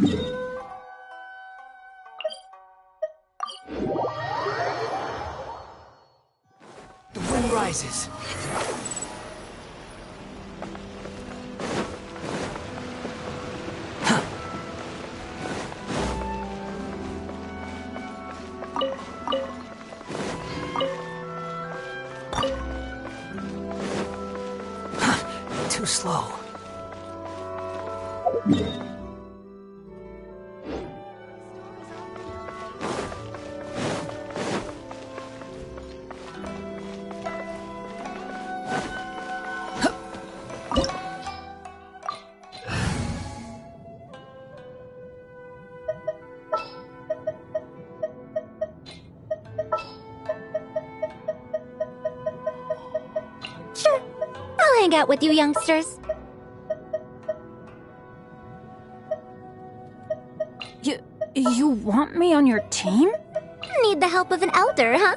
The wind rises. Too slow. Sure, I'll hang out with you youngsters. You want me on your team? Need the help of an elder, huh?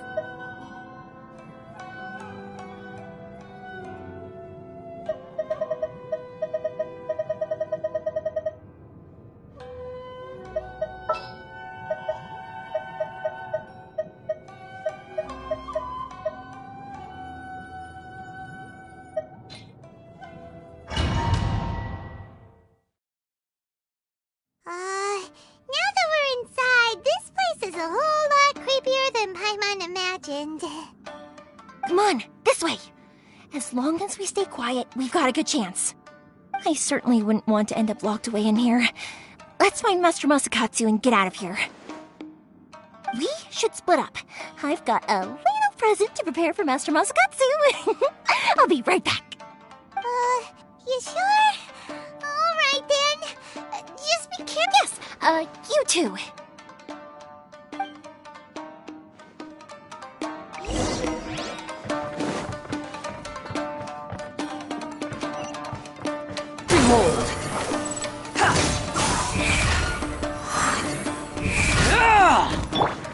Now that we're inside, this place is a whole lot creepier than Paimon imagined. Come on, this way. As long as we stay quiet, we've got a good chance. I certainly wouldn't want to end up locked away in here. Let's find Master Masakatsu and get out of here. We should split up. I've got a little present to prepare for Master Masakatsu. I'll be right back. You sure? Alright then. Just be careful. Yes, you too. Behold!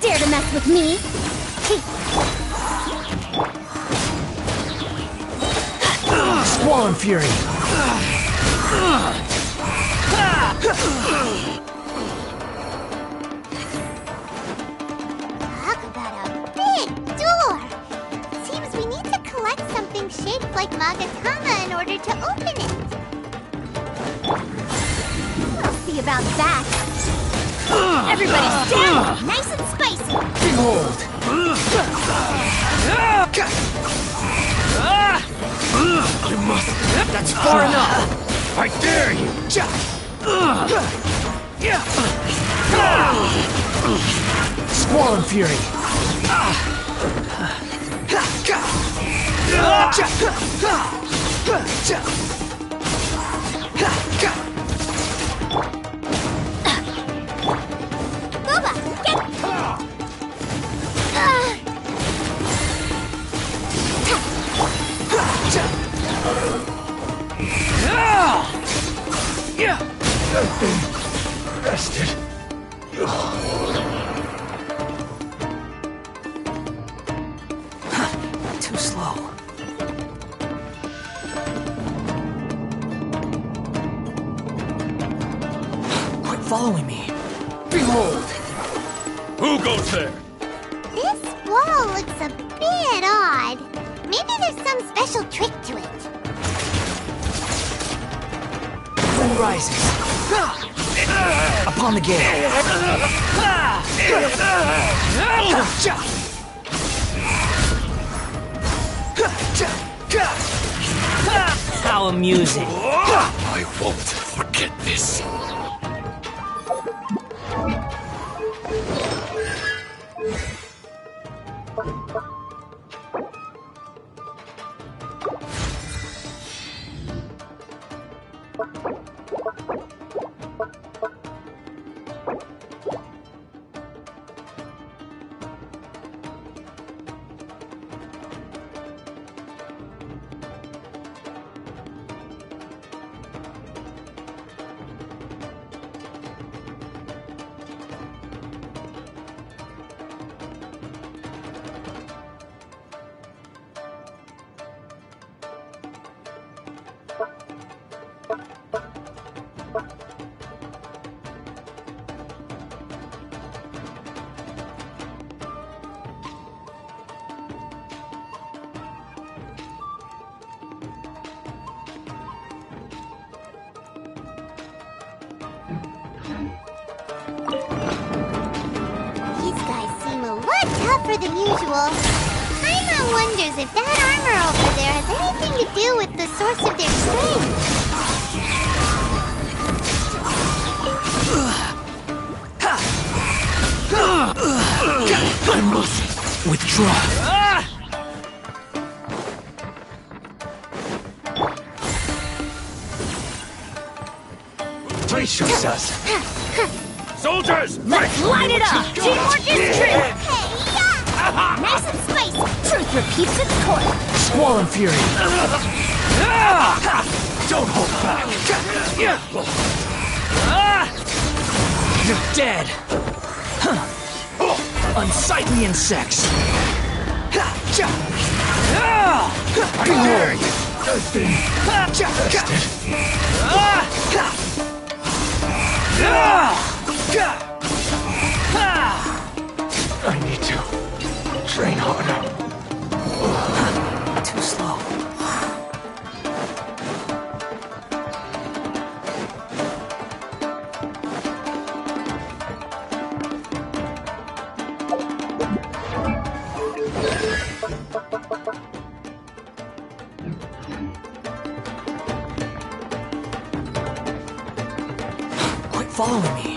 Dare to mess with me? Squall Fury! Talk about a big door! Seems we need to collect something shaped like Magatama in order to open it. We'll see about that. Everybody stand! Nice and spicy! Behold! I must... That's far enough! I dare you! Squall Fury! Boba, get... I've been rested. Too slow. Quit following me. Behold! Who goes there? This wall looks a bit odd. Maybe there's some special trick to it. Wind rises. Upon the gale. How amusing. I won't forget this. tougher than usual. Paimon wonders if that armor over there has anything to do with the source of their strength. I must withdraw. Brace yourselves. Soldiers! Let's light it up! Teamwork is strength! Hey, yeah! Nice and spicy! Truth repeats its course. Squall and fury. Don't hold back. You're dead. Unsightly insects. Behold! Nothing. Tested. I need to train harder. Too slow. Quit following me.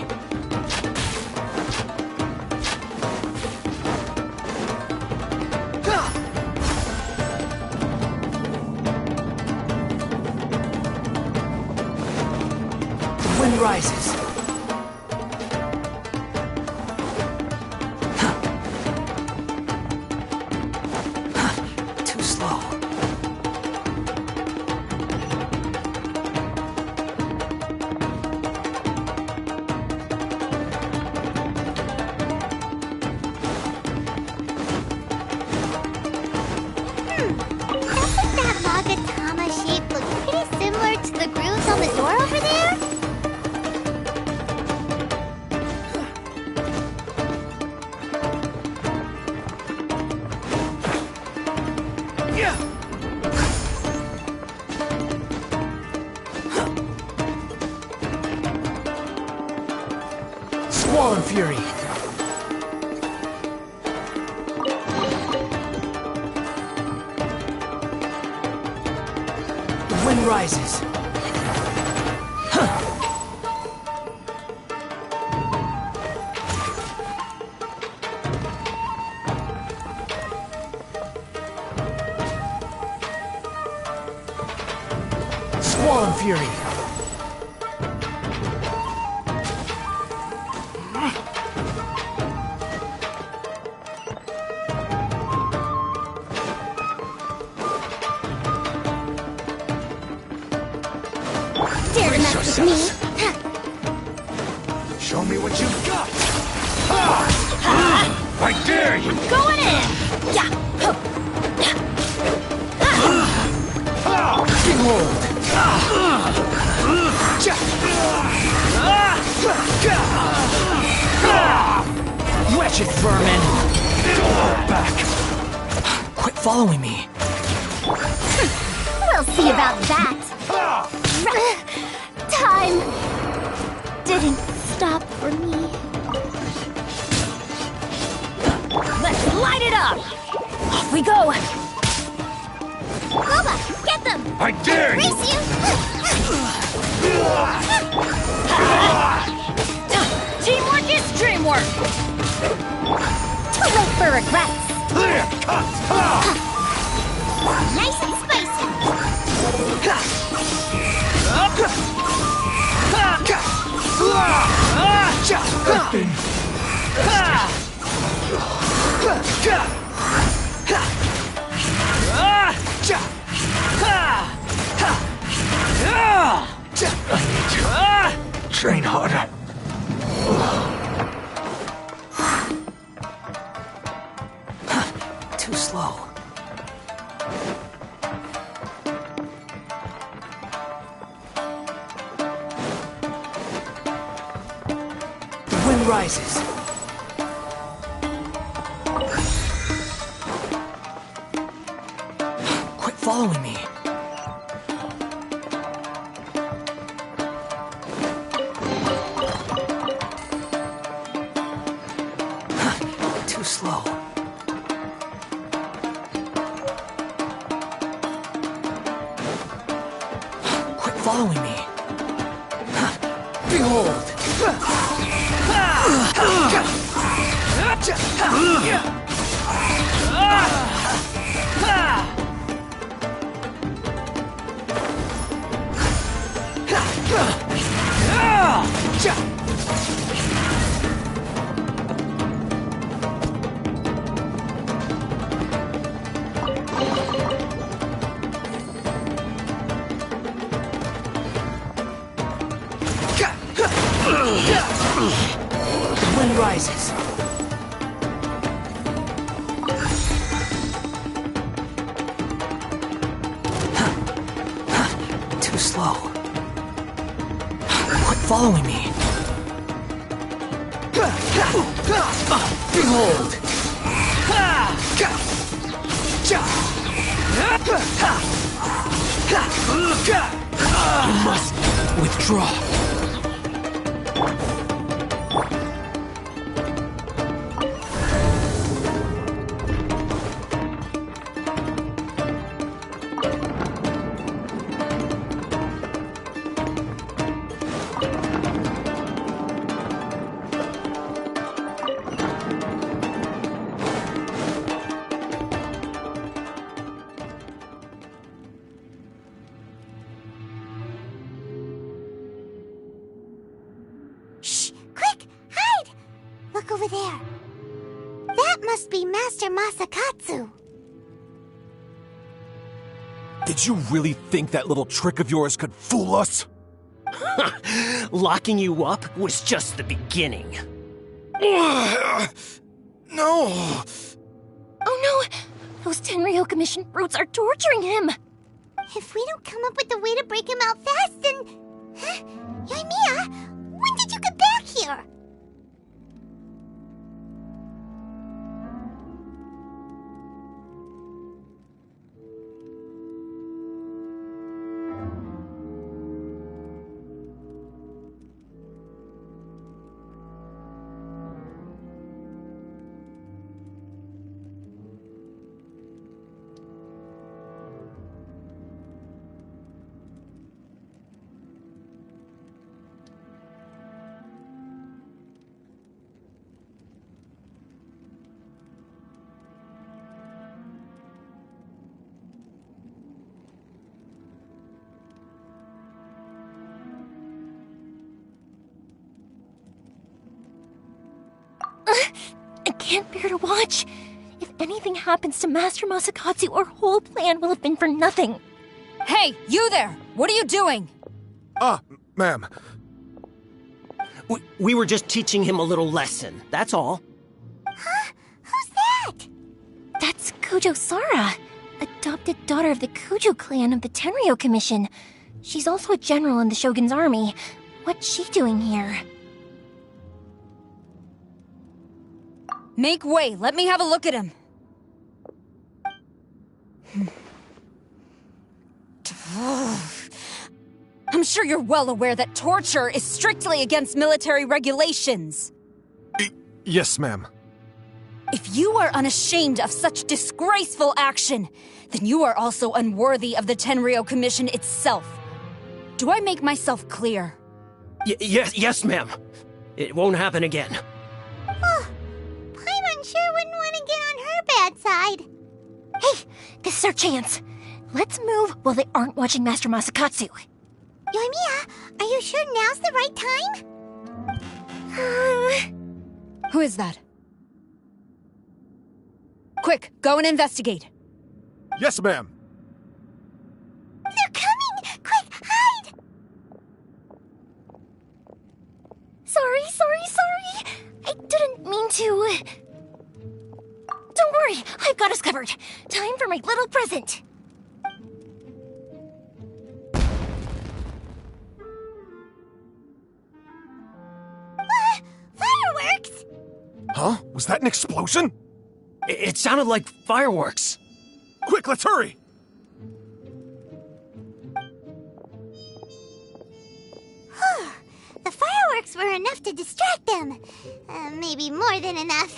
The wind rises. Too slow. Doesn't that Magatama shape look pretty similar to the grooves on the door over there? Squall and fury. The wind rises. Squall and fury. Dare to mess with me? Show me what you've got. I dare you! Going in! Yeah! Behold. Wretched vermin. Don't hold back. Quit following me. We'll see about that. Time didn't stop for me. Let's light it up! Off we go! Boba, get them! I dare you! Race you! Teamwork is dreamwork! Too late for regrets. Clear cut! Nice and spicy. I need to train harder. Too slow. The wind rises. Quit following me. Too slow. Behold! The wind rises. Too slow. Quit following me. Behold! You must withdraw. Shh! Quick! Hide! Look over there. That must be Master Masakatsu. Did you really think that little trick of yours could fool us? Locking you up was just the beginning. No! Oh no! Those Tenryo Commission brutes are torturing him! If we don't come up with a way to break him out fast, then... Huh? Yoimiya, when did you get back here? I can't bear to watch. If anything happens to Master Masakatsu, our whole plan will have been for nothing. Hey, you there! What are you doing? Ma'am. We were just teaching him a little lesson, that's all. Huh? Who's that? That's Kujo Sara, adopted daughter of the Kujo clan of the Tenryo Commission. She's also a general in the Shogun's army. What's she doing here? Make way, let me have a look at him. I'm sure you're well aware that torture is strictly against military regulations. Yes, ma'am. If you are unashamed of such disgraceful action, then you are also unworthy of the Tenryo Commission itself. Do I make myself clear? Yes, ma'am. It won't happen again. Oh, Paimon sure wouldn't want to get on her bad side. Hey, this is our chance. Let's move while they aren't watching Master Masakatsu. Yoimiya, are you sure now's the right time? Who is that? Quick, go and investigate. Yes, ma'am. They're coming! Quick, hide! Sorry. I didn't mean to. Don't worry, I've got us covered. Time for my little present. Fireworks! Huh? Was that an explosion? It sounded like fireworks. Quick, let's hurry! The fireworks were enough to distract them. Maybe more than enough.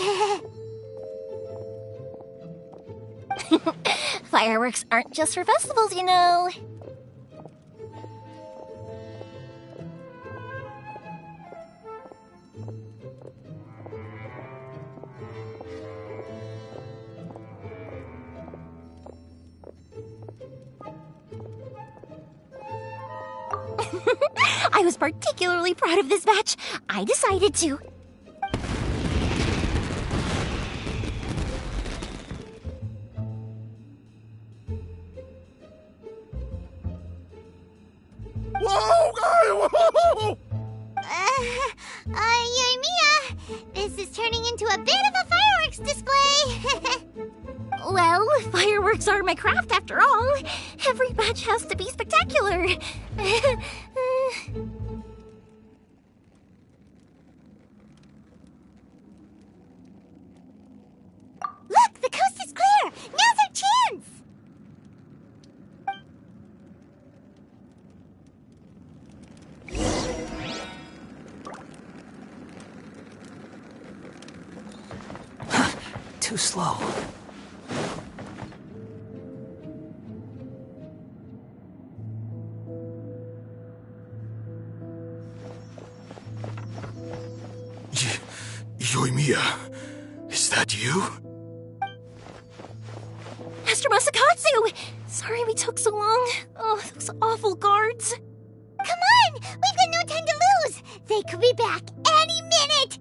Fireworks aren't just for festivals, you know. I was particularly proud of this batch. I decided to. Whoa! Yoimiya, this is turning into a bit of a fireworks display. Well, fireworks are my craft after all. Every batch has to be spectacular. Look, the coast is clear. Now's our chance. Too slow. Yoimiya, is that you? Master Masakatsu! Sorry we took so long. Oh, those awful guards. Come on, we've got no time to lose. They could be back any minute.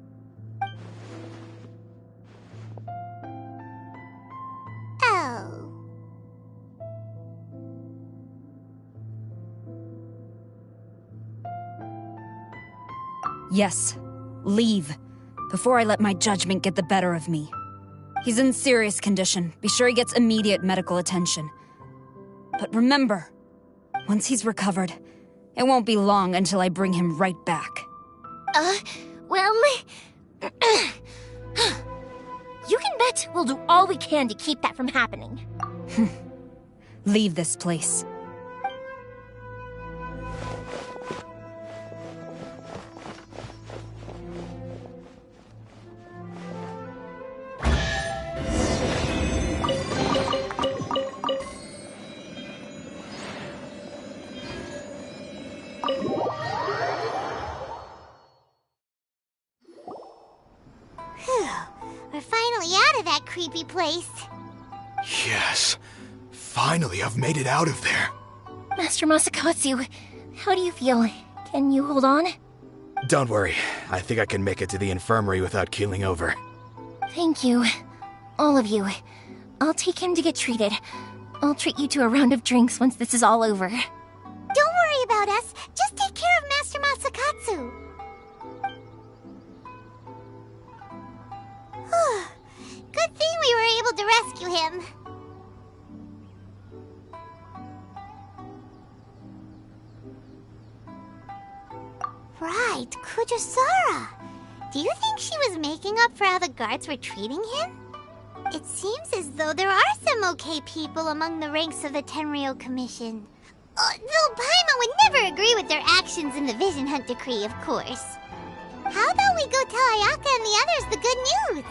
Oh. Yes, leave. Before I let my judgment get the better of me. He's in serious condition. Be sure he gets immediate medical attention. But remember, once he's recovered, it won't be long until I bring him right back. Well... You can bet we'll do all we can to keep that from happening. Leave this place. We're finally out of that creepy place. Yes. Finally, I've made it out of there. Master Masakatsu, how do you feel? Can you hold on? Don't worry. I think I can make it to the infirmary without keeling over. Thank you. All of you. I'll take him to get treated. I'll treat you to a round of drinks once this is all over. Don't worry about us. Just take care of Master Masakatsu. Good thing we were able to rescue him. Right, Kujosara. Do you think she was making up for how the guards were treating him? It seems as though there are some okay people among the ranks of the Tenryou Commission. Though Paimon would never agree with their actions in the Vision Hunt Decree, of course. How about we go tell Ayaka and the others the good news?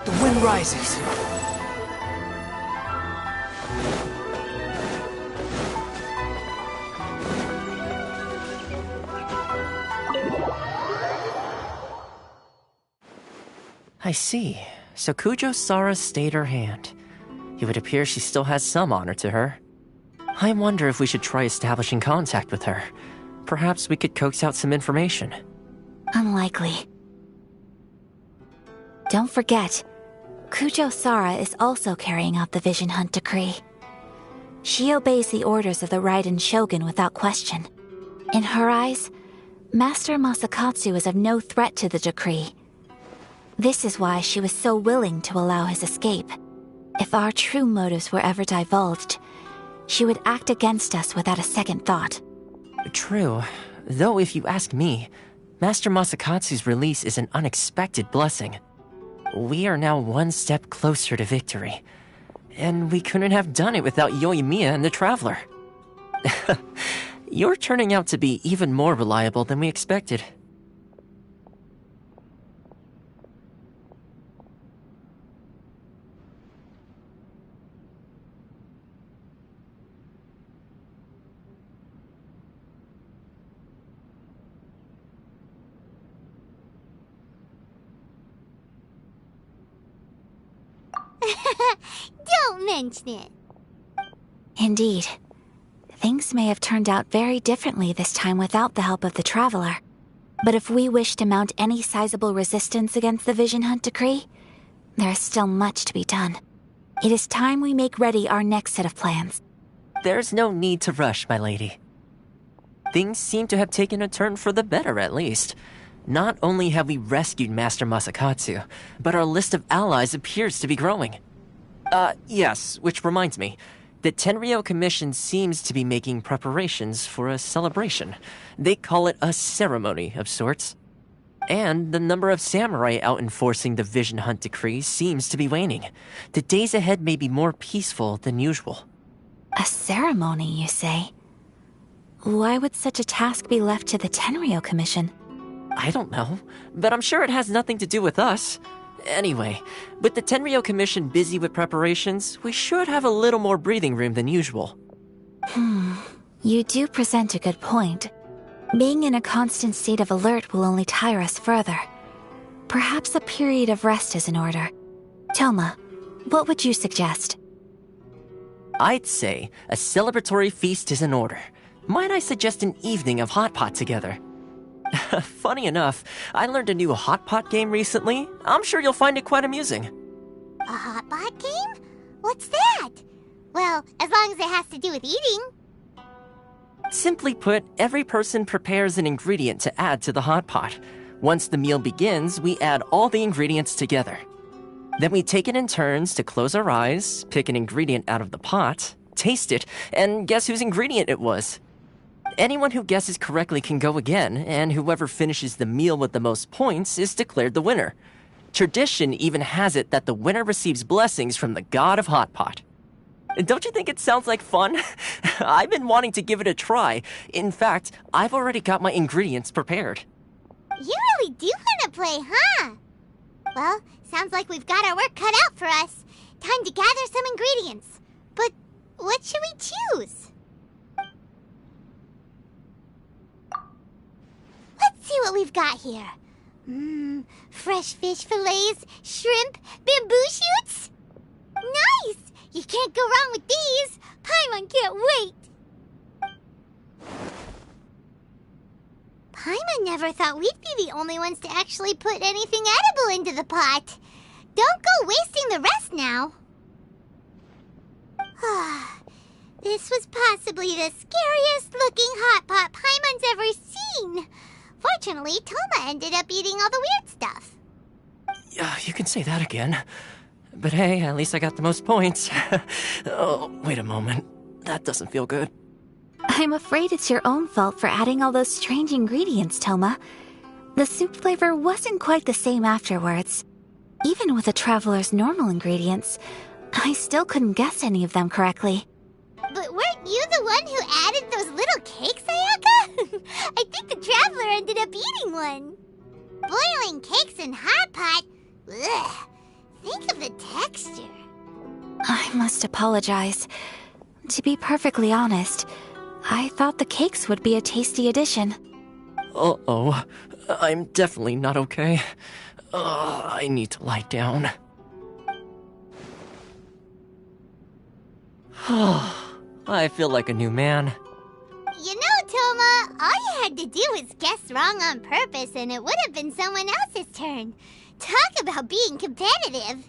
The wind rises. I see. So Kujo-Sara stayed her hand. It would appear she still has some honor to her. I wonder if we should try establishing contact with her. Perhaps we could coax out some information. Unlikely. Don't forget, Kujo-Sara is also carrying out the Vision Hunt Decree. She obeys the orders of the Raiden Shogun without question. In her eyes, Master Masakatsu is of no threat to the decree. This is why she was so willing to allow his escape. If our true motives were ever divulged, she would act against us without a second thought. True. Though if you ask me, Master Masakatsu's release is an unexpected blessing. We are now one step closer to victory. And we couldn't have done it without Yoimiya and the Traveler. You're turning out to be even more reliable than we expected. Don't mention it. Indeed. Things may have turned out very differently this time without the help of the Traveler. But if we wish to mount any sizable resistance against the Vision Hunt decree, there is still much to be done. It is time we make ready our next set of plans. There's no need to rush, my lady. Things seem to have taken a turn for the better, at least. Not only have we rescued Master Masakatsu, but our list of allies appears to be growing. Yes, which reminds me. The Tenryou Commission seems to be making preparations for a celebration. They call it a ceremony of sorts. And the number of samurai out enforcing the Vision Hunt decree seems to be waning. The days ahead may be more peaceful than usual. A ceremony, you say? Why would such a task be left to the Tenryou Commission? I don't know, but I'm sure it has nothing to do with us. Anyway, with the Tenryou Commission busy with preparations, we should have a little more breathing room than usual. You do present a good point. Being in a constant state of alert will only tire us further. Perhaps a period of rest is in order. Toma, what would you suggest? I'd say a celebratory feast is in order. Might I suggest an evening of hot pot together? Funny enough, I learned a new hot pot game recently. I'm sure you'll find it quite amusing. A hot pot game? What's that? Well, as long as it has to do with eating. Simply put, every person prepares an ingredient to add to the hot pot. Once the meal begins, we add all the ingredients together. Then we take it in turns to close our eyes, pick an ingredient out of the pot, taste it, and guess whose ingredient it was. Anyone who guesses correctly can go again, and whoever finishes the meal with the most points is declared the winner. Tradition even has it that the winner receives blessings from the god of hot pot. Don't you think it sounds like fun? I've been wanting to give it a try. In fact, I've already got my ingredients prepared. You really do want to play, huh? Well, sounds like we've got our work cut out for us. Time to gather some ingredients. But what should we choose? Let's see what we've got here. Fresh fish fillets, shrimp, bamboo shoots. Nice! You can't go wrong with these. Paimon can't wait. Paimon never thought we'd be the only ones to actually put anything edible into the pot. Don't go wasting the rest now. This was possibly the scariest looking hot pot Paimon's ever seen. Fortunately, Toma ended up eating all the weird stuff. Yeah, you can say that again. But hey, at least I got the most points. Oh, wait a moment. That doesn't feel good. I'm afraid it's your own fault for adding all those strange ingredients, Toma. The soup flavor wasn't quite the same afterwards. Even with the Traveler's normal ingredients, I still couldn't guess any of them correctly. But weren't you the one who added those little cakes, Ayaka? I think the Traveler ended up eating one. Boiling cakes in hot pot? Ugh. Think of the texture. I must apologize. To be perfectly honest, I thought the cakes would be a tasty addition. Uh-oh. I'm definitely not okay. I need to lie down. I feel like a new man. You know, Toma, all you had to do was guess wrong on purpose and it would have been someone else's turn. Talk about being competitive.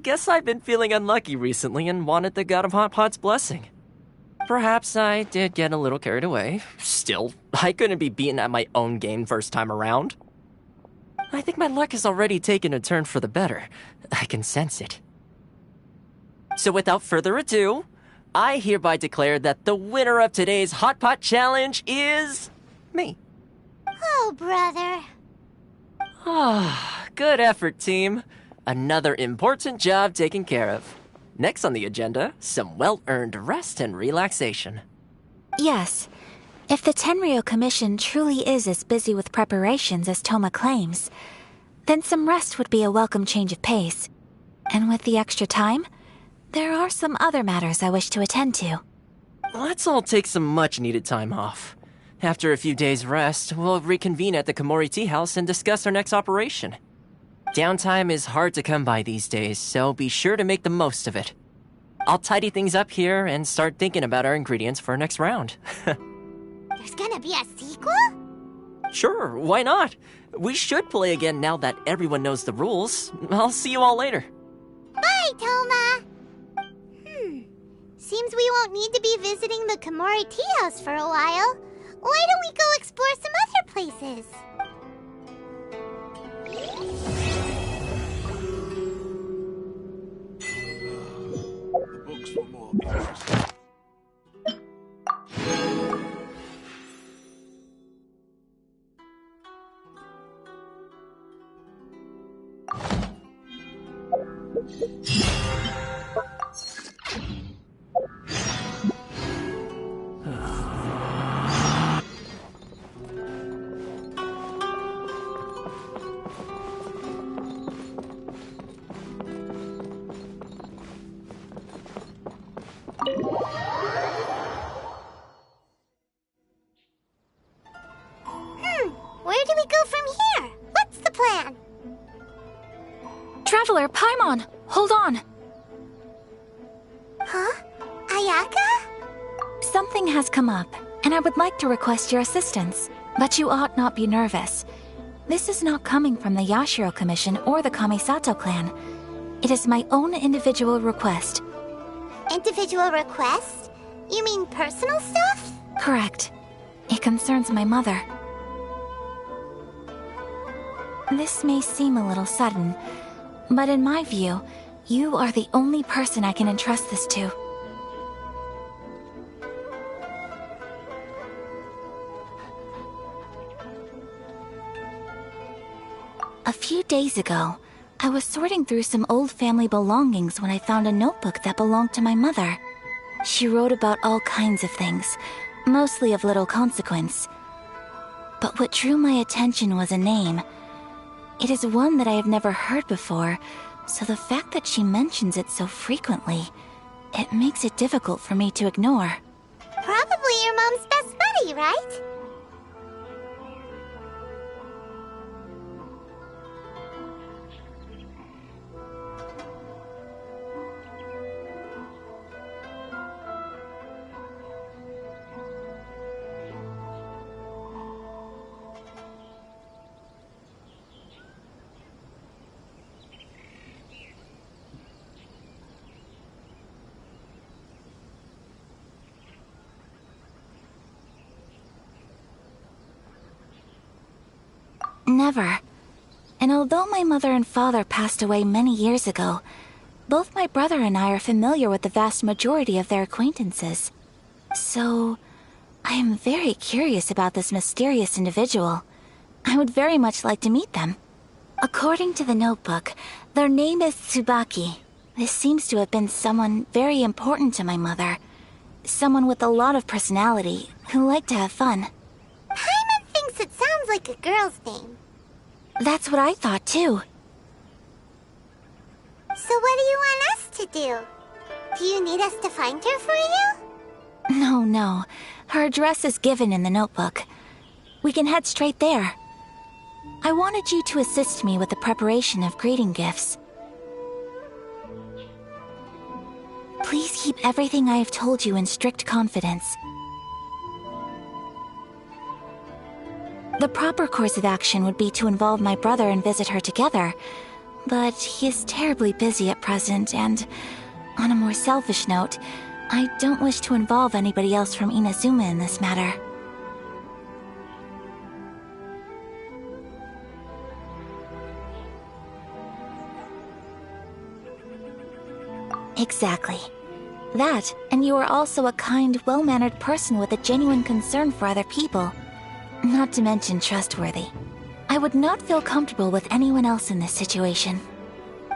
Guess I've been feeling unlucky recently and wanted the god of hot pot's blessing. Perhaps I did get a little carried away. Still, I couldn't be beaten at my own game first time around. I think my luck has already taken a turn for the better. I can sense it. So without further ado, I hereby declare that the winner of today's Hot Pot Challenge is... me. Oh, brother. Good effort, team. Another important job taken care of. Next on the agenda, some well-earned rest and relaxation. Yes. If the Tenryou Commission truly is as busy with preparations as Toma claims, then some rest would be a welcome change of pace. And with the extra time, there are some other matters I wish to attend to. Let's all take some much-needed time off. After a few days' rest, we'll reconvene at the Komori Tea House and discuss our next operation. Downtime is hard to come by these days, so be sure to make the most of it. I'll tidy things up here and start thinking about our ingredients for our next round. There's gonna be a sequel? Sure, why not? We should play again now that everyone knows the rules. I'll see you all later. Bye, Toma! Seems we won't need to be visiting the Komori tea house for a while. Why don't we go explore some other places? Books for more interesting. Where do we go from here? What's the plan? Traveler, Paimon, hold on. Huh? Ayaka? Something has come up, and I would like to request your assistance. But you ought not be nervous. This is not coming from the Yashiro Commission or the Kamisato clan. It is my own individual request. Individual request? You mean personal stuff? Correct. It concerns my mother. This may seem a little sudden, but in my view, you are the only person I can entrust this to. A few days ago, I was sorting through some old family belongings when I found a notebook that belonged to my mother. She wrote about all kinds of things, mostly of little consequence. But what drew my attention was a name. It is one that I have never heard before, so the fact that she mentions it so frequently, it makes it difficult for me to ignore. Probably your mom's best buddy, right? Never. And although my mother and father passed away many years ago, both my brother and I are familiar with the vast majority of their acquaintances. So, I am very curious about this mysterious individual. I would very much like to meet them. According to the notebook, their name is Tsubaki. This seems to have been someone very important to my mother. Someone with a lot of personality, who liked to have fun. Paimon thinks it sounds like a girl's name. That's what I thought too. So what do you want us to do? Do you need us to find her for you? No. Her address is given in the notebook. We can head straight there. I wanted you to assist me with the preparation of greeting gifts. Please keep everything I have told you in strict confidence. The proper course of action would be to involve my brother and visit her together, but he is terribly busy at present, and on a more selfish note, I don't wish to involve anybody else from Inazuma in this matter. Exactly. That, and you are also a kind, well-mannered person with a genuine concern for other people. Not to mention trustworthy. I would not feel comfortable with anyone else in this situation.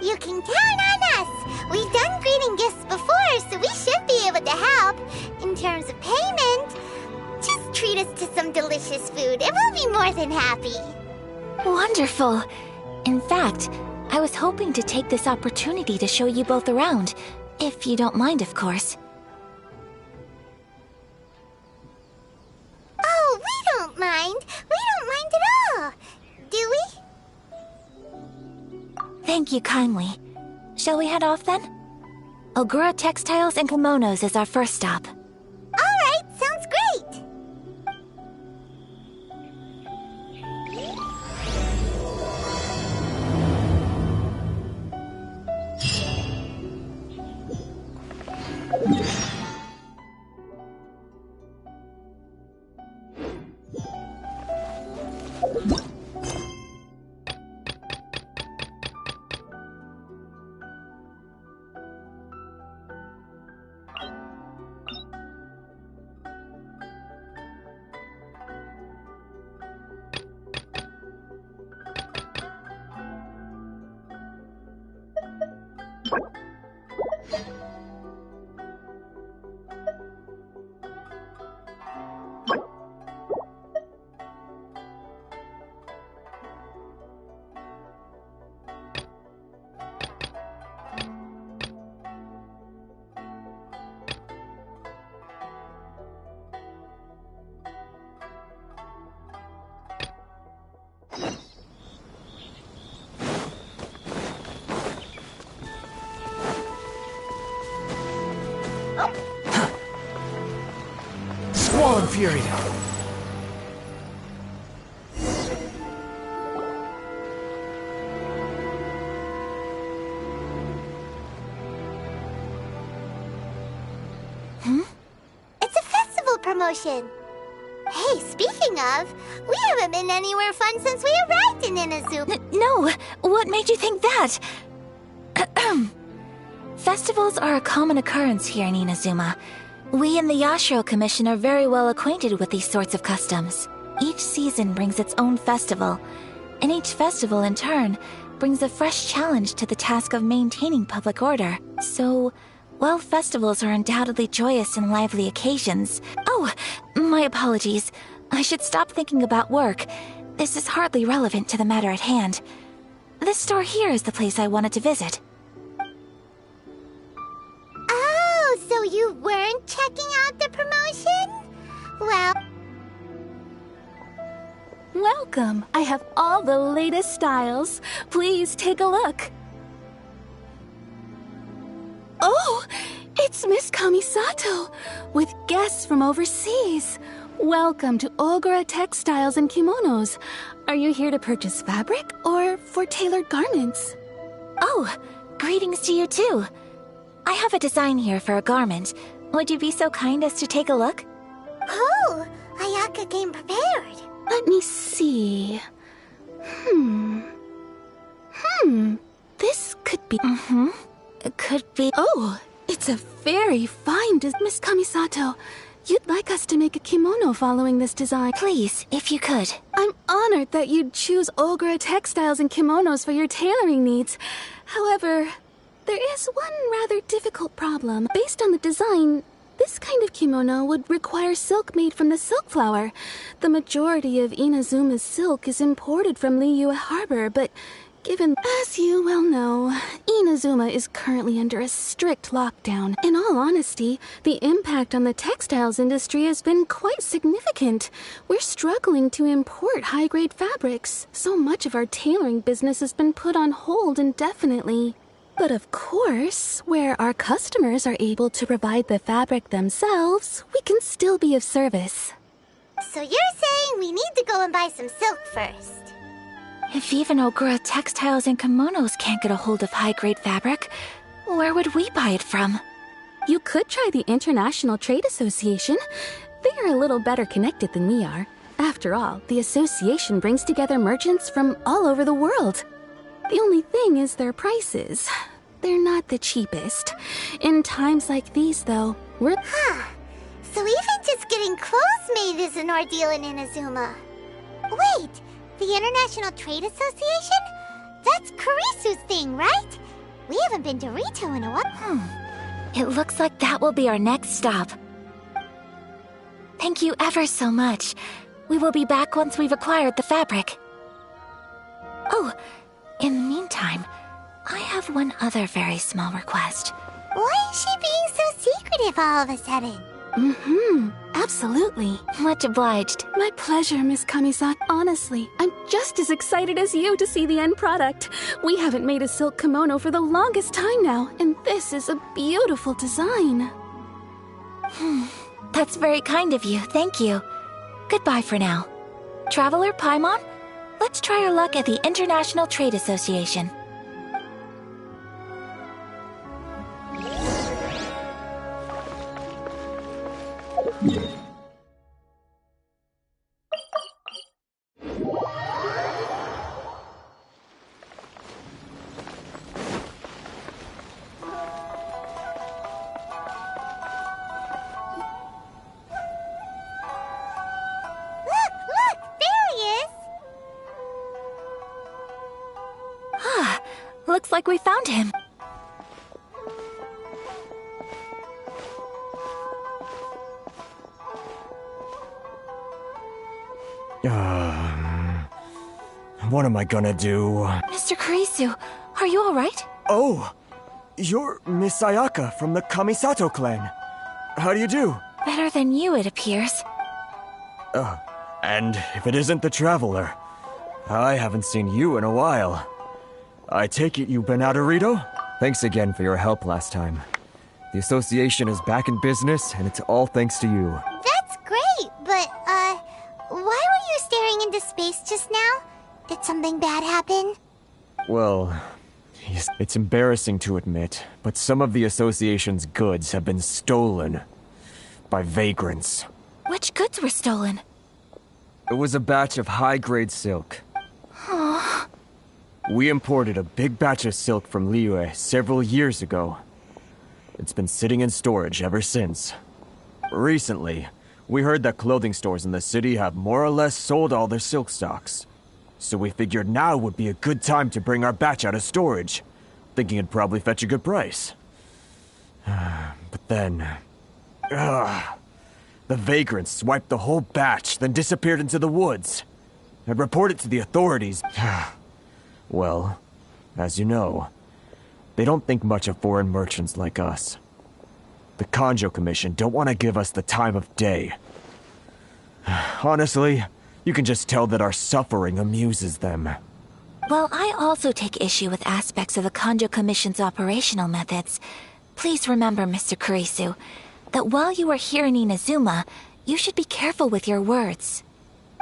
You can count on us! We've done greeting gifts before, so we should be able to help. In terms of payment, just treat us to some delicious food and we'll be more than happy. Wonderful! In fact, I was hoping to take this opportunity to show you both around, if you don't mind, of course. Oh, we don't mind. We don't mind at all. Do we? Thank you kindly. Shall we head off then? Ogura Textiles and Kimonos is our first stop. Alright, sounds great! Squall Fury. It's a festival promotion. Hey, speaking of, we haven't been anywhere fun since we arrived in Inazuma. No, what made you think that? Festivals are a common occurrence here in Inazuma. We in the Yashiro Commission are very well acquainted with these sorts of customs. Each season brings its own festival, and each festival in turn brings a fresh challenge to the task of maintaining public order. So, while festivals are undoubtedly joyous and lively occasions... Oh, my apologies. I should stop thinking about work. This is hardly relevant to the matter at hand. This store here is the place I wanted to visit. Oh, so you weren't checking out the promotion? Well... Welcome. I have all the latest styles. Please take a look. Oh, it's Miss Kamisato, with guests from overseas. Welcome to Ogura Textiles and Kimonos. Are you here to purchase fabric or for tailored garments? Oh, greetings to you too. I have a design here for a garment. Would you be so kind as to take a look? Oh, Ayaka came prepared. Let me see. This could be... It could be... Oh, it's a very fine Miss Kamisato. You'd like us to make a kimono following this design. Please, if you could. I'm honored that you'd choose Ogura Textiles and Kimonos for your tailoring needs. However, there is one rather difficult problem. Based on the design, this kind of kimono would require silk made from the silk flower. The majority of Inazuma's silk is imported from Liyue Harbor, but given, as you well know, Inazuma is currently under a strict lockdown. In all honesty, the impact on the textiles industry has been quite significant. We're struggling to import high-grade fabrics. So much of our tailoring business has been put on hold indefinitely. But of course, where our customers are able to provide the fabric themselves, we can still be of service. So you're saying we need to go and buy some silk first? If even Ogura Textiles and Kimonos can't get a hold of high-grade fabric, where would we buy it from? You could try the International Trade Association. They are a little better connected than we are. After all, the association brings together merchants from all over the world. The only thing is their prices. They're not the cheapest. In times like these, though, we're... So even just getting clothes made is an ordeal in Inazuma. Wait, the International Trade Association? That's Kurisu's thing, right? We haven't been to Rito in a while. It looks like that will be our next stop. Thank you ever so much. We will be back once we've acquired the fabric. Oh, in the meantime, I have one other very small request. Why is she being so secretive all of a sudden? Absolutely. Much obliged. My pleasure, Miss Kamisaki. Honestly, I'm just as excited as you to see the end product. We haven't made a silk kimono for the longest time now, and this is a beautiful design. That's very kind of you, thank you. Goodbye for now. Traveler Paimon, let's try our luck at the International Trade Association. Look! There he is! Looks like we found him. What am I gonna do? Mr. Kurisu, are you alright? Oh! You're Miss Sayaka from the Kamisato clan. How do you do? Better than you, it appears. And if it isn't the Traveler, I haven't seen you in a while. I take it you've been out of Rito? Thanks again for your help last time. The association is back in business, and it's all thanks to you. That's great, but, why were you staring into space just now? Did something bad happen? Well, it's embarrassing to admit, but some of the association's goods have been stolen by vagrants. Which goods were stolen? It was a batch of high-grade silk. We imported a big batch of silk from Liyue several years ago. It's been sitting in storage ever since. Recently, we heard that clothing stores in the city have more or less sold all their silk stocks. So we figured now would be a good time to bring our batch out of storage, thinking it'd probably fetch a good price. But then... the vagrants swiped the whole batch, then disappeared into the woods. I reported to the authorities. Well, as you know, they don't think much of foreign merchants like us. The Kanjo Commission don't want to give us the time of day. Honestly, you can just tell that our suffering amuses them. Well, I also take issue with aspects of the Kanjo Commission's operational methods. Please remember, Mr. Kurisu, that while you are here in Inazuma, you should be careful with your words.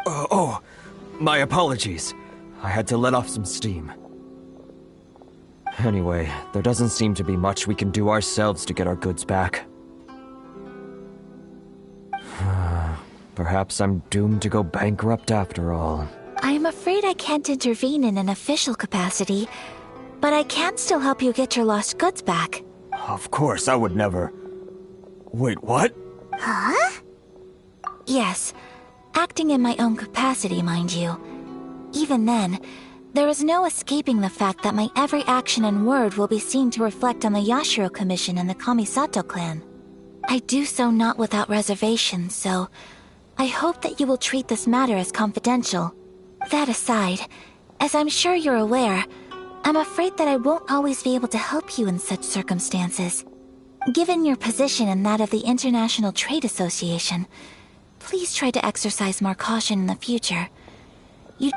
My apologies. I had to let off some steam. Anyway, there doesn't seem to be much we can do ourselves to get our goods back. Perhaps I'm doomed to go bankrupt after all. I'm afraid I can't intervene in an official capacity, but I can still help you get your lost goods back. Of course, I would never... Wait, what? Huh? Yes, acting in my own capacity, mind you. Even then, there is no escaping the fact that my every action and word will be seen to reflect on the Yashiro Commission and the Kamisato clan. I do so not without reservation, so I hope that you will treat this matter as confidential. That aside, as I'm sure you're aware, I'm afraid that I won't always be able to help you in such circumstances. Given your position and that of the International Trade Association, please try to exercise more caution in the future.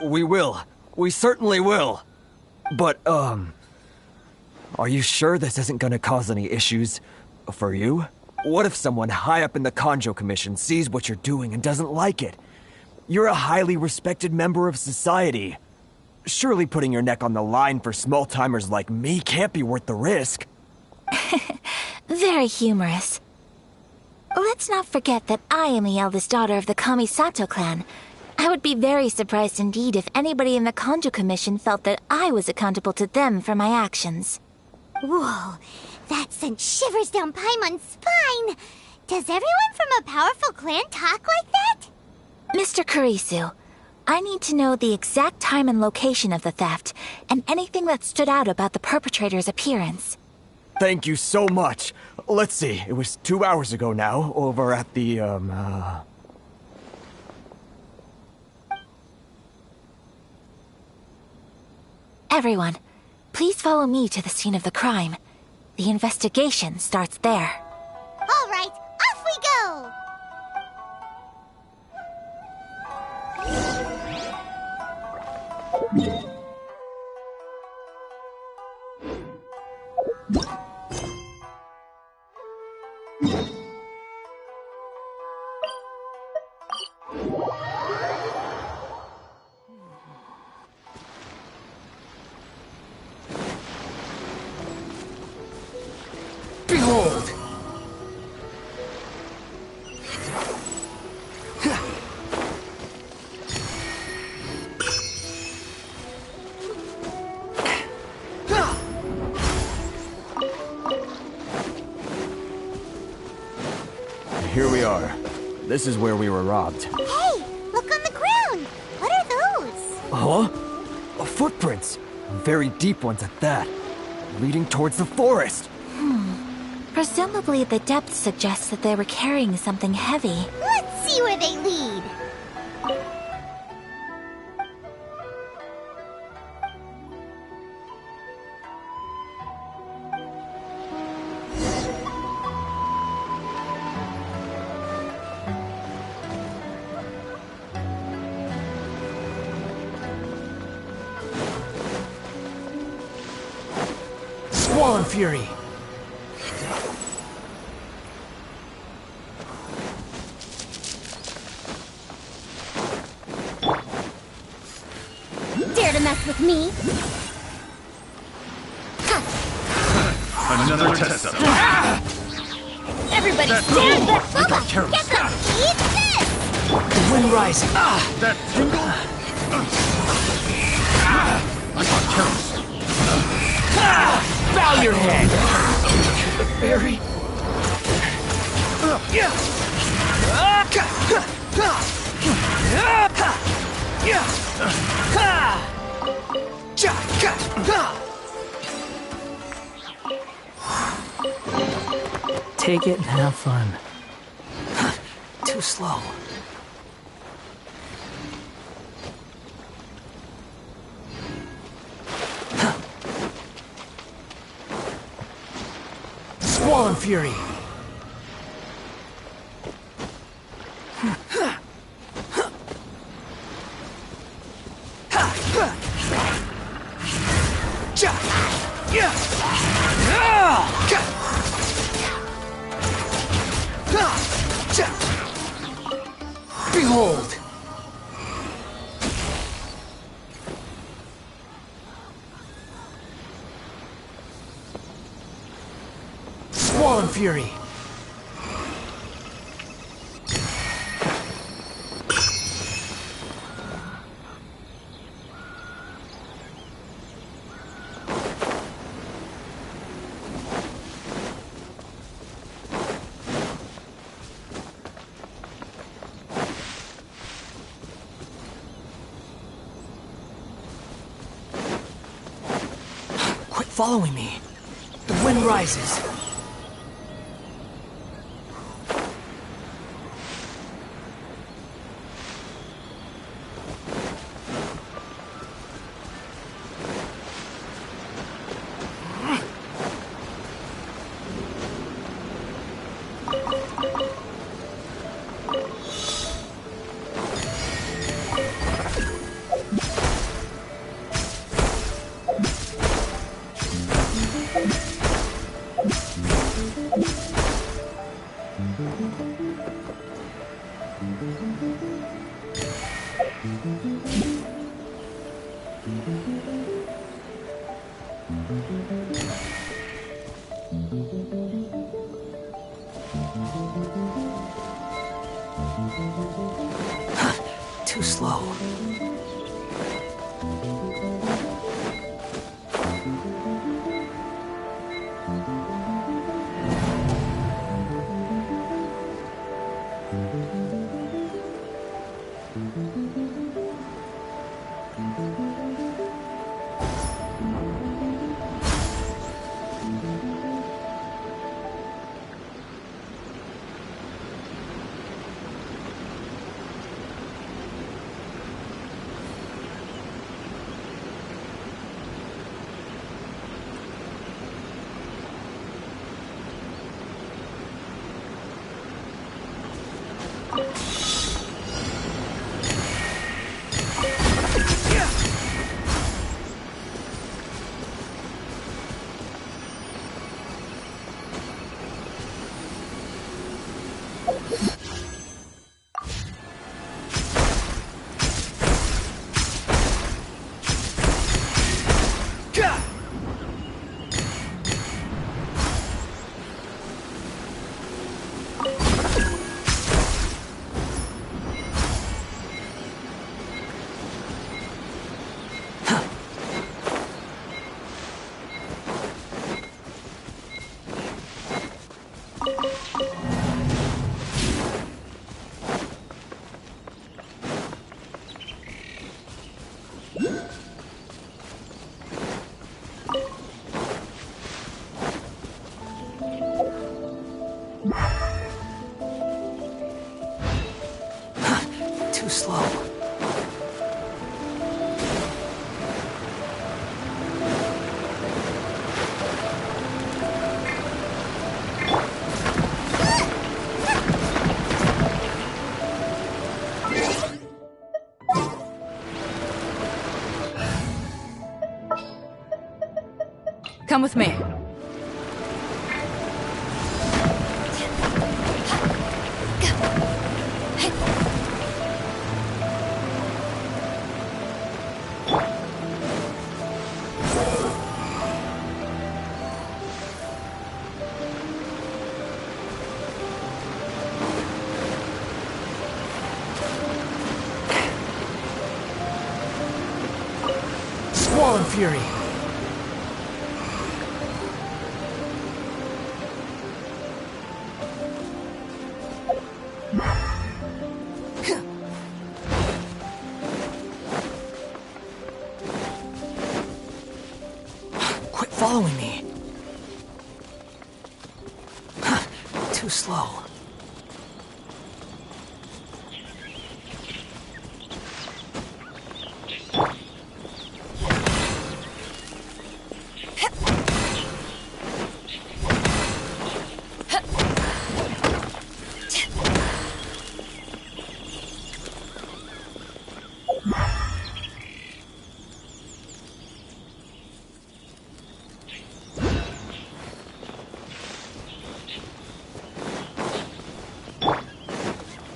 We will. We certainly will. But, are you sure this isn't gonna cause any issues for you? What if someone high up in the Kanjo Commission sees what you're doing and doesn't like it? You're a highly respected member of society. Surely putting your neck on the line for small-timers like me can't be worth the risk. Very humorous. Let's not forget that I am the eldest daughter of the Kamisato clan. I would be very surprised indeed if anybody in the Kanjo Commission felt that I was accountable to them for my actions. Whoa, that sent shivers down Paimon's spine! Does everyone from a powerful clan talk like that? Mr. Kurisu, I need to know the exact time and location of the theft, and anything that stood out about the perpetrator's appearance. Thank you so much. Let's see, it was 2 hours ago now, over at the, Everyone, please follow me to the scene of the crime. The investigation starts there. All right, off we go! here we are. This is where we were robbed. Hey, look on the ground. What are those? Huh? Footprints. Very deep ones at that. Leading towards the forest. Presumably the depth suggests that they were carrying something heavy. Let's see where they lead. Squall and Fury! Dare to mess with me? Another test up. Everybody stand back! Carol, Get them! Eat this! The wind rising! that tingle? I got Carol. Bow your head! Barry! Take it and have fun. Too slow. Squall and Fury! Behold! Squall and Fury! Quit following me. The wind rises. Too slow. Too slow. Come with me. Squall and Fury. Quit following me. Too slow.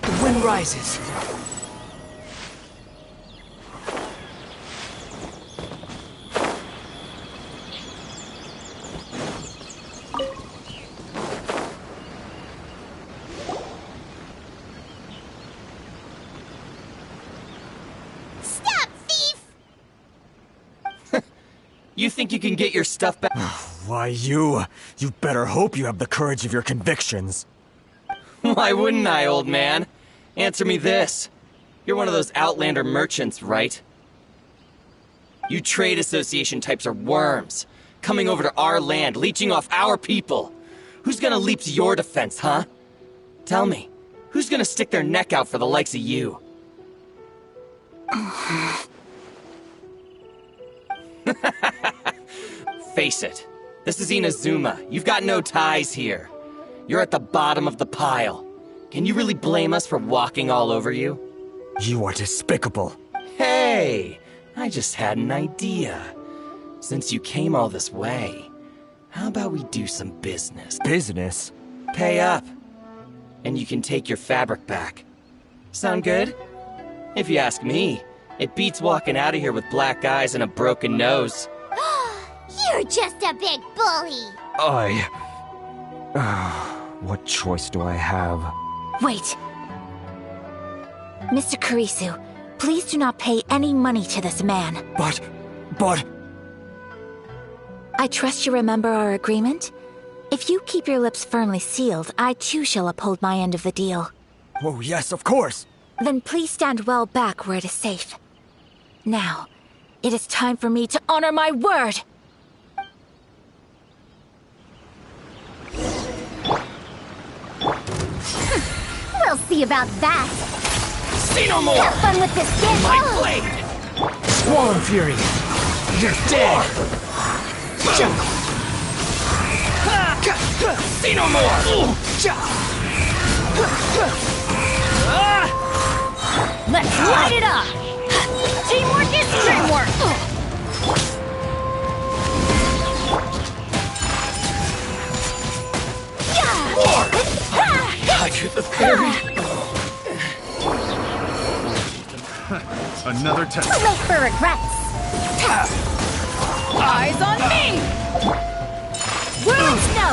The wind rises. Stop, thief! You think you can get your stuff back? Why, you better hope you have the courage of your convictions. Why wouldn't I, old man? Answer me this. You're one of those Outlander merchants, right? You trade association types are worms, coming over to our land, leeching off our people. Who's gonna leap to your defense, huh? Tell me, who's gonna stick their neck out for the likes of you? Face it, this is Inazuma. You've got no ties here. You're at the bottom of the pile. Can you really blame us for walking all over you? You are despicable. Hey, I just had an idea. Since you came all this way, how about we do some business? Business? Pay up, and you can take your fabric back. Sound good? If you ask me, it beats walking out of here with black eyes and a broken nose. You're just a big bully! What choice do I have? Wait. Mr. Kurisu, please do not pay any money to this man. But... I trust you remember our agreement? If you keep your lips firmly sealed, I too shall uphold my end of the deal. Oh, yes, of course! Then please stand well back where it is safe. Now, it is time for me to honor my word! We'll see about that! See no more! Have fun with this gift! My blade! Squall and Fury. You're dead. See no more! Let's light it up! Teamwork is dreamwork! Hydra the Fairy. Another test. Too late for regrets! Eyes on me! Words no!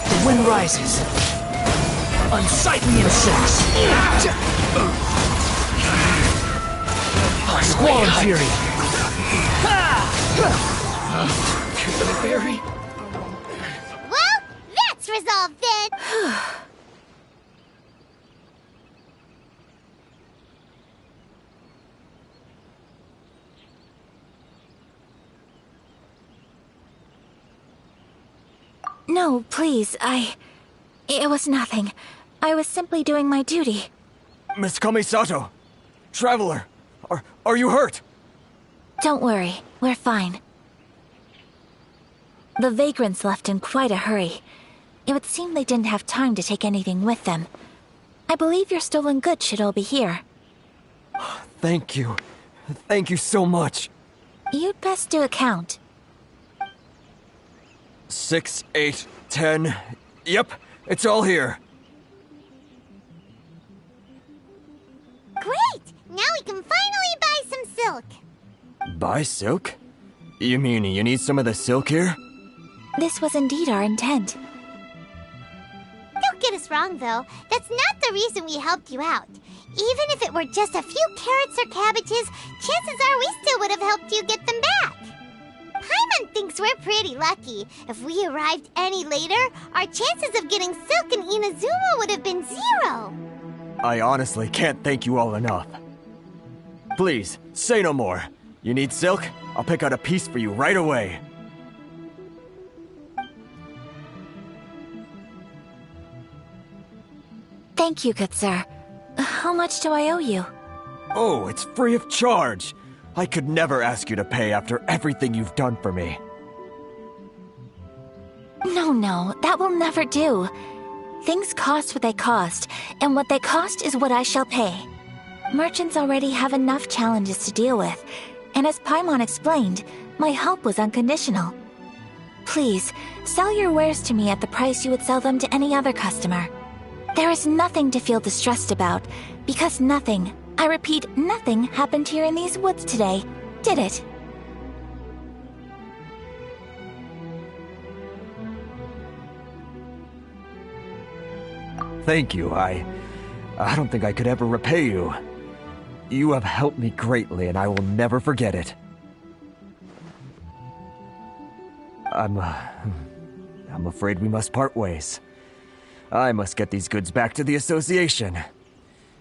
The wind rises. Unsightly insects. Squall and Fury. Hydra the Fairy. Well, that's resolved then! No, please, It was nothing. I was simply doing my duty. Miss Kamisato, Traveler, are you hurt? Don't worry, we're fine. The vagrants left in quite a hurry. It would seem they didn't have time to take anything with them. I believe your stolen goods should all be here. Thank you. Thank you so much. You'd best do a count. 6, 8, 10. Yep, it's all here. Great! Now we can finally buy some silk. Buy silk? You mean you need some of the silk here? This was indeed our intent. Don't get us wrong, though. That's not the reason we helped you out. Even if it were just a few carrots or cabbages, chances are we still would have helped you get them back. Paimon thinks we're pretty lucky. If we arrived any later, our chances of getting silk in Inazuma would have been 0. I honestly can't thank you all enough. Please, say no more. You need silk? I'll pick out a piece for you right away. Thank you, good sir. How much do I owe you? Oh, it's free of charge. I could never ask you to pay after everything you've done for me. No, that will never do. Things cost what they cost, and what they cost is what I shall pay. Merchants already have enough challenges to deal with, and as Paimon explained, my help was unconditional. Please, sell your wares to me at the price you would sell them to any other customer. There is nothing to feel distressed about, because nothing, I repeat, nothing happened here in these woods today, did it? Thank you. I don't think I could ever repay you. You have helped me greatly, and I will never forget it. I'm afraid we must part ways. I must get these goods back to the Association.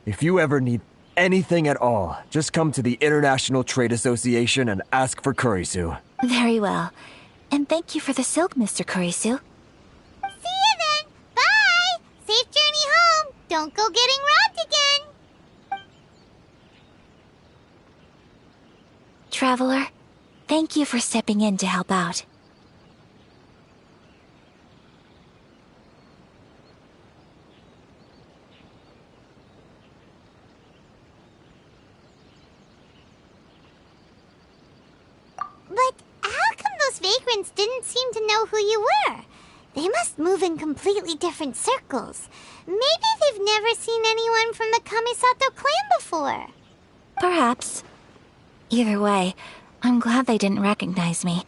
If you ever need anything at all, just come to the International Trade Association and ask for Kurisu. Very well. And thank you for the silk, Mr. Kurisu. See you then! Bye! Safe journey home! Don't go getting robbed again! Traveler, thank you for stepping in to help out. But how come those vagrants didn't seem to know who you were? They must move in completely different circles. Maybe they've never seen anyone from the Kamisato clan before. Perhaps. Either way, I'm glad they didn't recognize me.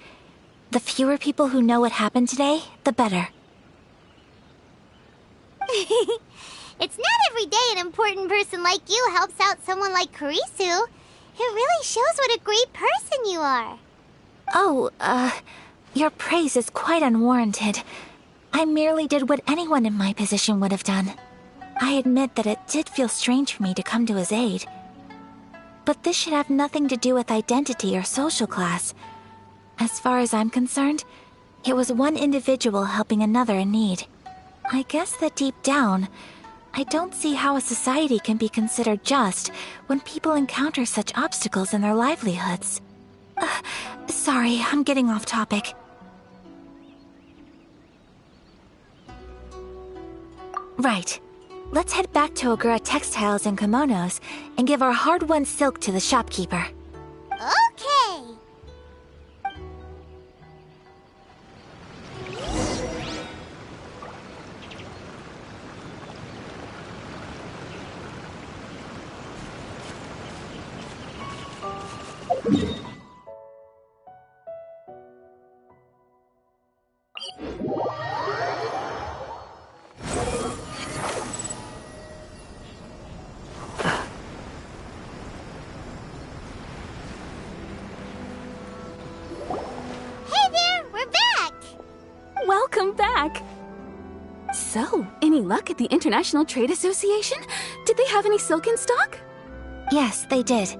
The fewer people who know what happened today, the better. It's not every day an important person like you helps out someone like Kurisu. It really shows what a great person you are. Oh, your praise is quite unwarranted. I merely did what anyone in my position would have done. I admit that it did feel strange for me to come to his aid. But this should have nothing to do with identity or social class. As far as I'm concerned, it was one individual helping another in need. I guess that deep down, I don't see how a society can be considered just when people encounter such obstacles in their livelihoods. Sorry, I'm getting off topic. Right. Let's head back to Ogura Textiles and Kimonos and give our hard-won silk to the shopkeeper. Okay. Welcome back! So, any luck at the International Trade Association? Did they have any silk in stock? Yes, they did.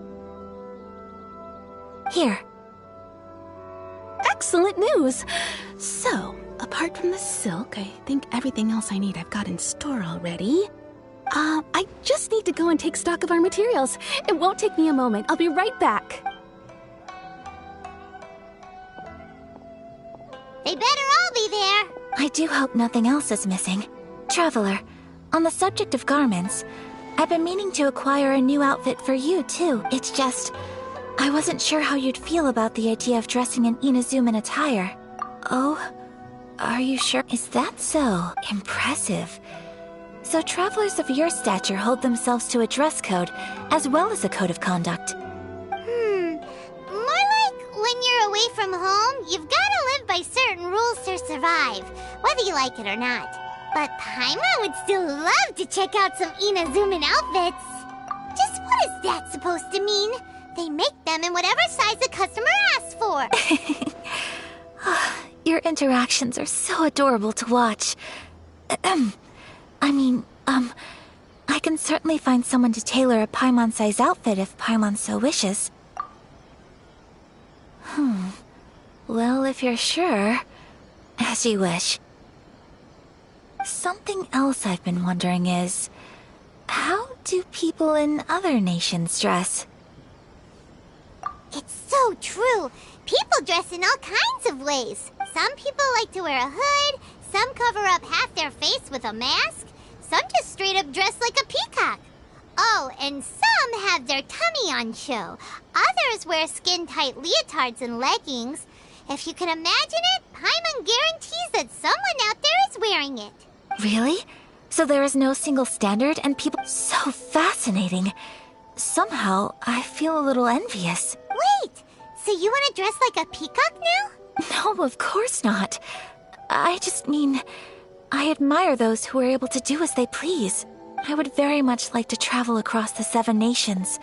Here. Excellent news! So, apart from the silk, I think everything else I need I've got in store already. I just need to go and take stock of our materials. It won't take me a moment. I'll be right back. They better all be there. I do hope nothing else is missing. Traveler, on the subject of garments, I've been meaning to acquire a new outfit for you, too. It's just, I wasn't sure how you'd feel about the idea of dressing in Inazuman attire. Oh, are you sure? Is that so? Impressive. So travelers of your stature hold themselves to a dress code, as well as a code of conduct. More like when you're away from home, you've gotta live by certain rules to survive, whether you like it or not. But Paimon would still love to check out some Inazuman outfits. Just what is that supposed to mean? They make them in whatever size the customer asks for. Your interactions are so adorable to watch. I can certainly find someone to tailor a Paimon-size outfit if Paimon so wishes. Well, if you're sure, as you wish. Something else I've been wondering is, how do people in other nations dress? It's so true. People dress in all kinds of ways. Some people like to wear a hood, some cover up half their face with a mask, some just straight up dress like a peacock. Oh, and some have their tummy on show. Others wear skin-tight leotards and leggings. If you can imagine it, Paimon guarantees that someone out there is wearing it. Really? So there is no single standard and people... So fascinating. Somehow, I feel a little envious. Wait, so you want to dress like a peacock now? No, of course not. I just mean, I admire those who are able to do as they please. I would very much like to travel across the 7 nations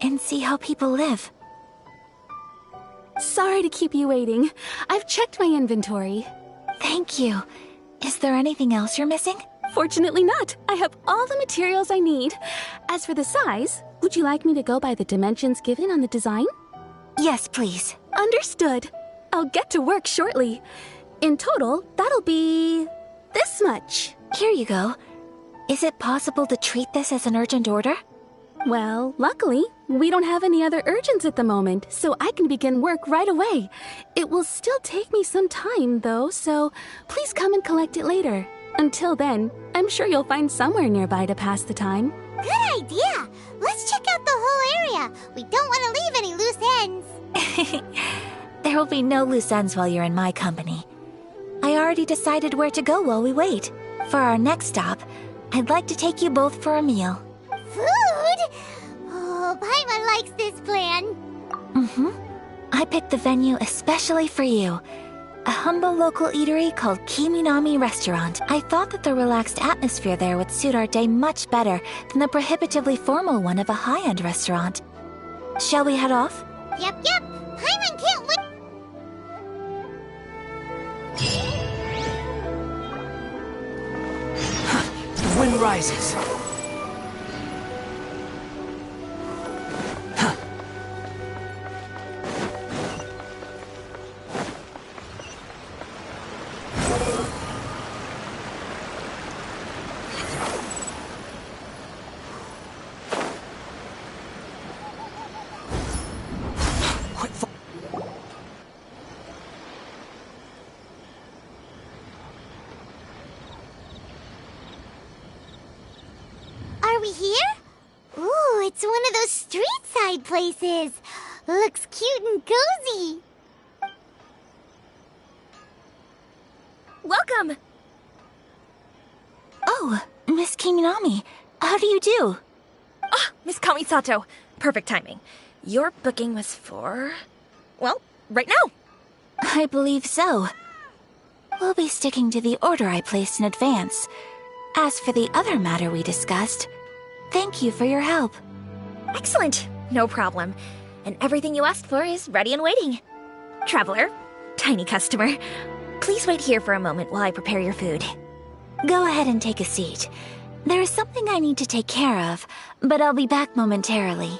and see how people live. Sorry to keep you waiting. I've checked my inventory. Thank you. Is there anything else you're missing? Fortunately not. I have all the materials I need. As for the size, would you like me to go by the dimensions given on the design? Yes, please. Understood. I'll get to work shortly. In total, that'll be... this much. Here you go. Is it possible to treat this as an urgent order? Well, luckily, we don't have any other urgents at the moment, so I can begin work right away. It will still take me some time, though, so please come and collect it later. Until then, I'm sure you'll find somewhere nearby to pass the time. Good idea! Let's check out the whole area. We don't want to leave any loose ends. There will be no loose ends while you're in my company. I already decided where to go while we wait. For our next stop, I'd like to take you both for a meal. Food? Oh, Paimon likes this plan. I picked the venue especially for you. A humble local eatery called Kiminami Restaurant. I thought that the relaxed atmosphere there would suit our day much better than the prohibitively formal one of a high-end restaurant. Shall we head off? Yep. Paimon can't wait. The wind rises. Are we here? Ooh, it's one of those street-side places. Looks cute and cozy. Welcome! Oh, Miss Kiminami, how do you do? Ah, Miss Kamisato. Perfect timing. Your booking was for... well, right now. I believe so. We'll be sticking to the order I placed in advance. As for the other matter we discussed, thank you for your help. Excellent. No problem. And everything you asked for is ready and waiting. Traveler, tiny customer, please wait here for a moment while I prepare your food. Go ahead and take a seat. There is something I need to take care of, but I'll be back momentarily.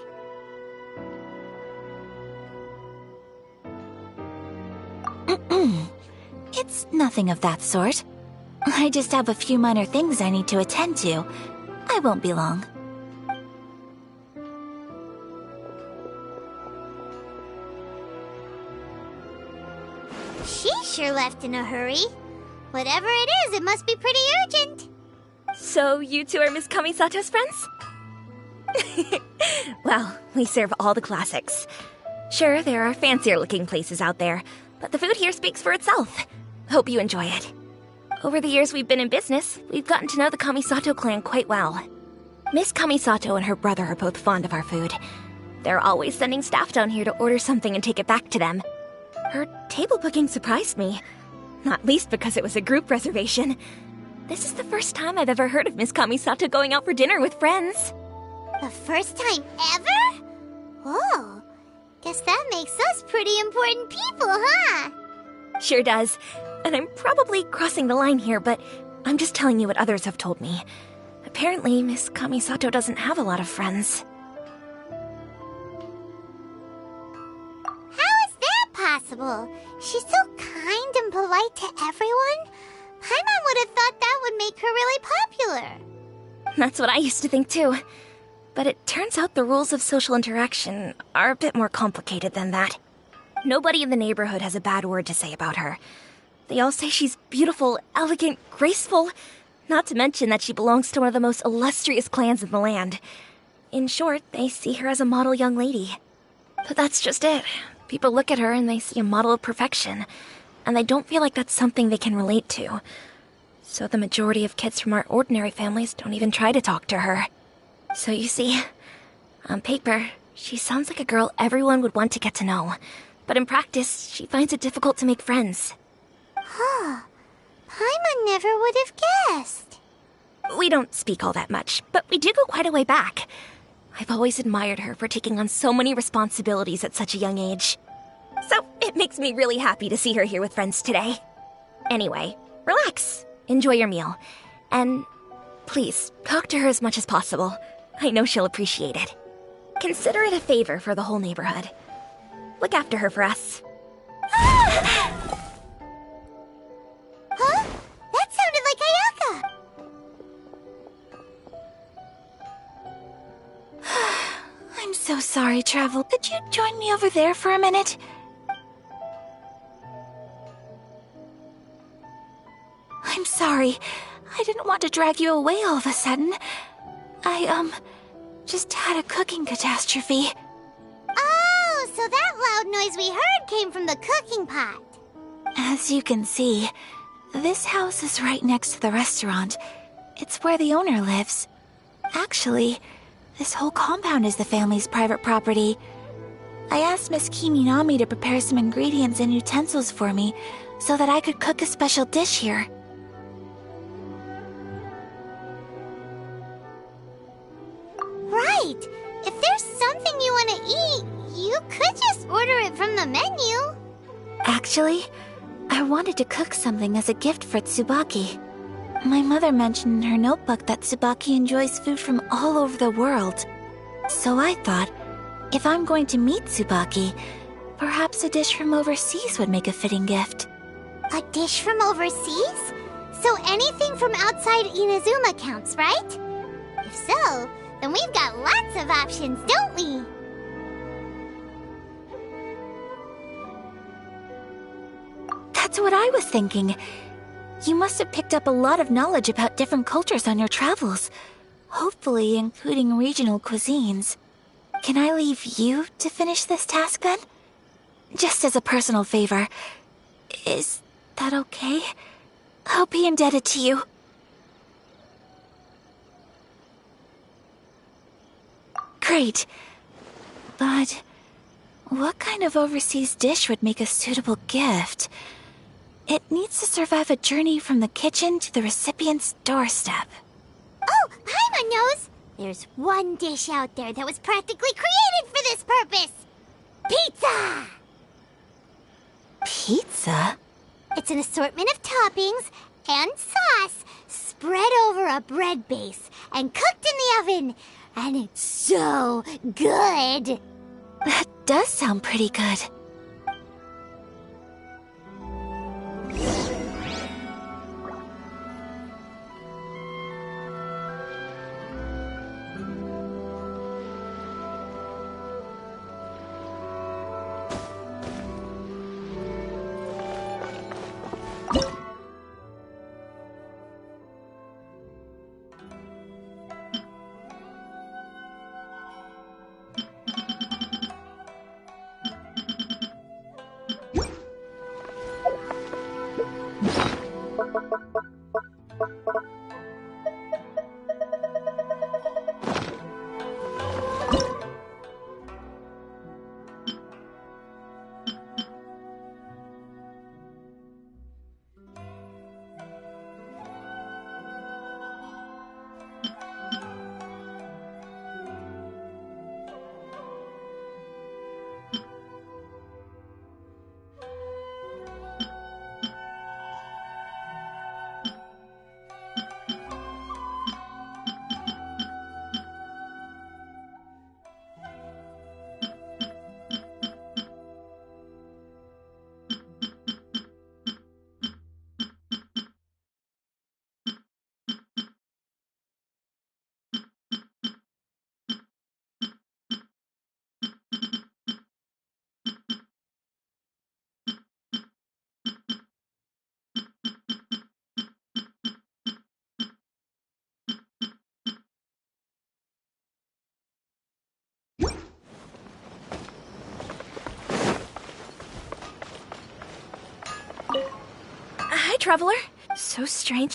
It's nothing of that sort. I just have a few minor things I need to attend to. I won't be long. picture left in a hurry. Whatever it is, it must be pretty urgent. So you two are Miss Kamisato's friends? Well, we serve all the classics. Sure, there are fancier-looking places out there, but the food here speaks for itself. Hope you enjoy it. Over the years we've been in business, we've gotten to know the Kamisato clan quite well. Miss Kamisato and her brother are both fond of our food. They're always sending staff down here to order something and take it back to them. Her table booking surprised me, not least because it was a group reservation. This is the first time I've ever heard of Miss Kamisato going out for dinner with friends. The first time ever? Whoa. Guess that makes us pretty important people, huh? Sure does. And I'm probably crossing the line here, but I'm just telling you what others have told me. Apparently, Miss Kamisato doesn't have a lot of friends. How is that possible? She's so kind and polite to everyone. Paimon would have thought that would make her really popular. That's what I used to think too. But it turns out the rules of social interaction are a bit more complicated than that. Nobody in the neighborhood has a bad word to say about her. They all say she's beautiful, elegant, graceful, not to mention that she belongs to one of the most illustrious clans in the land. In short, they see her as a model young lady. But that's just it. People look at her and they see a model of perfection, and they don't feel like that's something they can relate to. So the majority of kids from our ordinary families don't even try to talk to her. So you see, on paper, she sounds like a girl everyone would want to get to know. But in practice, she finds it difficult to make friends. Huh. Paimon never would have guessed. We don't speak all that much, but we do go quite a way back. I've always admired her for taking on so many responsibilities at such a young age. So it makes me really happy to see her here with friends today. Anyway, relax, enjoy your meal, and please, talk to her as much as possible. I know she'll appreciate it. Consider it a favor for the whole neighborhood. Look after her for us. Huh? That sounded like Ayaka! I'm so sorry, Travel. Could you join me over there for a minute? I'm sorry. I didn't want to drag you away all of a sudden. I, just had a cooking catastrophe. Oh, so that loud noise we heard came from the cooking pot. As you can see, this house is right next to the restaurant. It's where the owner lives. Actually, this whole compound is the family's private property. I asked Miss Kiminami to prepare some ingredients and utensils for me so that I could cook a special dish here. Right. If there's something you want to eat, you could just order it from the menu. Actually, I wanted to cook something as a gift for Tsubaki. My mother mentioned in her notebook that Tsubaki enjoys food from all over the world. So I thought, if I'm going to meet Tsubaki, perhaps a dish from overseas would make a fitting gift. A dish from overseas? So anything from outside Inazuma counts, right? If so, then we've got lots of options, don't we? That's what I was thinking. You must have picked up a lot of knowledge about different cultures on your travels, hopefully including regional cuisines. Can I leave you to finish this task then? Just as a personal favor. Is that okay? I'll be indebted to you. Great. But what kind of overseas dish would make a suitable gift? It needs to survive a journey from the kitchen to the recipient's doorstep. Oh, Paimon knows! There's one dish out there that was practically created for this purpose! Pizza! Pizza? It's an assortment of toppings and sauce spread over a bread base and cooked in the oven. And it's so good! That does sound pretty good. traveler. So strange.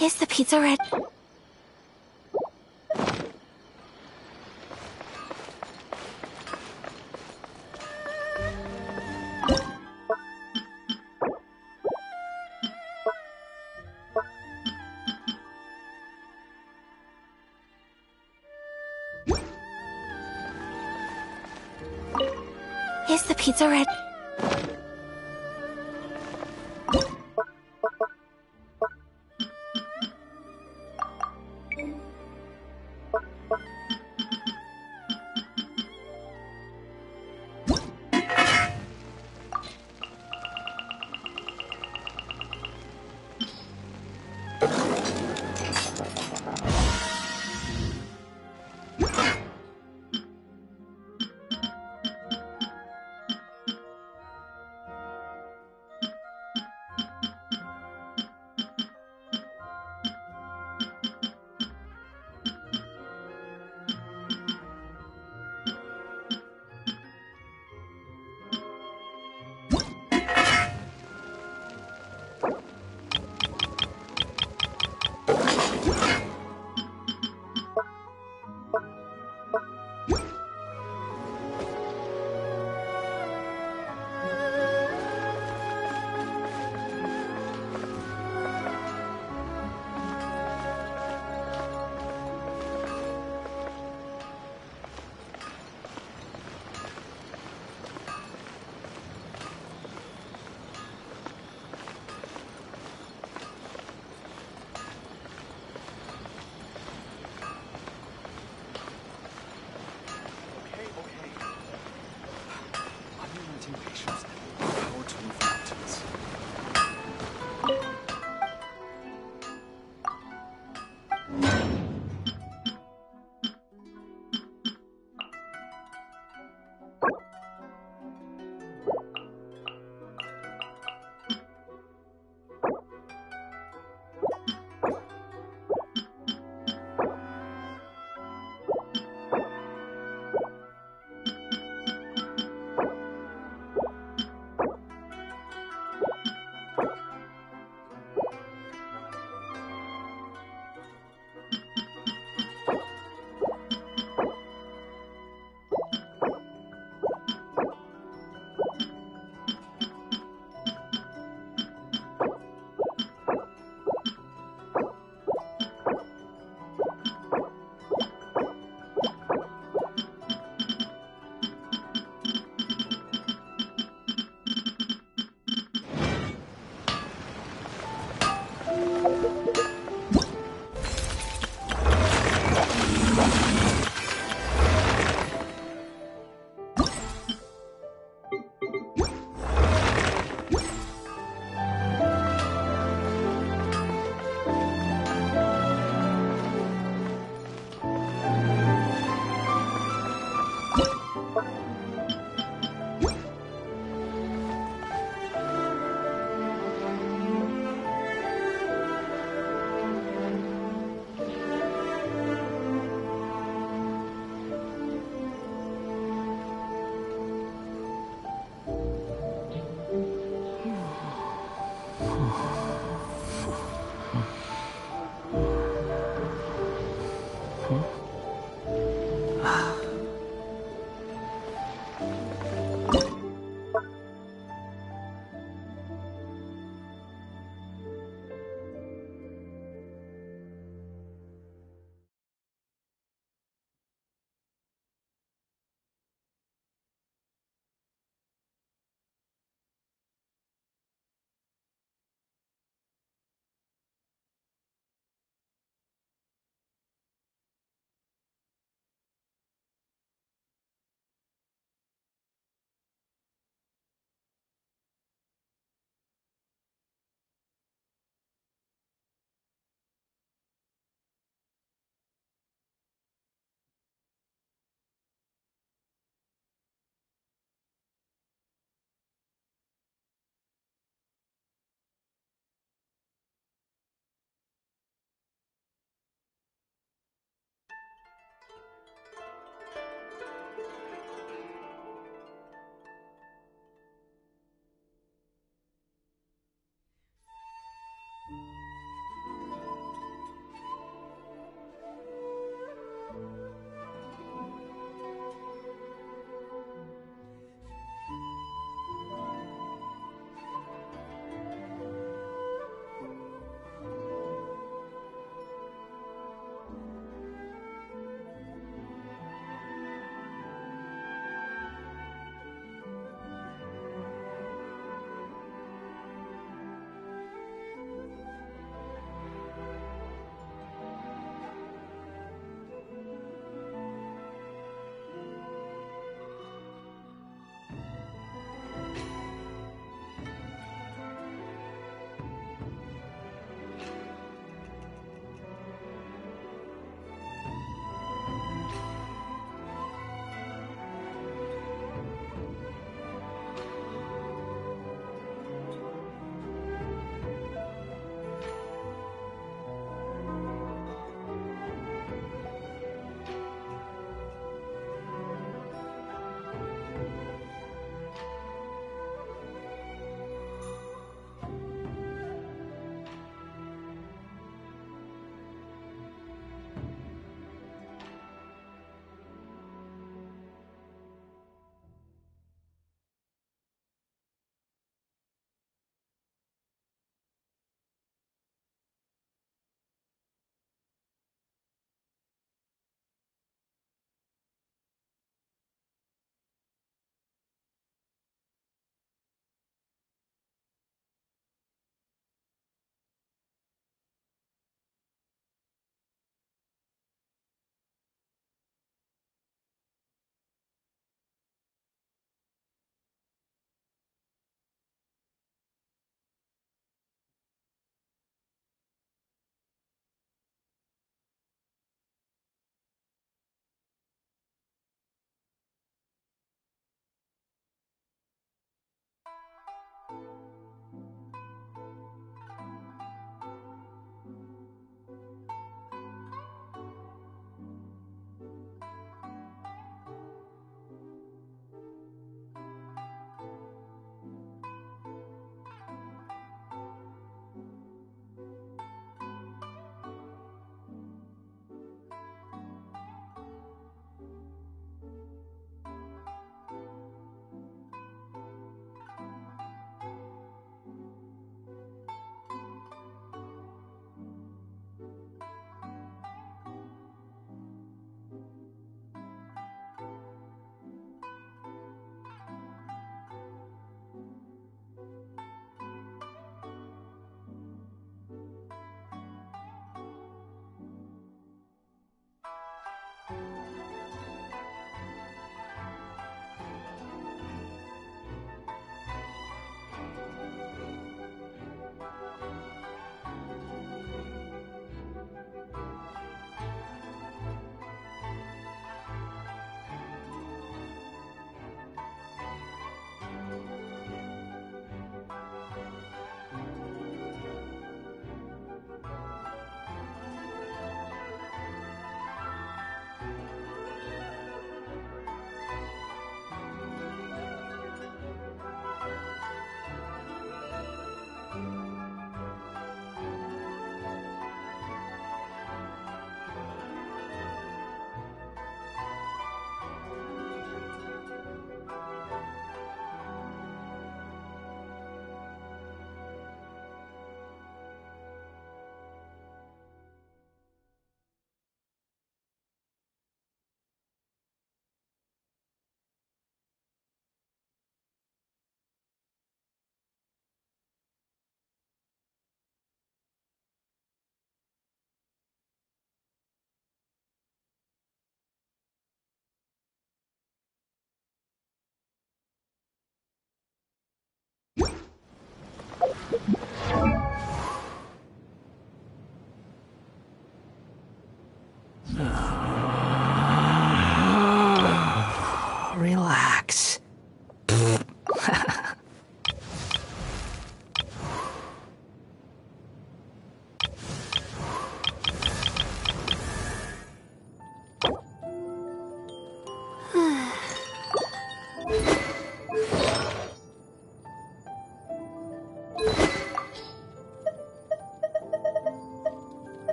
Is the pizza ready? Is the pizza ready?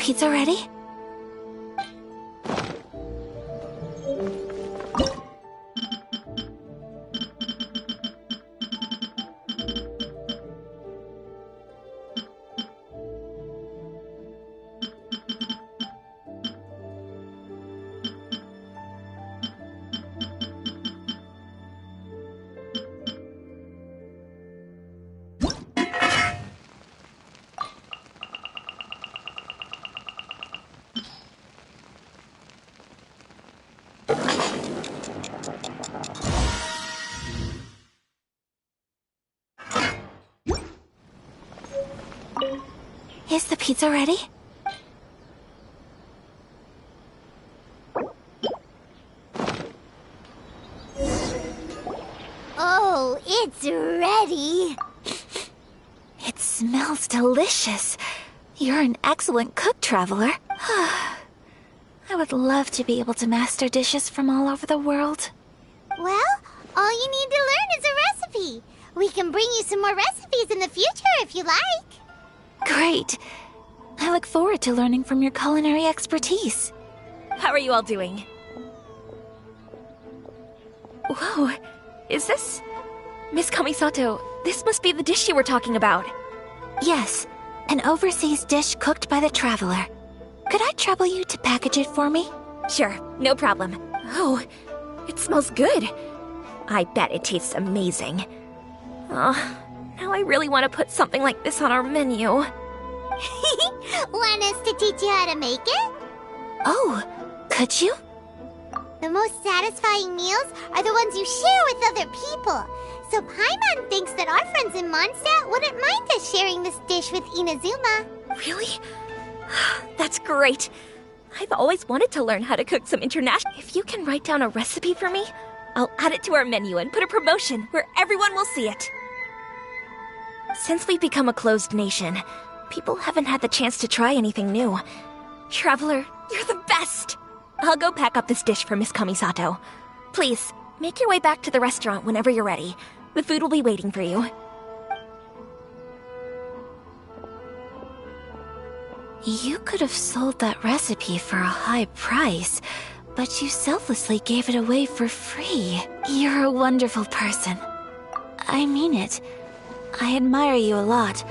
pizza ready? Is the pizza ready? Oh, it's ready. It smells delicious. You're an excellent cook, Traveler. I would love to be able to master dishes from all over the world. Well, all you need to learn is a recipe. We can bring you some more recipes in the future if you like. Great. I look forward to learning from your culinary expertise. How are you all doing? Whoa, is this... Miss Kamisato, this must be the dish you were talking about. Yes, an overseas dish cooked by the Traveler. Could I trouble you to package it for me? Sure, no problem. Oh, it smells good. I bet it tastes amazing. Oh, now I really want to put something like this on our menu. Want us to teach you how to make it? Oh, could you? The most satisfying meals are the ones you share with other people. So Paimon thinks that our friends in Mondstadt wouldn't mind us sharing this dish with Inazuma. Really? That's great. I've always wanted to learn how to cook some international... If you can write down a recipe for me, I'll add it to our menu and put a promotion where everyone will see it. Since we've become a closed nation, people haven't had the chance to try anything new. Traveler, you're the best! I'll go pack up this dish for Miss Kamisato. Please, make your way back to the restaurant whenever you're ready. The food will be waiting for you. You could have sold that recipe for a high price, but you selflessly gave it away for free. You're a wonderful person. I mean it. I admire you a lot,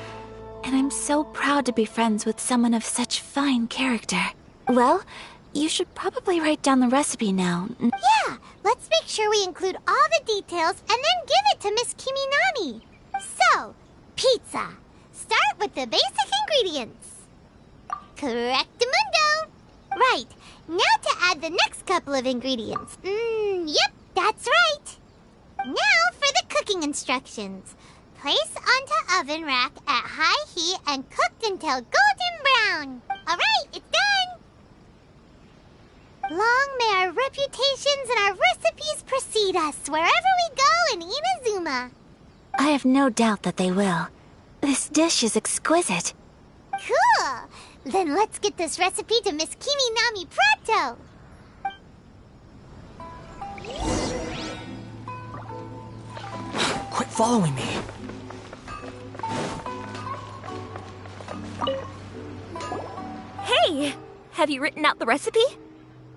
and I'm so proud to be friends with someone of such fine character. Well, you should probably write down the recipe now. Yeah, let's make sure we include all the details and then give it to Miss Kiminami. So, pizza. Start with the basic ingredients. Correctamundo. Right, now to add the next couple of ingredients. Yep, that's right. Now for the cooking instructions. Place onto oven rack at high heat and cooked until golden brown. Alright, it's done. Long may our reputations and our recipes precede us wherever we go in Inazuma. I have no doubt that they will. This dish is exquisite. Cool! Then let's get this recipe to Miss Kiminami pronto! Quit following me. Hey! Have you written out the recipe?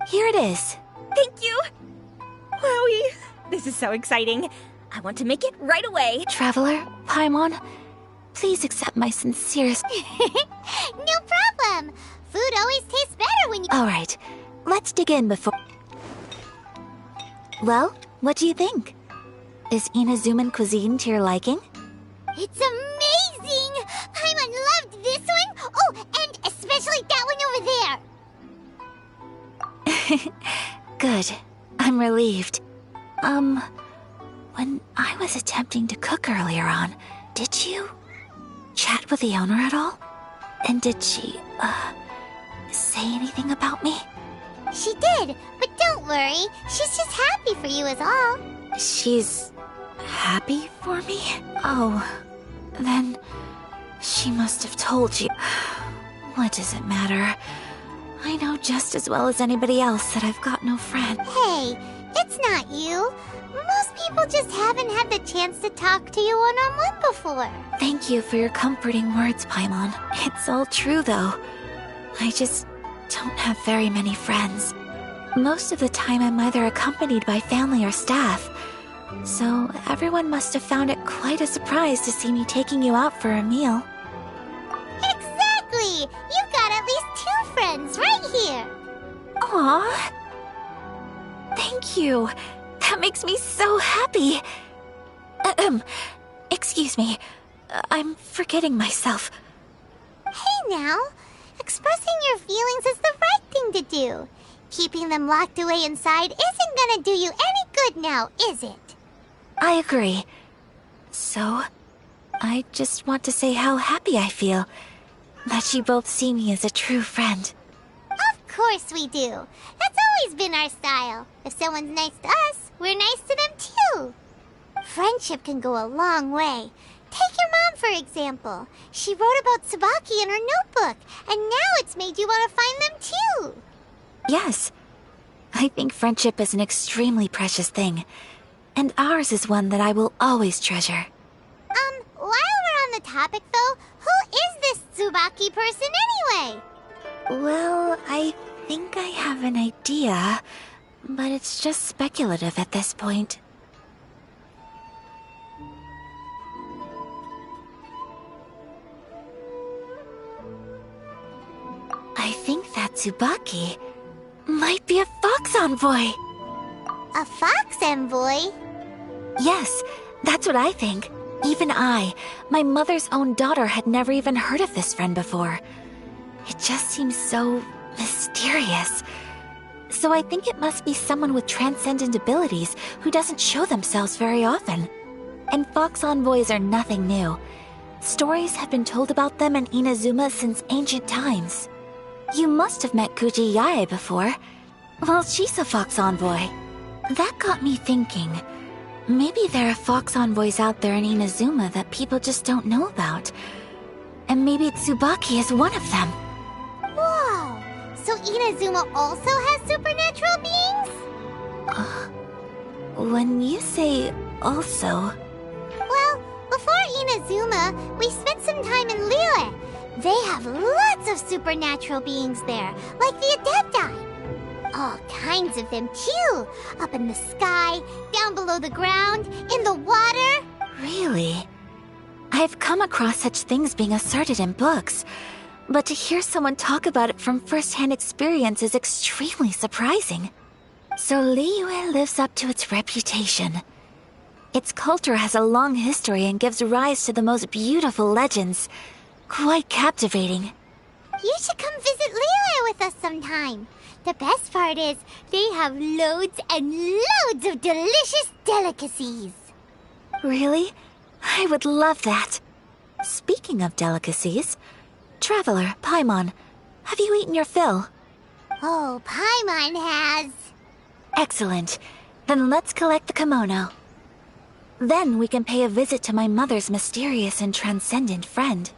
Here it is. Thank you! Wowie! This is so exciting. I want to make it right away. Traveler, Paimon, please accept my sincerest... No problem! Food always tastes better when you... Alright, let's dig in before... Well, what do you think? Is Inazuman cuisine to your liking? It's amazing! Paimon loved this one! Oh, and especially that one over there! Good. I'm relieved. When I was attempting to cook earlier on, did you chat with the owner at all? And did she, say anything about me? She did, but don't worry. She's just happy for you is all. She's happy for me? Oh, then she must have told you. What does it matter? I know just as well as anybody else that I've got no friend. Hey, it's not you. Most people just haven't had the chance to talk to you one-on-one before. Thank you for your comforting words, Paimon. It's all true, though. I just don't have very many friends. Most of the time I'm either accompanied by family or staff, so everyone must have found it quite a surprise to see me taking you out for a meal. Exactly! You've got at least 2 friends right here! Aww. Thank you. That makes me so happy. Excuse me. I'm forgetting myself. Hey now! Expressing your feelings is the right thing to do. Keeping them locked away inside isn't gonna do you any good now, is it? I agree. So, I just want to say how happy I feel that you both see me as a true friend. Of course we do. That's always been our style. If someone's nice to us, we're nice to them too. Friendship can go a long way. Take your mom, for example. She wrote about Tsubaki in her notebook, and now it's made you want to find them too. Yes. I think friendship is an extremely precious thing, and ours is one that I will always treasure. While we're on the topic though, who is this Tsubaki person anyway? Well, I think I have an idea, but it's just speculative at this point. I think that Tsubaki might be a fox envoy. A fox envoy? Yes, that's what I think. Even I, my mother's own daughter, had never even heard of this friend before. It just seems so mysterious. So I think it must be someone with transcendent abilities who doesn't show themselves very often. And fox envoys are nothing new. Stories have been told about them in Inazuma since ancient times. You must have met Kuji Yae before. Well, she's a fox envoy. That got me thinking. Maybe there are fox envoys out there in Inazuma that people just don't know about. And maybe Tsubaki is one of them. Whoa! So Inazuma also has supernatural beings? When you say also... Well, before Inazuma, we spent some time in Liyue. They have lots of supernatural beings there, like the Adepti. All kinds of them too. Up in the sky, down below the ground, in the water. Really? I've come across such things being asserted in books, but to hear someone talk about it from first-hand experience is extremely surprising. So Liyue lives up to its reputation. Its culture has a long history and gives rise to the most beautiful legends. Quite captivating. You should come visit Liyue with us sometime. The best part is, they have loads and loads of delicious delicacies. Really? I would love that. Speaking of delicacies, Traveler, Paimon, have you eaten your fill? Oh, Paimon has. Excellent. Then let's collect the kimono. Then we can pay a visit to my mother's mysterious and transcendent friend.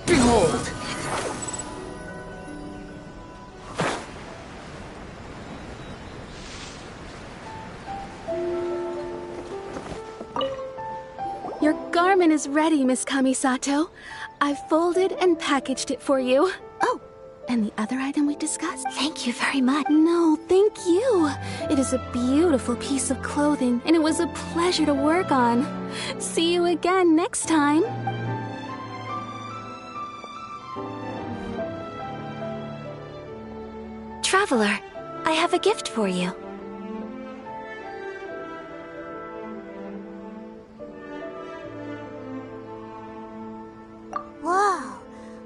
Behold! Your garment is ready, Miss Kamisato. I've folded and packaged it for you. Oh, and the other item we discussed? Thank you very much. No, thank you. It is a beautiful piece of clothing, and it was a pleasure to work on. See you again next time. Traveler, I have a gift for you. Whoa,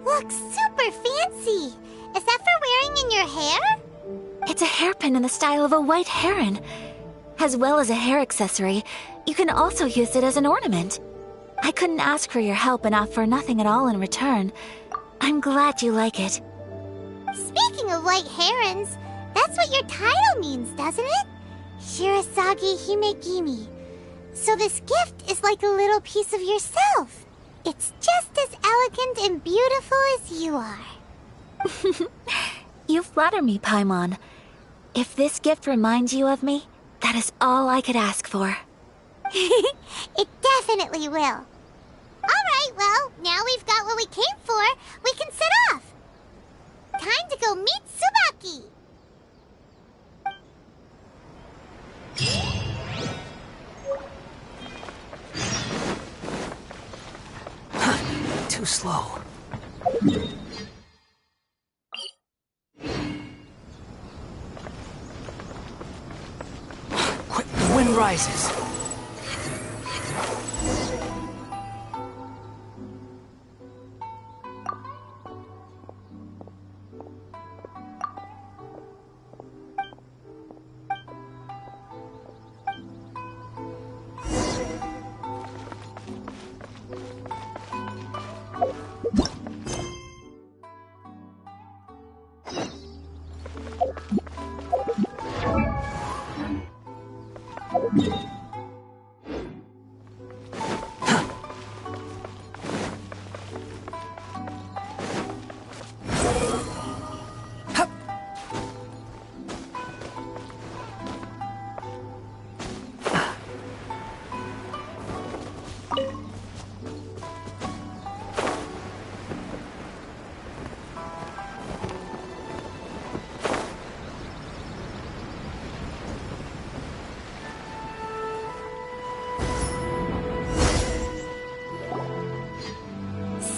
looks super fancy. Is that for wearing in your hair? It's a hairpin in the style of a white heron. As well as a hair accessory, you can also use it as an ornament. I couldn't ask for your help and offer nothing at all in return. I'm glad you like it. Speaking of white herons, That's what your title means, doesn't it? Shirasagi Himegimi. So this gift is like a little piece of yourself. It's just as elegant and beautiful as you are. You flatter me, Paimon. If this gift reminds you of me, that is all I could ask for. It definitely will. Alright, well, now we've got what we came for. We can set off. Time to go meet Tsubaki. Too slow. Quick, the wind rises.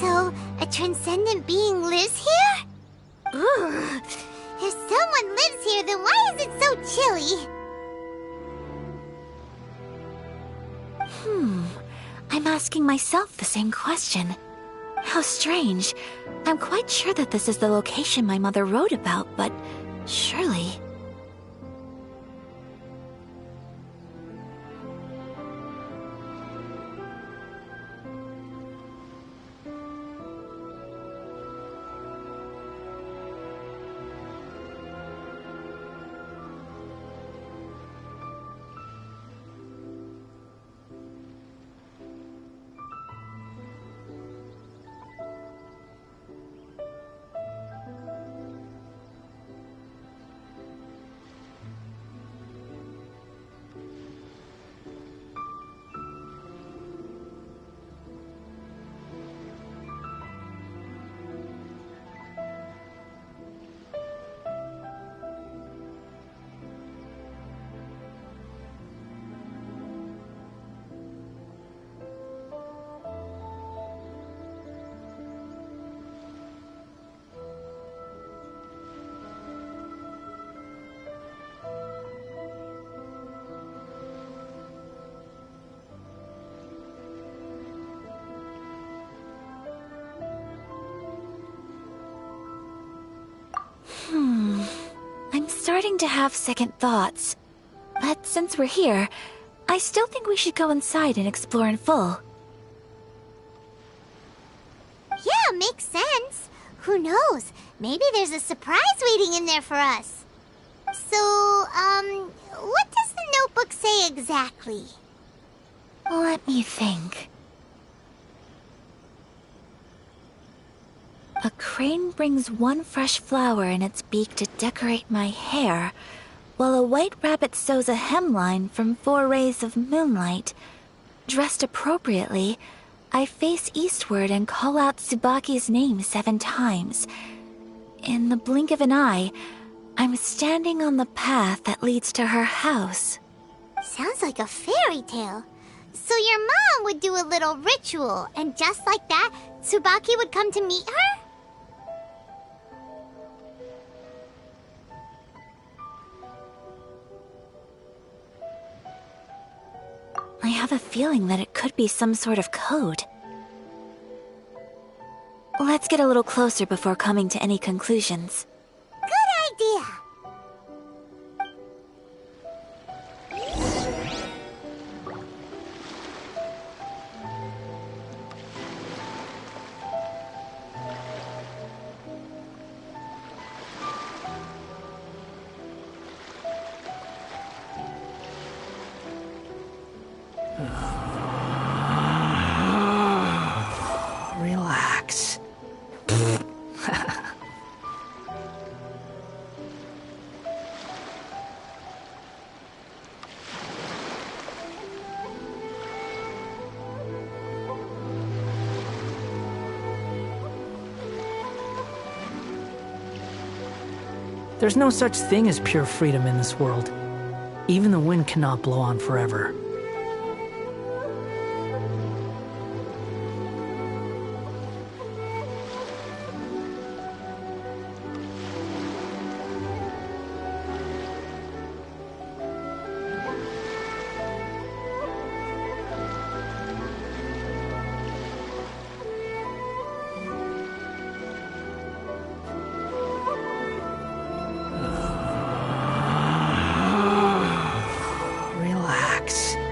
So, a transcendent being lives here? Ugh. If someone lives here, then why is it so chilly? I'm asking myself the same question. How strange. I'm quite sure that this is the location my mother wrote about, but surely... I'm starting to have second thoughts. But since we're here, I still think we should go inside and explore in full. Yeah, makes sense. Who knows? Maybe there's a surprise waiting in there for us. So, what does the notebook say exactly? Let me think. A crane brings one fresh flower in its beak to decorate my hair, while a white rabbit sews a hemline from 4 rays of moonlight. Dressed appropriately, I face eastward and call out Tsubaki's name 7 times. In the blink of an eye, I'm standing on the path that leads to her house. Sounds like a fairy tale. So your mom would do a little ritual, and just like that, Tsubaki would come to meet her? I have a feeling that it could be some sort of code. Let's get a little closer before coming to any conclusions. Good idea. Relax. There's no such thing as pure freedom in this world. Even the wind cannot blow on forever. Relax.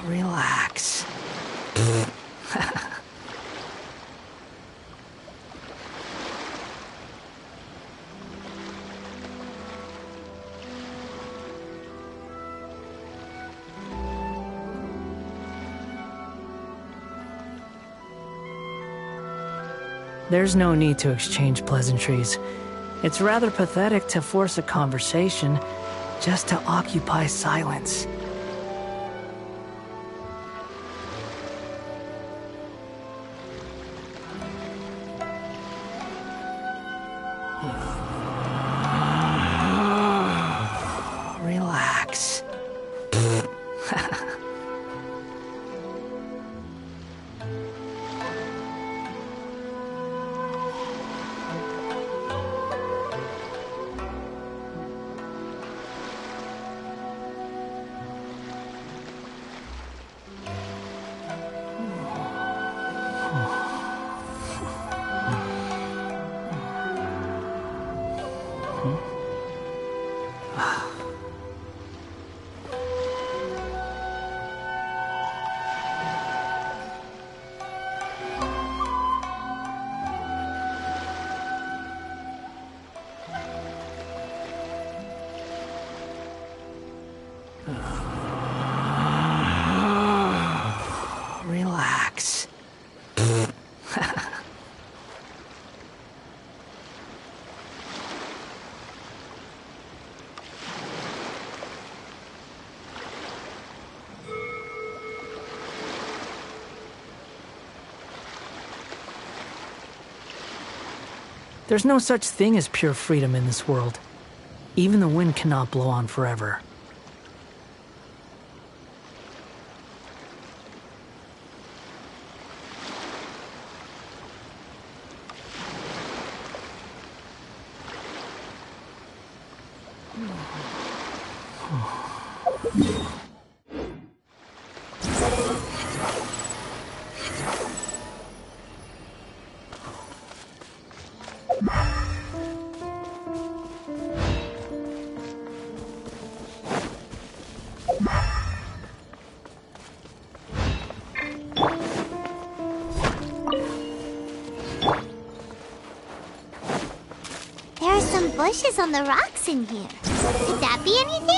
Relax. There's no need to exchange pleasantries. It's rather pathetic to force a conversation just to occupy silence. Relax. Relax. There's no such thing as pure freedom in this world. Even the wind cannot blow on forever. There are some bushes on the rocks in here. Could that be anything?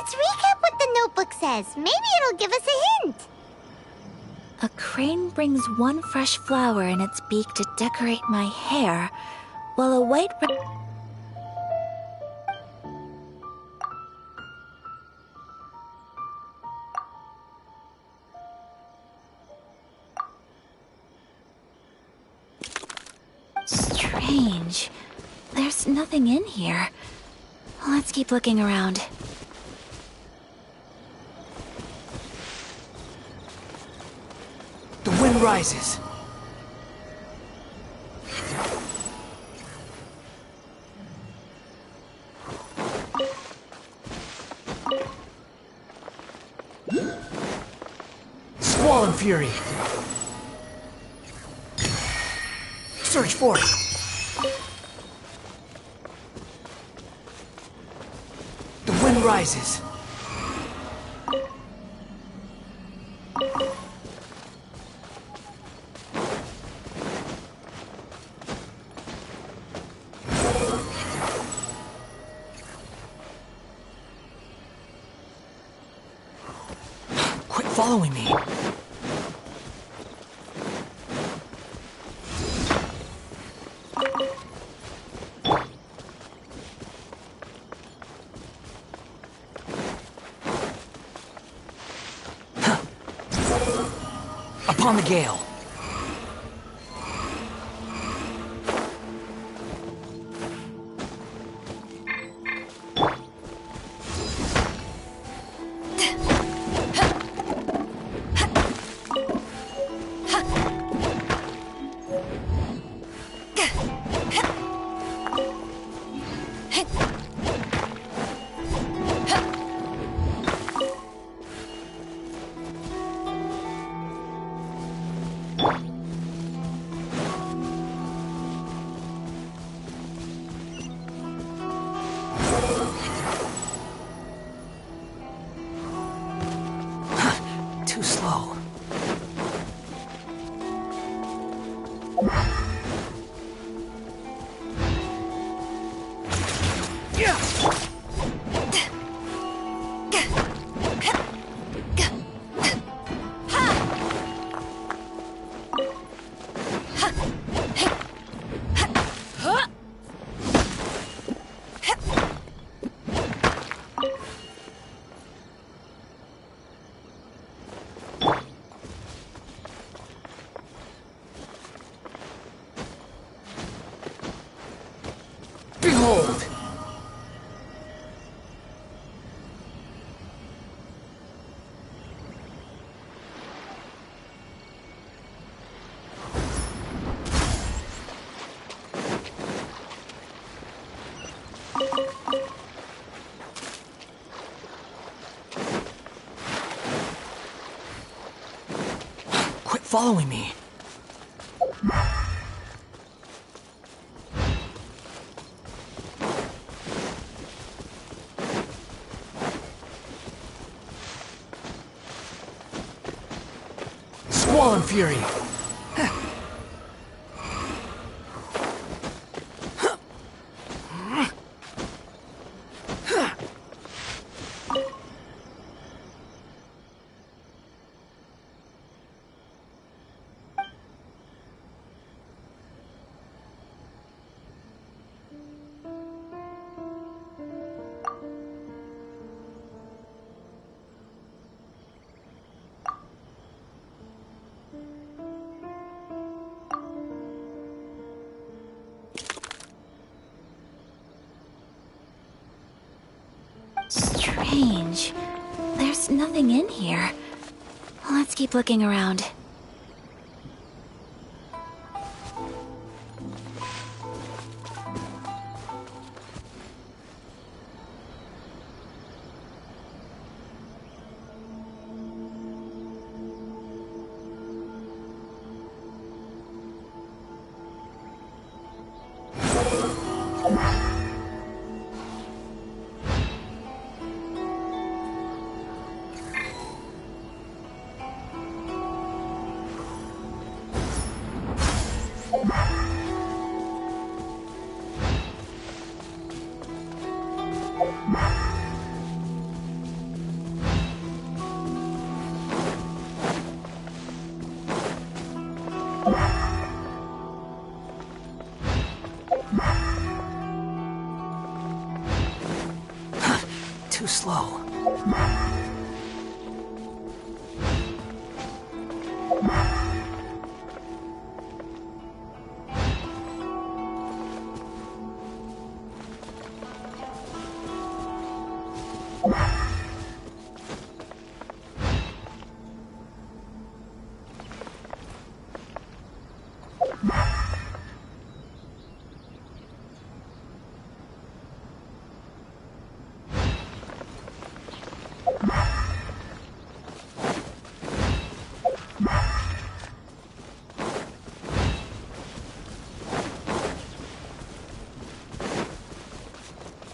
Let's recap what the notebook says. Maybe it'll give us a hint. A crane brings one fresh flower in its beak to decorate my hair, while a white... Strange. There's nothing in here. Let's keep looking around. The wind rises. Squall and fury. Search for it. The wind rises. Quit following me. Upon the gale. Too slow. Behold! Quit following me. Squall and fury. Strange. There's nothing in here. Let's keep looking around. slow.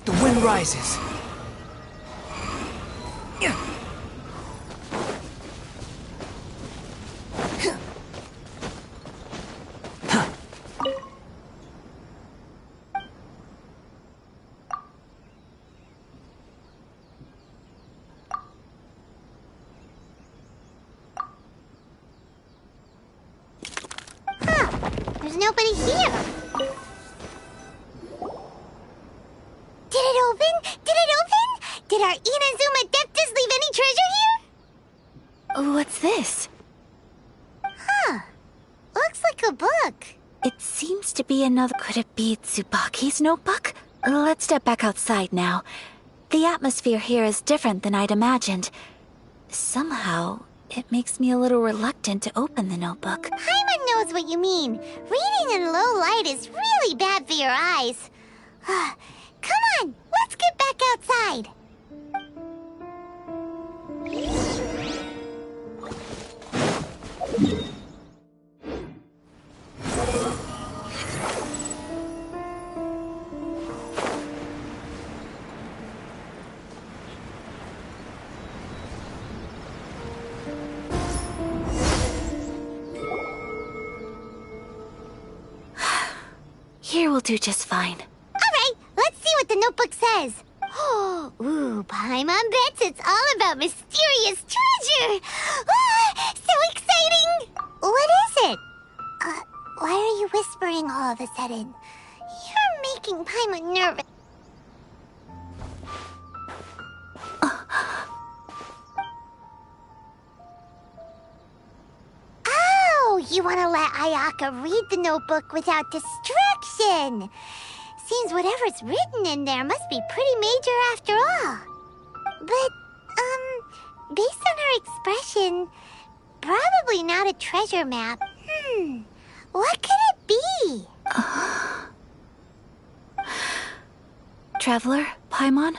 The wind rises. There's nobody here. Did it open? Did it open? Did our Inazuma Adeptus leave any treasure here? What's this? Huh. Looks like a book. It seems to be another. Could it be Tsubaki's notebook? Let's step back outside now. The atmosphere here is different than I'd imagined. Somehow, it makes me a little reluctant to open the notebook. Paimon knows what you mean. Reading in low light is really bad for your eyes. Come on, let's get back outside. Here will do just fine. Alright, let's see what the notebook says. Ooh, Paimon bets it's all about mysterious treasure. So exciting! What is it? Why are you whispering all of a sudden? You're making Paimon nervous. Oh, you want to let Ayaka read the notebook without distraction. Seems whatever's written in there must be pretty major after all. But, based on her expression, probably not a treasure map. What could it be? Traveler, Paimon,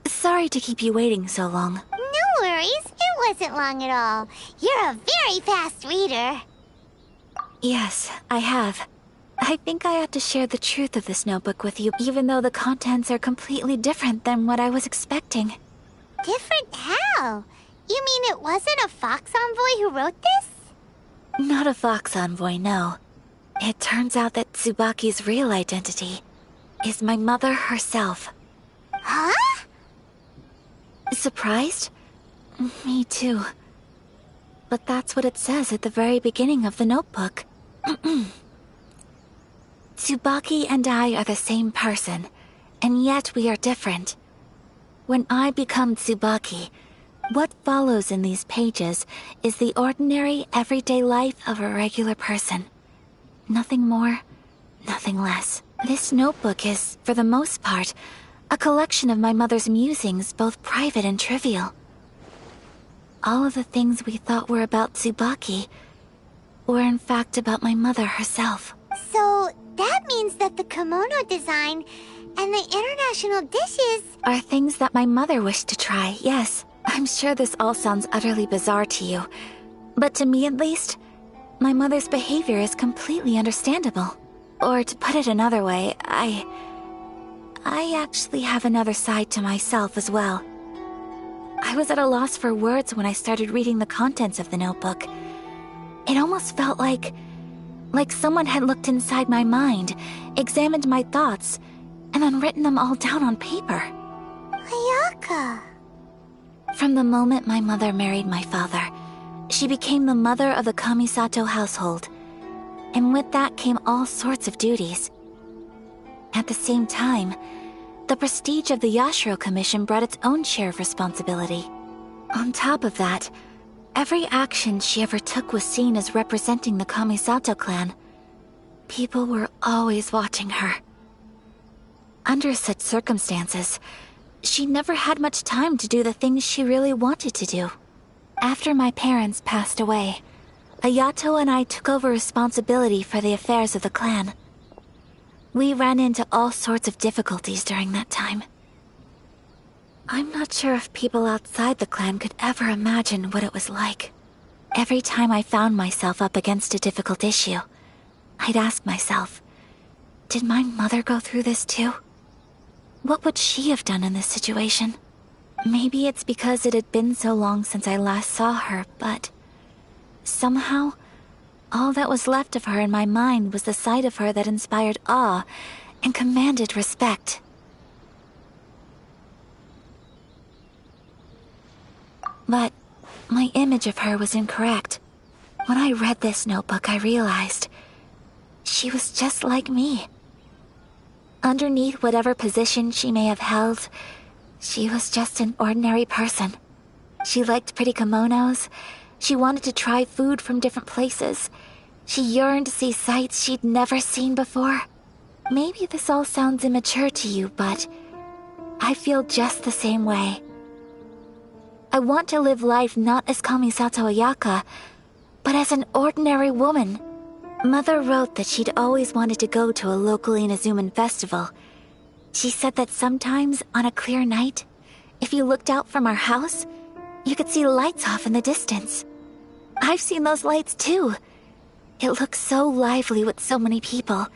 sorry to keep you waiting so long. No worries, it wasn't long at all. You're a very fast reader. Yes, I have. I think I have to share the truth of this notebook with you, even though the contents are completely different than what I was expecting. Different how? You mean it wasn't a Fox Envoy who wrote this? Not a Fox Envoy, no. It turns out that Tsubaki's real identity is my mother herself. Huh? Surprised? Me too. But that's what it says at the very beginning of the notebook. Tsubaki and I are the same person, and yet we are different. When I become Tsubaki, what follows in these pages is the ordinary, everyday life of a regular person. Nothing more, nothing less. This notebook is, for the most part, a collection of my mother's musings, both private and trivial. All of the things we thought were about Tsubaki were in fact about my mother herself. So, that means that the kimono design and the international dishes are things that my mother wished to try, yes. I'm sure this all sounds utterly bizarre to you, but to me at least, my mother's behavior is completely understandable. Or to put it another way, I actually have another side to myself as well. I was at a loss for words when I started reading the contents of the notebook. It almost felt like someone had looked inside my mind, examined my thoughts, and then written them all down on paper. Ayaka. From the moment my mother married my father, she became the mother of the Kamisato household. And with that came all sorts of duties. At the same time, the prestige of the Yashiro Commission brought its own share of responsibility. On top of that, every action she ever took was seen as representing the Kamisato clan. People were always watching her. Under such circumstances, she never had much time to do the things she really wanted to do. After my parents passed away, Ayato and I took over responsibility for the affairs of the clan. We ran into all sorts of difficulties during that time. I'm not sure if people outside the clan could ever imagine what it was like. Every time I found myself up against a difficult issue, I'd ask myself, did my mother go through this too? What would she have done in this situation? Maybe it's because it had been so long since I last saw her, but somehow, all that was left of her in my mind was the side of her that inspired awe and commanded respect. But my image of her was incorrect. When I read this notebook, I realized she was just like me. Underneath whatever position she may have held, she was just an ordinary person. She liked pretty kimonos. She wanted to try food from different places. She yearned to see sights she'd never seen before. Maybe this all sounds immature to you, but I feel just the same way. I want to live life not as Kamisato Ayaka, but as an ordinary woman. Mother wrote that she'd always wanted to go to a local Inazuman festival. She said that sometimes, on a clear night, if you looked out from our house, you could see lights off in the distance. I've seen those lights too. It looks so lively with so many people,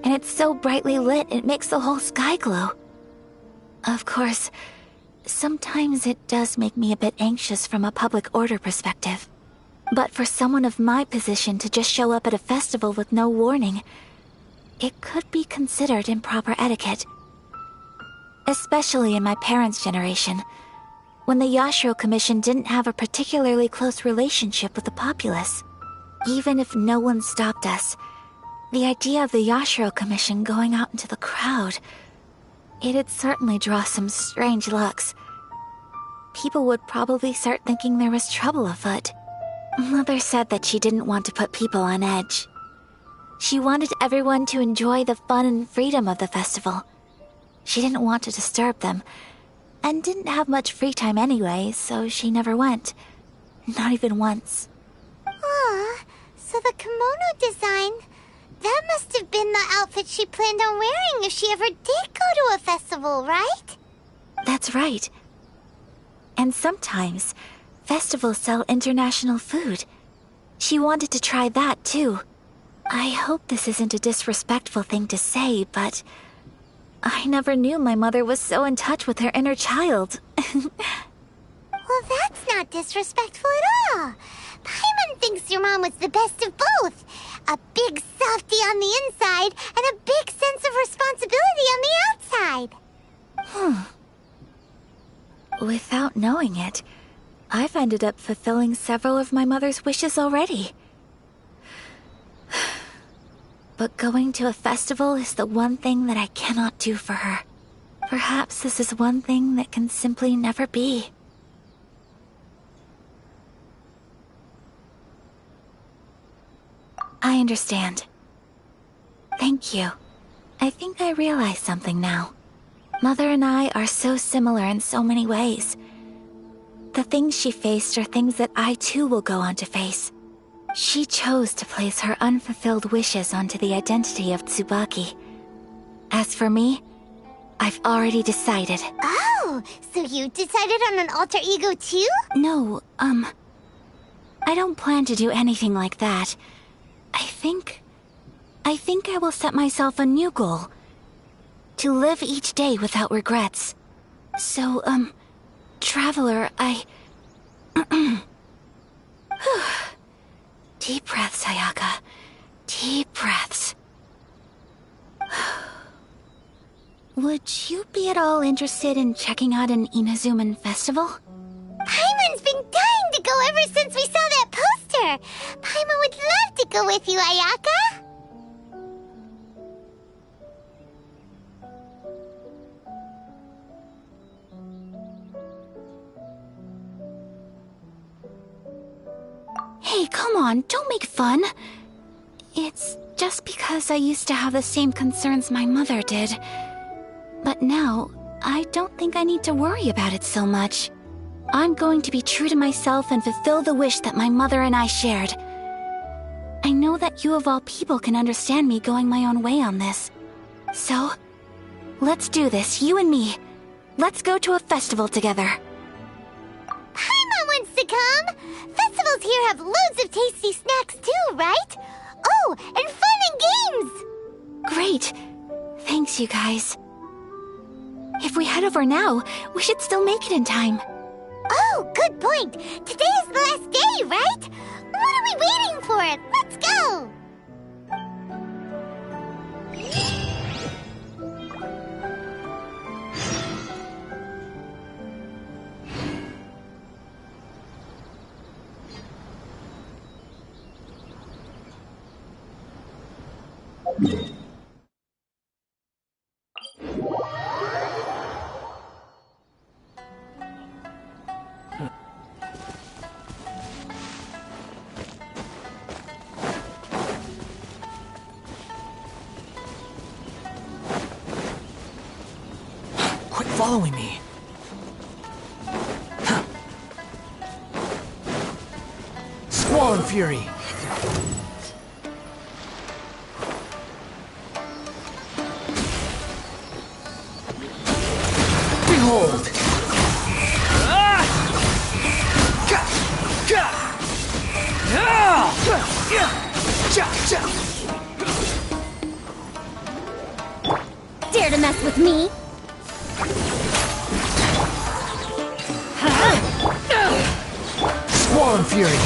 and it's so brightly lit it makes the whole sky glow. Of course, sometimes it does make me a bit anxious from a public order perspective. But for someone of my position to just show up at a festival with no warning, it could be considered improper etiquette. Especially in my parents' generation, when the Yashiro Commission didn't have a particularly close relationship with the populace. Even if no one stopped us, the idea of the Yashiro Commission going out into the crowd, it'd certainly draw some strange looks. People would probably start thinking there was trouble afoot. Mother said that she didn't want to put people on edge. She wanted everyone to enjoy the fun and freedom of the festival. She didn't want to disturb them, and didn't have much free time anyway, so she never went. Not even once. Aw, so the kimono design, that must have been the outfit she planned on wearing if she ever did go to a festival, right? That's right. And sometimes, festivals sell international food. She wanted to try that too. I hope this isn't a disrespectful thing to say, but I never knew my mother was so in touch with her inner child. Well, that's not disrespectful at all. Paimon thinks your mom was the best of both. A big softie on the inside and a big sense of responsibility on the outside. Without knowing it, I've ended up fulfilling several of my mother's wishes already. But going to a festival is the one thing that I cannot do for her. Perhaps this is one thing that can simply never be. I understand. Thank you. I think I realize something now. Mother and I are so similar in so many ways. The things she faced are things that I too will go on to face. She chose to place her unfulfilled wishes onto the identity of Tsubaki. As for me, I've already decided. Oh, so you decided on an alter ego too? No, I don't plan to do anything like that. I think I will set myself a new goal. To live each day without regrets. So, Traveler, Deep breaths, Ayaka. Deep breaths. Would you be at all interested in checking out an Inazuman festival? Paimon's been dying to go ever since we saw that poster! Paimon would love to go with you, Ayaka! come on, don't make fun. It's just because I used to have the same concerns my mother did. But now, I don't think I need to worry about it so much. I'm going to be true to myself and fulfill the wish that my mother and I shared. I know that you of all people can understand me going my own way on this. So, let's do this, you and me. Let's go to a festival together. Paimon wants to come! Festivals here have loads of tasty snacks too, right? Oh, and fun and games! Great. Thanks, you guys. If we head over now, we should still make it in time. Oh, good point. Today is the last day, right? What are we waiting for? Let's go! Quit following me. Squall Fury. Behold! Dare to mess with me? Squall Fury.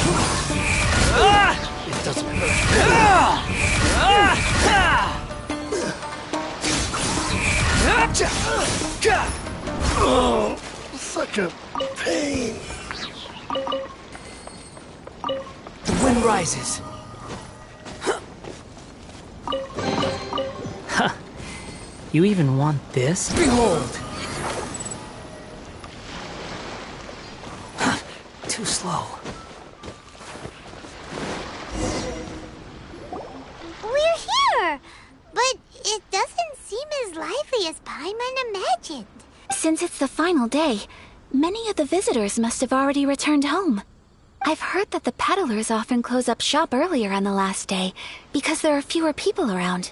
It doesn't hurt. Oh, such a pain. The wind rises. Huh. You even want this? Behold! Huh. Too slow. We're here! But it doesn't seem as lively as Paimon imagined. Since it's the final day, many of the visitors must have already returned home. I've heard that the peddlers often close up shop earlier on the last day because there are fewer people around.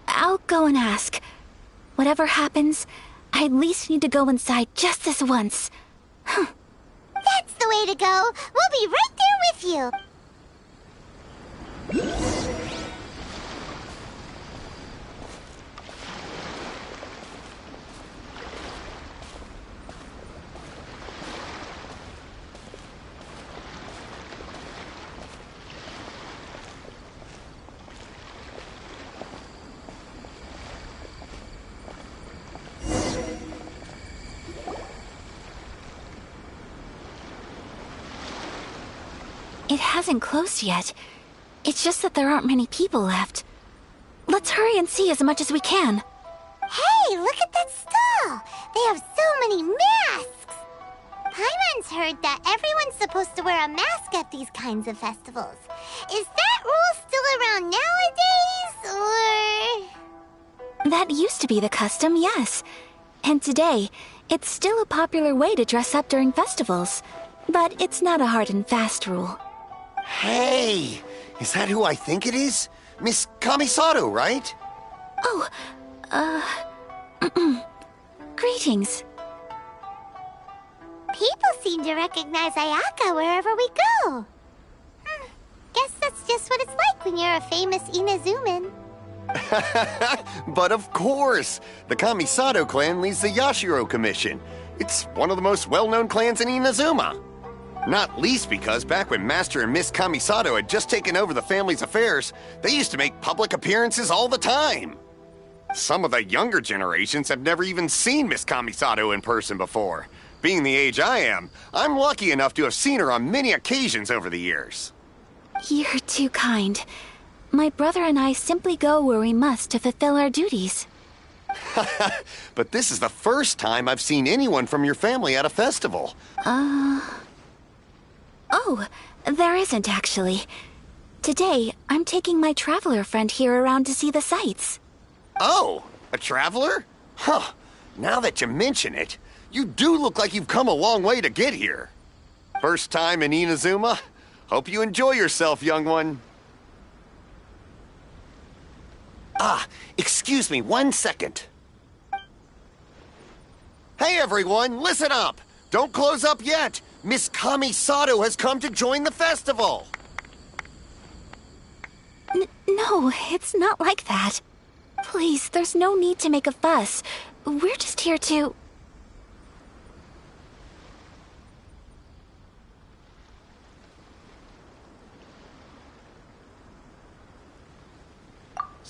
I'll go and ask. Whatever happens, I at least need to go inside just this once. That's the way to go. We'll be right there with you. It hasn't closed yet. It's just that there aren't many people left. Let's hurry and see as much as we can. Hey, look at that stall! They have so many masks! Paimon's heard that everyone's supposed to wear a mask at these kinds of festivals. Is that rule still around nowadays, or...? That used to be the custom, yes. And today, it's still a popular way to dress up during festivals. But it's not a hard and fast rule. Hey! Is that who I think it is? Miss Kamisato, right? Oh, greetings. People seem to recognize Ayaka wherever we go. Guess that's just what it's like when you're a famous Inazuman. But of course! The Kamisato clan leads the Yashiro Commission. It's one of the most well-known clans in Inazuma. Not least because back when Master and Miss Kamisato had just taken over the family's affairs, they used to make public appearances all the time. Some of the younger generations have never even seen Miss Kamisato in person before. Being the age I am, I'm lucky enough to have seen her on many occasions over the years. You're too kind. My brother and I simply go where we must to fulfill our duties. But this is the first time I've seen anyone from your family at a festival. Oh, there isn't actually. Today, I'm taking my traveler friend here around to see the sights. Oh, a traveler? Huh. Now that you mention it, you do look like you've come a long way to get here. First time in Inazuma? Hope you enjoy yourself, young one. Excuse me 1 second. Hey everyone, listen up! Don't close up yet! Miss Kamisato has come to join the festival! No, it's not like that. Please, there's no need to make a fuss. We're just here to...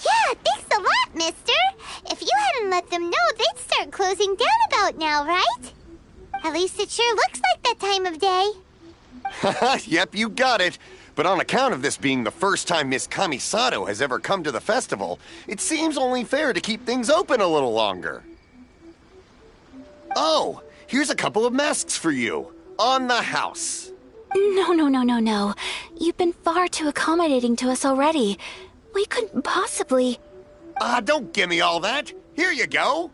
Yeah, thanks a lot, mister. If you hadn't let them know, they'd start closing down about now, right? At least it sure looks like that time of day. Yep, you got it. But on account of this being the first time Miss Kamisato has ever come to the festival, it seems only fair to keep things open a little longer. Oh, here's a couple of masks for you. On the house. No. You've been far too accommodating to us already. We couldn't possibly... Don't give me all that. Here you go.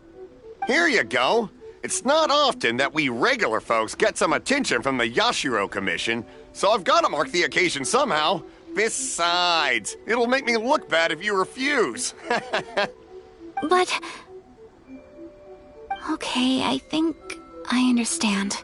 Here you go. It's not often that we regular folks get some attention from the Yashiro Commission, so I've got to mark the occasion somehow. Besides, it'll make me look bad if you refuse. But... Okay, I think I understand.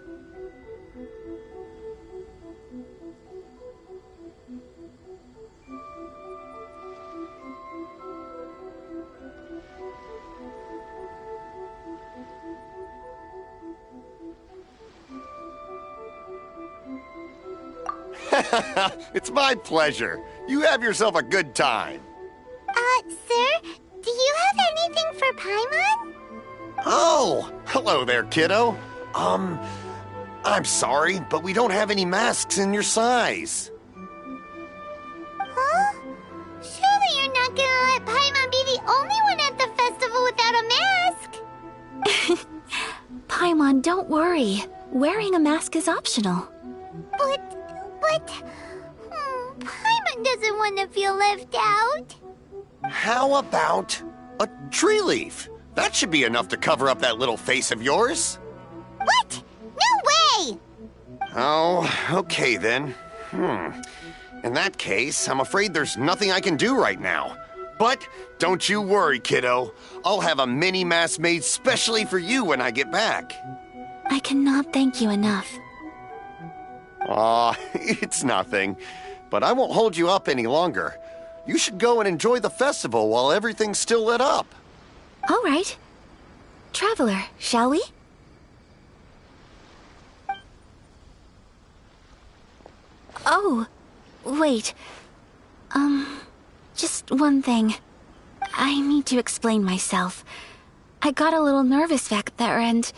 It's my pleasure. You have yourself a good time. Sir, do you have anything for Paimon? Oh, hello there, kiddo. I'm sorry, but we don't have any masks in your size. Huh? Surely you're not gonna let Paimon be the only one at the festival without a mask? Paimon, don't worry. Wearing a mask is optional. But... Paimon doesn't want to feel left out. How about a tree leaf? That should be enough to cover up that little face of yours. What? No way! Oh, okay then. In that case, I'm afraid there's nothing I can do right now. But don't you worry, kiddo. I'll have a mini mask made specially for you when I get back. I cannot thank you enough. Aw, it's nothing. But I won't hold you up any longer. You should go and enjoy the festival while everything's still lit up. All right. Traveler, shall we? Oh, wait. Just one thing. I need to explain myself. I got a little nervous back there and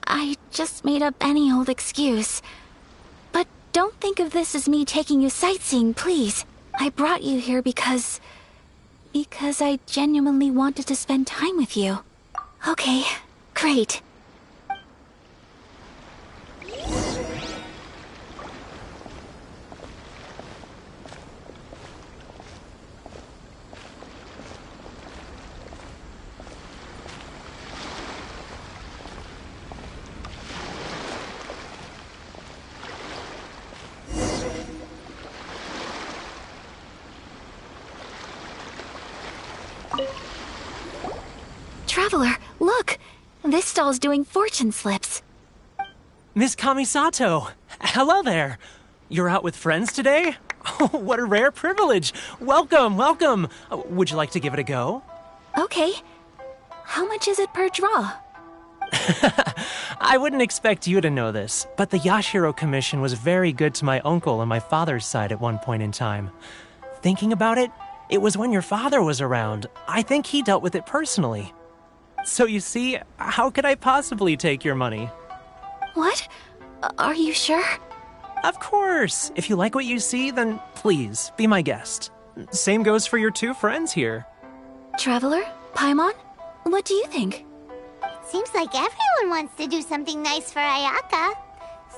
I just made up any old excuse. But don't think of this as me taking you sightseeing, please. I brought you here because I genuinely wanted to spend time with you. Okay, great. Traveler, look! This stall's doing fortune slips. Miss Kamisato! Hello there! You're out with friends today? Oh, what a rare privilege! Welcome, welcome! Would you like to give it a go? Okay. How much is it per draw? I wouldn't expect you to know this, but the Yashiro Commission was very good to my uncle on my father's side at one point in time. Thinking about it, it was when your father was around. I think he dealt with it personally. So you see, how could I possibly take your money? What? Are you sure? Of course. If you like what you see, then please, be my guest. Same goes for your two friends here. Traveler? Paimon? What do you think? Seems like everyone wants to do something nice for Ayaka.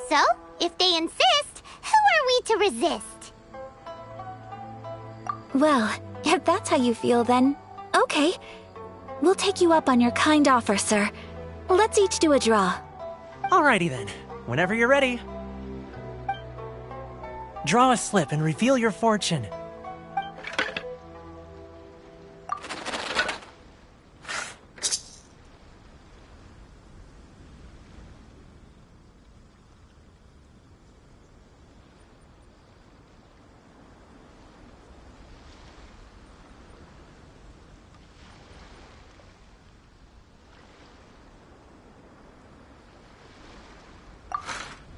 So, if they insist, who are we to resist? Well, if that's how you feel, then okay. We'll take you up on your kind offer, sir. Let's each do a draw. Alrighty then. Whenever you're ready. Draw a slip and reveal your fortune.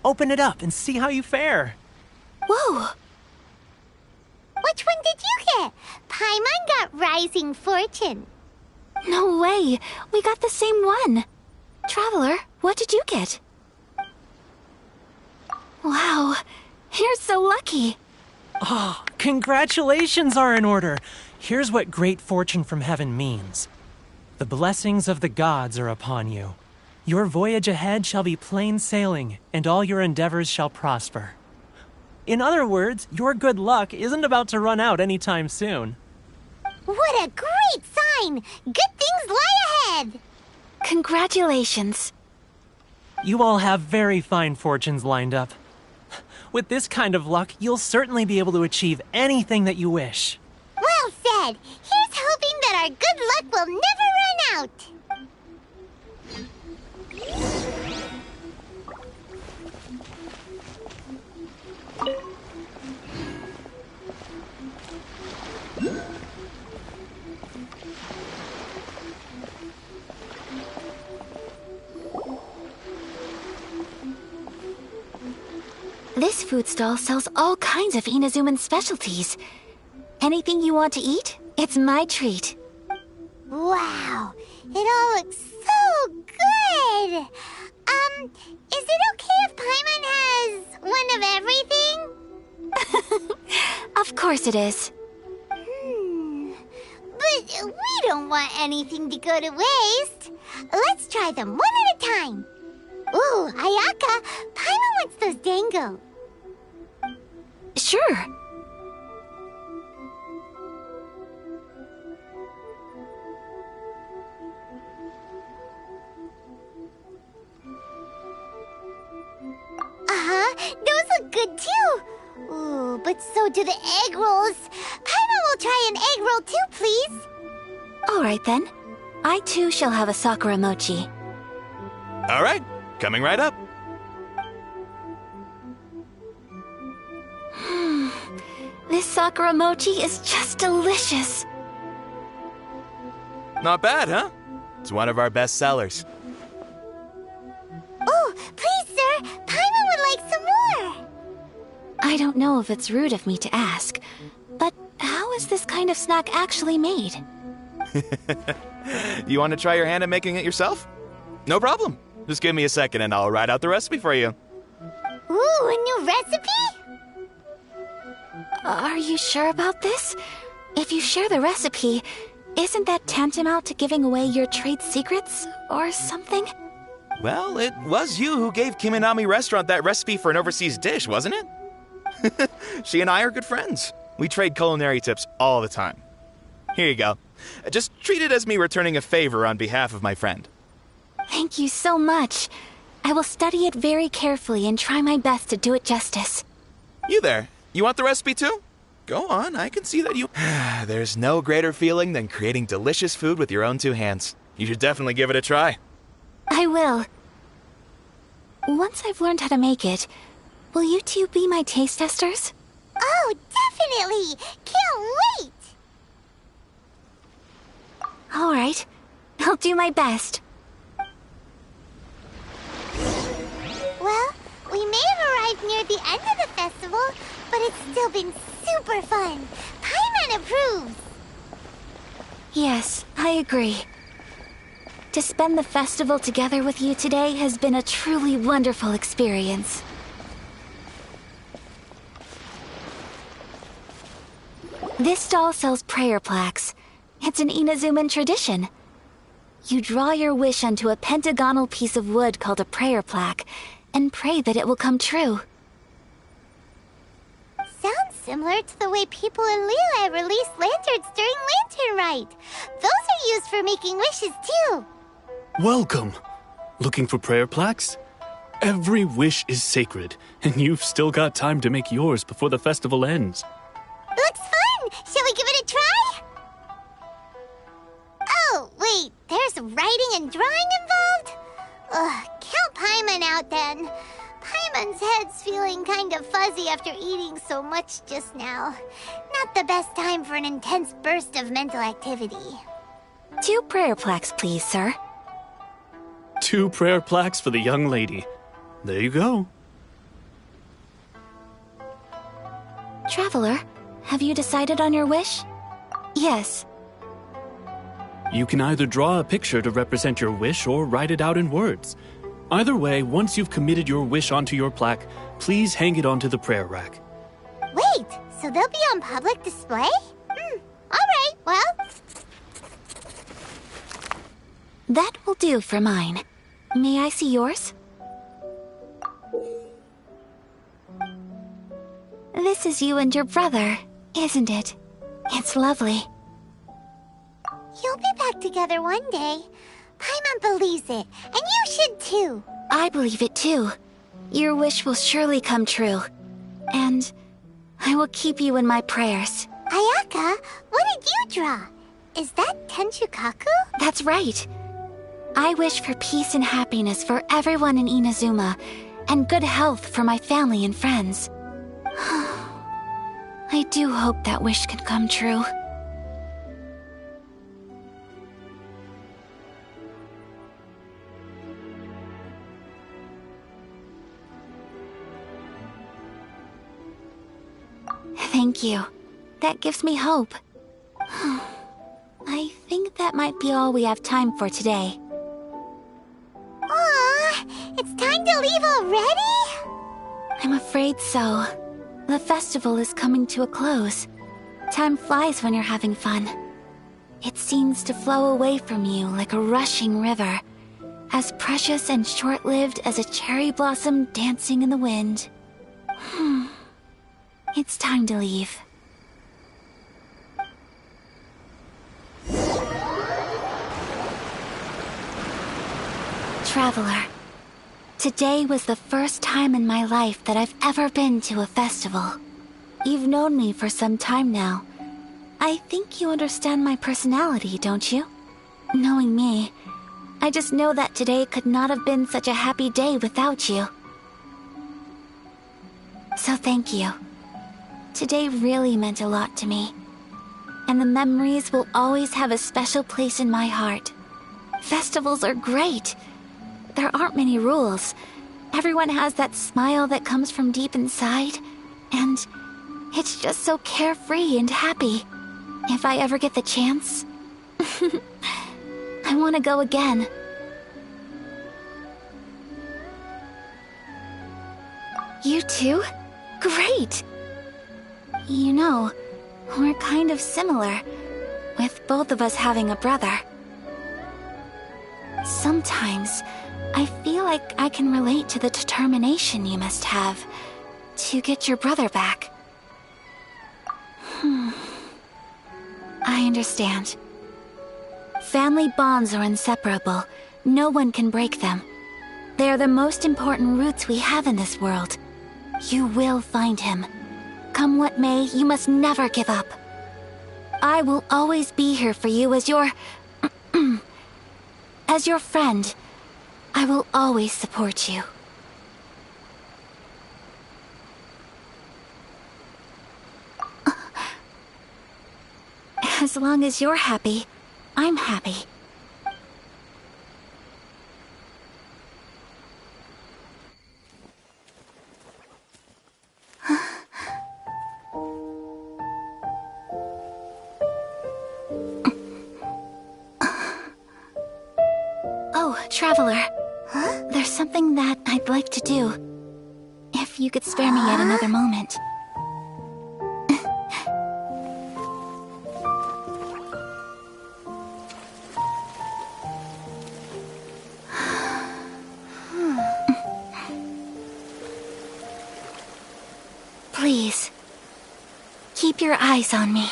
Open it up and see how you fare. Whoa! Which one did you get? Paimon got Rising Fortune. No way! We got the same one! Traveler, what did you get? Wow, you're so lucky! Oh, congratulations are in order. Here's what great fortune from heaven means. The blessings of the gods are upon you. Your voyage ahead shall be plain sailing, and all your endeavors shall prosper. In other words, your good luck isn't about to run out anytime soon. What a great sign! Good things lie ahead! Congratulations. You all have very fine fortunes lined up. With this kind of luck, you'll certainly be able to achieve anything that you wish. Well said! Here's hoping that our good luck will never run out! This food stall sells all kinds of Inazuman specialties. Anything you want to eat, it's my treat. Wow, it all looks so good! Is it okay if Paimon has one of everything? Of course it is. But we don't want anything to go to waste. Let's try them one at a time. Ooh, Ayaka, Paimon wants those dango. Sure. Those look good too. Ooh, but so do the egg rolls. Paimon will try an egg roll too, please. All right then. I too shall have a sakura mochi. All right, coming right up. This sakura mochi is just delicious. Not bad, huh? It's one of our best sellers. Oh, please, sir. Paimon would like some more. I don't know if it's rude of me to ask, but how is this kind of snack actually made? You want to try your hand at making it yourself? No problem. Just give me a second and I'll write out the recipe for you. Ooh, a new recipe? Are you sure about this? If you share the recipe, isn't that tantamount to giving away your trade secrets or something? Well, it was you who gave Kiminami Restaurant that recipe for an overseas dish, wasn't it? She and I are good friends. We trade culinary tips all the time. Here you go. Just treat it as me returning a favor on behalf of my friend. Thank you so much. I will study it very carefully and try my best to do it justice. You there. You want the recipe too? Go on, I can see that you... There's no greater feeling than creating delicious food with your own two hands. You should definitely give it a try. I will. Once I've learned how to make it, will you two be my taste testers? Oh, definitely! Can't wait! All right. I'll do my best. like near the end of the festival, but it's still been super fun. Paimon approves. Yes, I agree. To spend the festival together with you today has been a truly wonderful experience. This stall sells prayer plaques. It's an Inazuman tradition. You draw your wish onto a pentagonal piece of wood called a prayer plaque, and pray that it will come true. Sounds similar to the way people in Liyue release lanterns during Lantern Rite. Those are used for making wishes too. Welcome. Looking for prayer plaques? Every wish is sacred, and you've still got time to make yours before the festival ends. Looks fun! Shall we give it a try? Oh, wait, there's writing and drawing involved? Ugh, count Paimon out then. Paimon's head's feeling kind of fuzzy after eating so much just now. Not the best time for an intense burst of mental activity. 2 prayer plaques, please, sir. 2 prayer plaques for the young lady. There you go. Traveler, have you decided on your wish? Yes. You can either draw a picture to represent your wish or write it out in words. Either way, once you've committed your wish onto your plaque, please hang it onto the prayer rack. Wait, so they'll be on public display? Alright, well... That will do for mine. May I see yours? This is you and your brother, isn't it? It's lovely. You'll be back together one day. Paimon believes it, and you should too. I believe it too. Your wish will surely come true. And I will keep you in my prayers. Ayaka, what did you draw? Is that Tenchukaku? That's right. I wish for peace and happiness for everyone in Inazuma, and good health for my family and friends. I do hope that wish can come true. Thank you. That gives me hope. I think that might be all we have time for today. Aw, it's time to leave already? I'm afraid so. The festival is coming to a close. Time flies when you're having fun. It seems to flow away from you like a rushing river, as precious and short-lived as a cherry blossom dancing in the wind. It's time to leave. Traveler, today was the first time in my life that I've ever been to a festival. You've known me for some time now. I think you understand my personality, don't you? Knowing me, I just know that today could not have been such a happy day without you. So thank you. Today really meant a lot to me. And the memories will always have a special place in my heart. Festivals are great. There aren't many rules. Everyone has that smile that comes from deep inside. And it's just so carefree and happy. If I ever get the chance, I want to go again. You too? Great! You know, we're kind of similar, with both of us having a brother. Sometimes, I feel like I can relate to the determination you must have to get your brother back. I understand. Family bonds are inseparable. No one can break them. They are the most important roots we have in this world. You will find him. Come what may, you must never give up. I will always be here for you as your... as your friend. I will always support you. As long as you're happy, I'm happy. Traveler. Huh? There's something that I'd like to do. If you could spare me yet another moment. Please, keep your eyes on me.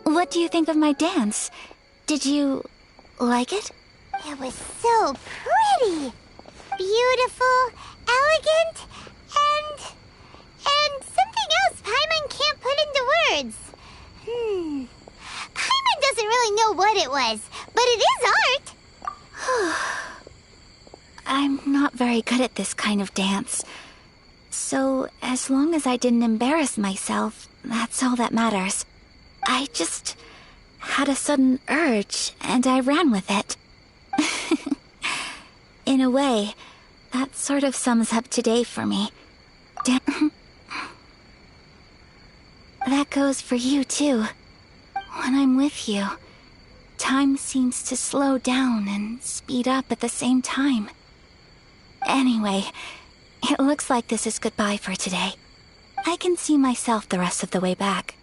What do you think of my dance? Did you like it? It was so pretty, beautiful, elegant, and something else Paimon can't put into words. Paimon doesn't really know what it was, but it is art. I'm not very good at this kind of dance. So, as long as I didn't embarrass myself, that's all that matters. I just had a sudden urge, and I ran with it. In a way, that sort of sums up today for me. That goes for you, too. When I'm with you, time seems to slow down and speed up at the same time. Anyway, it looks like this is goodbye for today. I can see myself the rest of the way back.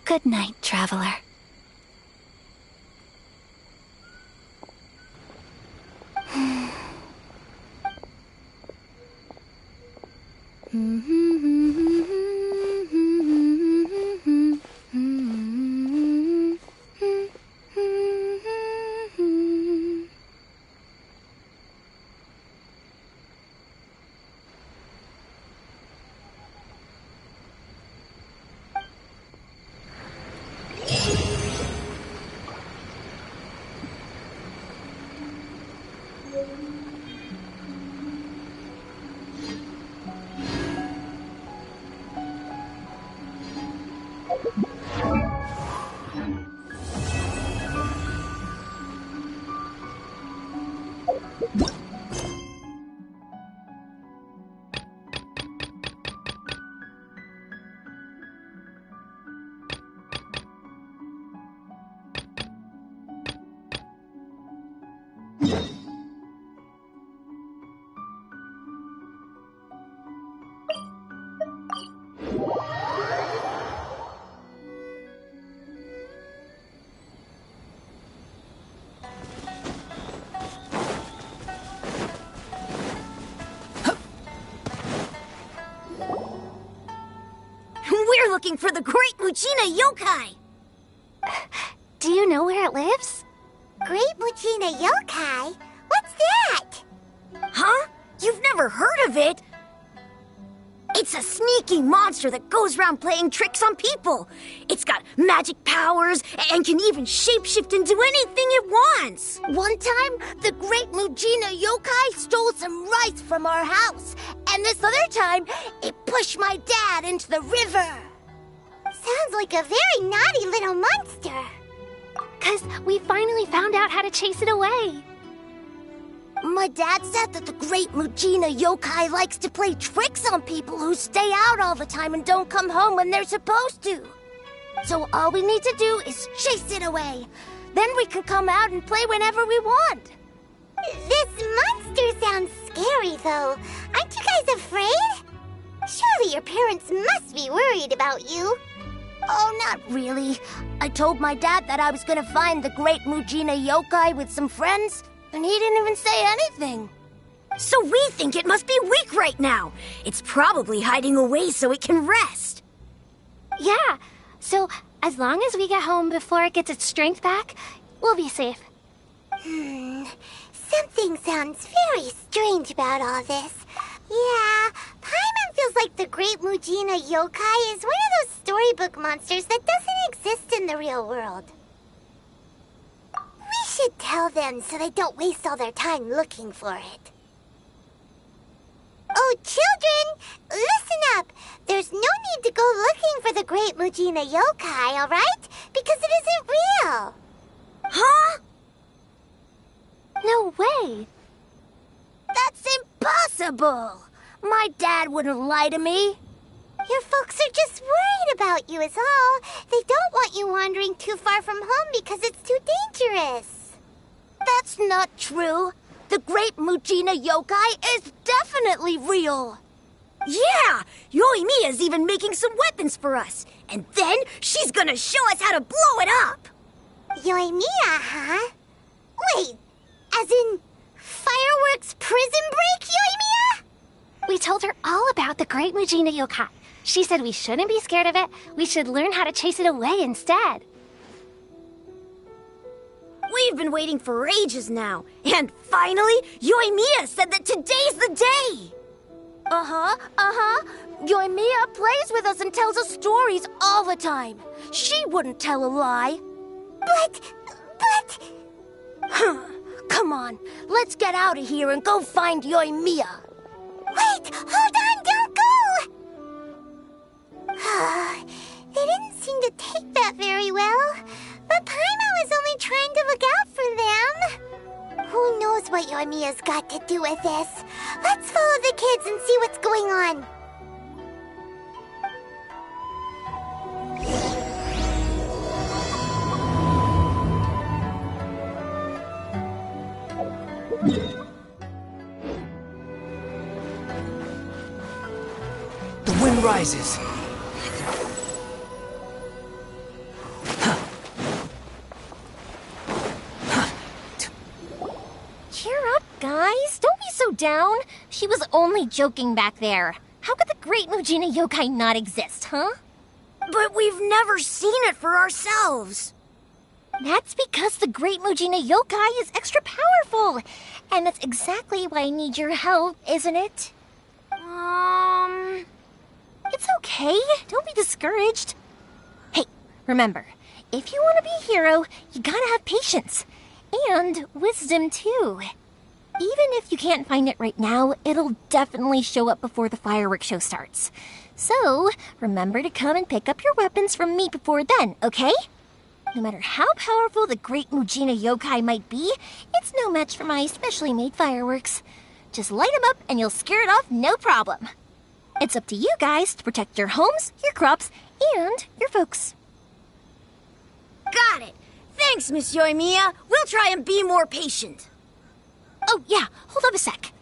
Good night, Traveler. We're looking for the Great Muchina Yokai! Do you know where it lives? Great Muchina Yokai? What's that? Huh? You've never heard of it? It's a sneaky monster that goes around playing tricks on people. It's got magic powers and can even shapeshift into anything it wants. One time, the Great Muchina Yokai stole some rice from our house. And this other time, it pushed my dad into the river. Sounds like a very naughty little monster. 'cause we finally found out how to chase it away. My dad said that the great Mujina yokai likes to play tricks on people who stay out all the time and don't come home when they're supposed to. So all we need to do is chase it away. Then we can come out and play whenever we want. This monster sounds scary, though. Aren't you guys afraid? Surely your parents must be worried about you. Oh, not really. I told my dad that I was gonna find the great Mujina yokai with some friends, and he didn't even say anything. So we think it must be weak right now. It's probably hiding away so it can rest. Yeah, so as long as we get home before it gets its strength back, we'll be safe. Something sounds very strange about all this. Yeah, Paimon feels like the great Mujina yokai is one of those storybook monsters that doesn't exist in the real world. We should tell them so they don't waste all their time looking for it. Oh, children, listen up. There's no need to go looking for the great Mujina yokai, all right? Because it isn't real. Huh? No way. That's impossible! My dad wouldn't lie to me. Your folks are just worried about you is all. They don't want you wandering too far from home because it's too dangerous. That's not true. The great Mujina yokai is definitely real. Yeah! Yoimiya's even making some weapons for us. And then she's gonna show us how to blow it up! Yoimiya, huh? Wait, as in fireworks prison break, Yoimiya? We told her all about the great Mujina yokai. She said we shouldn't be scared of it. We should learn how to chase it away instead. We've been waiting for ages now. And finally, Yoimiya said that today's the day! Yoimiya plays with us and tells us stories all the time. She wouldn't tell a lie. But... Come on, let's get out of here and go find Yoimiya. Wait, hold on, don't go! They didn't seem to take that very well. But Paimon was only trying to look out for them. Who knows what Yoimiya's got to do with this? Let's follow the kids and see what's going on. The wind rises. Cheer up, guys. Don't be so down. She was only joking back there. How could the great Mujina yokai not exist, huh? But we've never seen it for ourselves. That's because the great Mujina yokai is extra powerful. And that's exactly why I need your help, isn't it? It's okay. Don't be discouraged. Hey, remember, if you want to be a hero, you gotta have patience. And wisdom, too. Even if you can't find it right now, it'll definitely show up before the fireworks show starts. So, remember to come and pick up your weapons from me before then, okay? No matter how powerful the great Mujina yokai might be, it's no match for my specially made fireworks. Just light them up and you'll scare it off no problem. It's up to you guys to protect your homes, your crops, and your folks. Got it. Thanks, Miss Yoimiya. We'll try and be more patient. Oh, yeah, hold up a sec.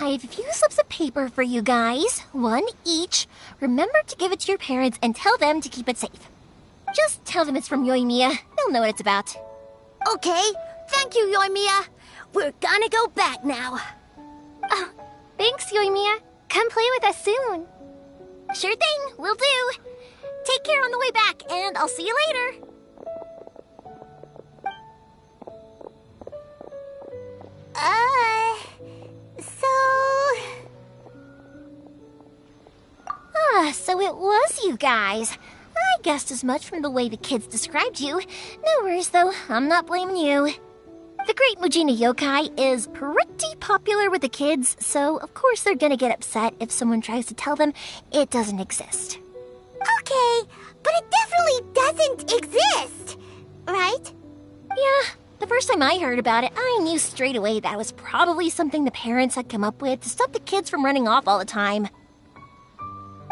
I have a few slips of paper for you guys, one each. Remember to give it to your parents and tell them to keep it safe. Just tell them it's from Yoimiya. They'll know what it's about. Okay, thank you, Yoimiya. We're gonna go back now. Thanks, Yoimiya. Come play with us soon. Sure thing, will do. Take care on the way back, and I'll see you later. So it was you guys. I guessed as much from the way the kids described you. No worries, though. I'm not blaming you. The great Mujina yokai is pretty popular with the kids, so of course they're gonna get upset if someone tries to tell them it doesn't exist. Okay, but it definitely doesn't exist, right? Yeah, the first time I heard about it, I knew straight away that it was probably something the parents had come up with to stop the kids from running off all the time.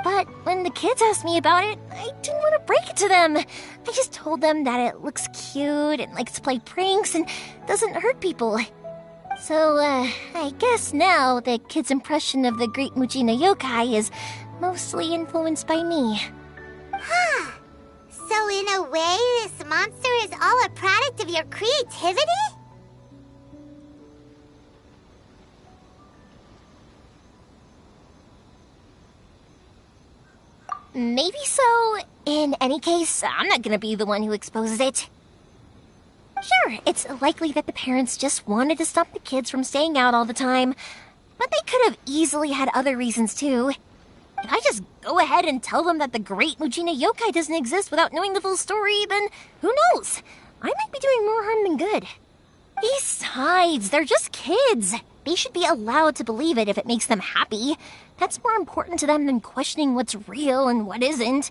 But when the kids asked me about it, I didn't want to break it to them. I just told them that it looks cute and likes to play pranks and doesn't hurt people. So, I guess now the kids' impression of the Great Mujina Yokai is mostly influenced by me. Huh. So in a way, this monster is all a product of your creativity? Maybe so. In any case, I'm not gonna be the one who exposes it. Sure, it's likely that the parents just wanted to stop the kids from staying out all the time, but they could have easily had other reasons too. If I just go ahead and tell them that the Great Mujina Yokai doesn't exist without knowing the full story, then who knows? I might be doing more harm than good. Besides, they're just kids. They should be allowed to believe it if it makes them happy. That's more important to them than questioning what's real and what isn't.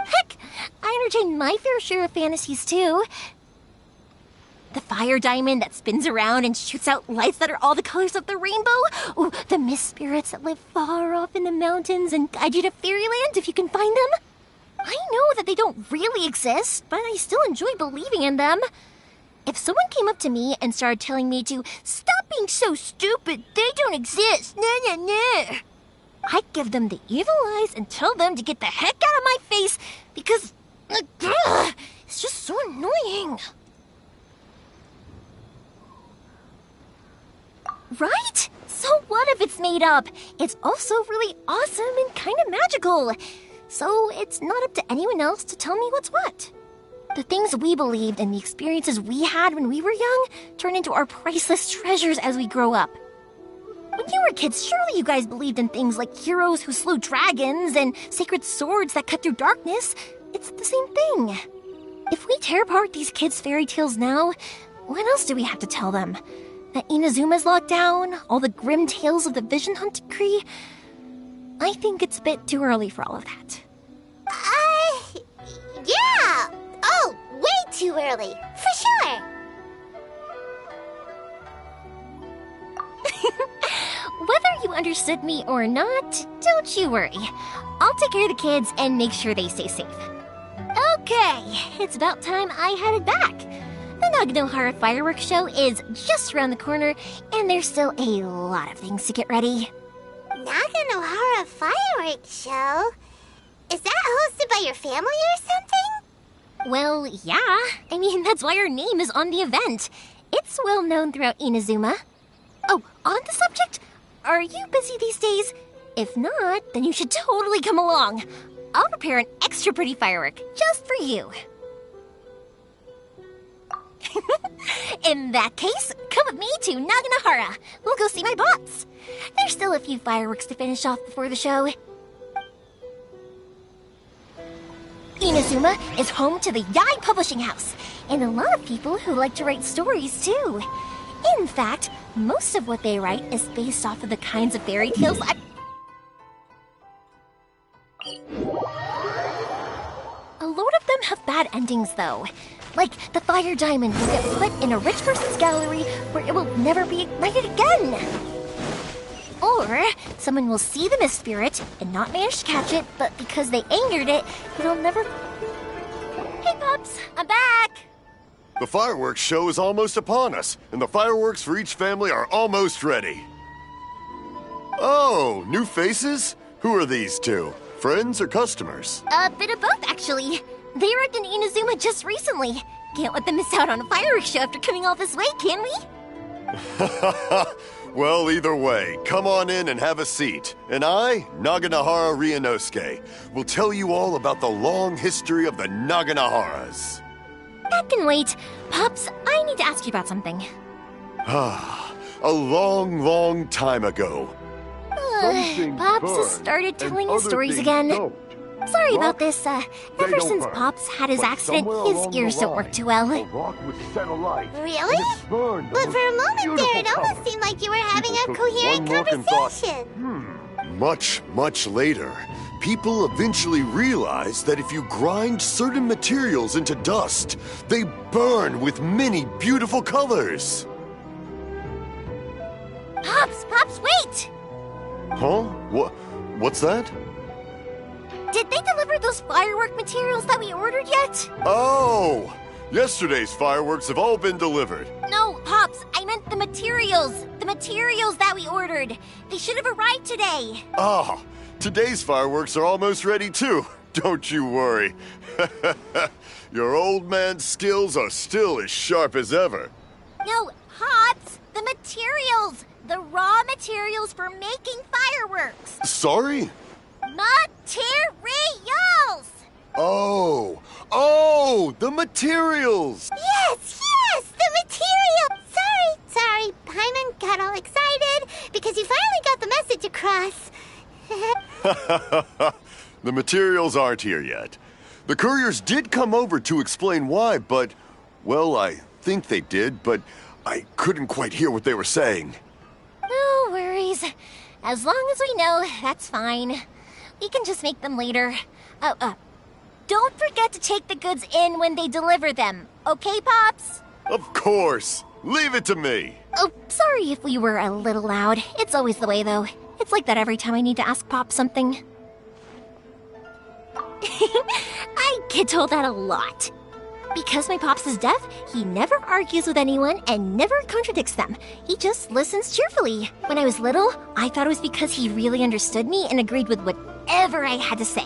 Heck, I entertain my fair share of fantasies too. The fire diamond that spins around and shoots out lights that are all the colors of the rainbow. Ooh, the mist spirits that live far off in the mountains and guide you to fairyland if you can find them. I know that they don't really exist, but I still enjoy believing in them. If someone came up to me and started telling me to stop being so stupid, they don't exist, nah. I'd give them the evil eyes and tell them to get the heck out of my face because it's just so annoying. Right? So what if it's made up? It's also really awesome and kind of magical. So it's not up to anyone else to tell me what's what. The things we believed and the experiences we had when we were young turn into our priceless treasures as we grow up. When you were kids, surely you guys believed in things like heroes who slew dragons and sacred swords that cut through darkness. It's the same thing. If we tear apart these kids' fairy tales now, what else do we have to tell them? That Inazuma's locked down? All the grim tales of the Vision Hunt decree? I think it's a bit too early for all of that. Yeah! Oh, way too early, for sure! Whether you understood me or not, don't you worry. I'll take care of the kids and make sure they stay safe. Okay, it's about time I headed back. The Naganohara fireworks show is just around the corner, and there's still a lot of things to get ready. Naganohara fireworks show? Is that hosted by your family or something? Well, yeah. I mean, that's why our name is on the event. It's well known throughout Inazuma. Oh, on the subject, are you busy these days? If not, then you should totally come along. I'll prepare an extra pretty firework just for you. In that case, come with me to Naganohara. We'll go see my boss. There's still a few fireworks to finish off before the show. Inazuma is home to the Yai Publishing House, and a lot of people who like to write stories too. In fact, most of what they write is based off of the kinds of fairy tales A lot of them have bad endings though. Like the fire diamond will get put in a rich person's gallery where it will never be ignited again. Or someone will see the mist spirit and not manage to catch it, but because they angered it, it'll never... Hey, Pops, I'm back! The fireworks show is almost upon us, and the fireworks for each family are almost ready. Oh, new faces? Who are these two? Friends or customers? A bit of both, actually. They arrived in Inazuma just recently. Can't let them miss out on a fireworks show after coming all this way, can we? Well, either way, come on in and have a seat. And I, Naganohara Ryunosuke, will tell you all about the long history of the Naganoharas. That can wait. Pops, I need to ask you about something. A long, long time ago. Pops has started telling his stories again. Sorry about this. Ever since Pops had his accident, his ears don't work too well. Really? But for a moment there, it almost seemed like you were having a coherent conversation. Much, much later, people eventually realized that if you grind certain materials into dust, they burn with many beautiful colors. Pops, wait! Huh? What's that? Did they deliver those firework materials that we ordered yet? Oh! Yesterday's fireworks have all been delivered. No, Pops, I meant the materials. The materials that we ordered. They should have arrived today. Ah, today's fireworks are almost ready too. Don't you worry. Your old man's skills are still as sharp as ever. No, Pops, the materials. The raw materials for making fireworks. Sorry? Materials! Oh, the materials! Yes, the material! Sorry, Paimon got all excited because you finally got the message across. The materials aren't here yet. The couriers did come over to explain why, but, well, I think they did, but I couldn't quite hear what they were saying. No worries. As long as we know, that's fine. We can just make them later. Don't forget to take the goods in when they deliver them, okay, Pops? Of course. Leave it to me. Oh, sorry if we were a little loud. It's always the way, though. It's like that every time I need to ask Pop something. I get told that a lot. Because my Pops is deaf, he never argues with anyone and never contradicts them. He just listens cheerfully. When I was little, I thought it was because he really understood me and agreed with whatever I had to say.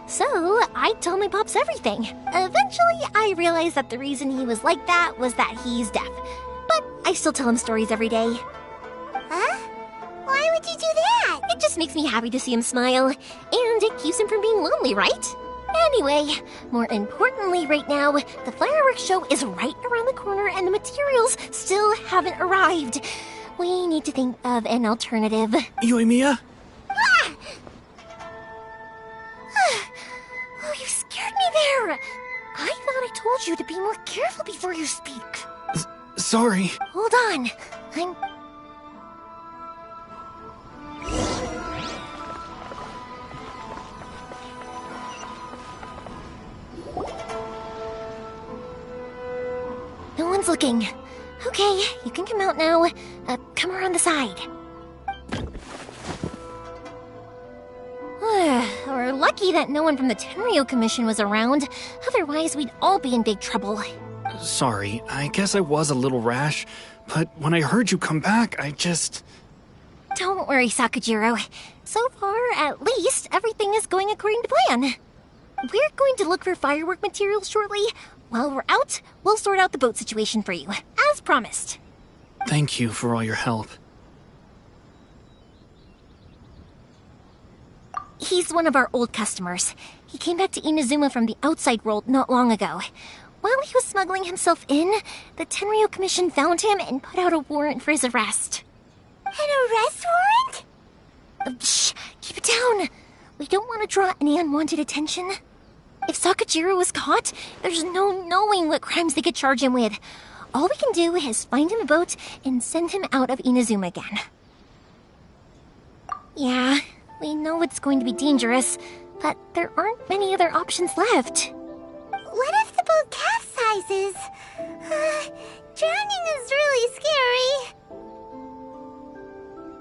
So, I'd tell my Pops everything. Eventually, I realized that the reason he was like that was that he's deaf. But I still tell him stories every day. Huh? Why would you do that? It just makes me happy to see him smile. And it keeps him from being lonely, right? Anyway, more importantly right now, the fireworks show is right around the corner and the materials still haven't arrived. We need to think of an alternative. Yoimiya? Ah! Oh, you scared me there! I thought I told you to be more careful before you speak. Sorry. Hold on. No one's looking. Okay, you can come out now. Come around the side. We're lucky that no one from the Tenryo Commission was around. Otherwise, we'd all be in big trouble. Sorry, I guess I was a little rash, but when I heard you come back, I just... Don't worry, Sakujiro. So far, at least, everything is going according to plan. We're going to look for firework materials shortly. While we're out, we'll sort out the boat situation for you, as promised. Thank you for all your help. He's one of our old customers. He came back to Inazuma from the outside world not long ago. While he was smuggling himself in, the Tenryo Commission found him and put out a warrant for his arrest. An arrest warrant? Shh! Keep it down! We don't want to draw any unwanted attention. If Sakujiro was caught, there's no knowing what crimes they could charge him with. All we can do is find him a boat and send him out of Inazuma again. Yeah, we know it's going to be dangerous, but there aren't many other options left. What if the boat capsizes? Drowning is really scary.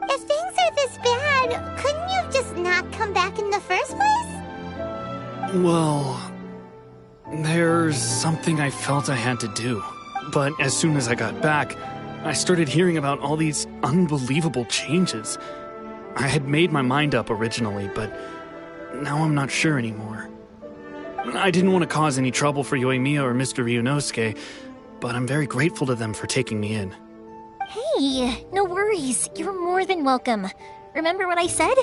If things are this bad, couldn't you have just not come back in the first place? Well, there's something I felt I had to do. But as soon as I got back, I started hearing about all these unbelievable changes. I had made my mind up originally, but now I'm not sure anymore. I didn't want to cause any trouble for Yoimiya or Mr. Ryunosuke, but I'm very grateful to them for taking me in. Hey, no worries. You're more than welcome. Remember what I said?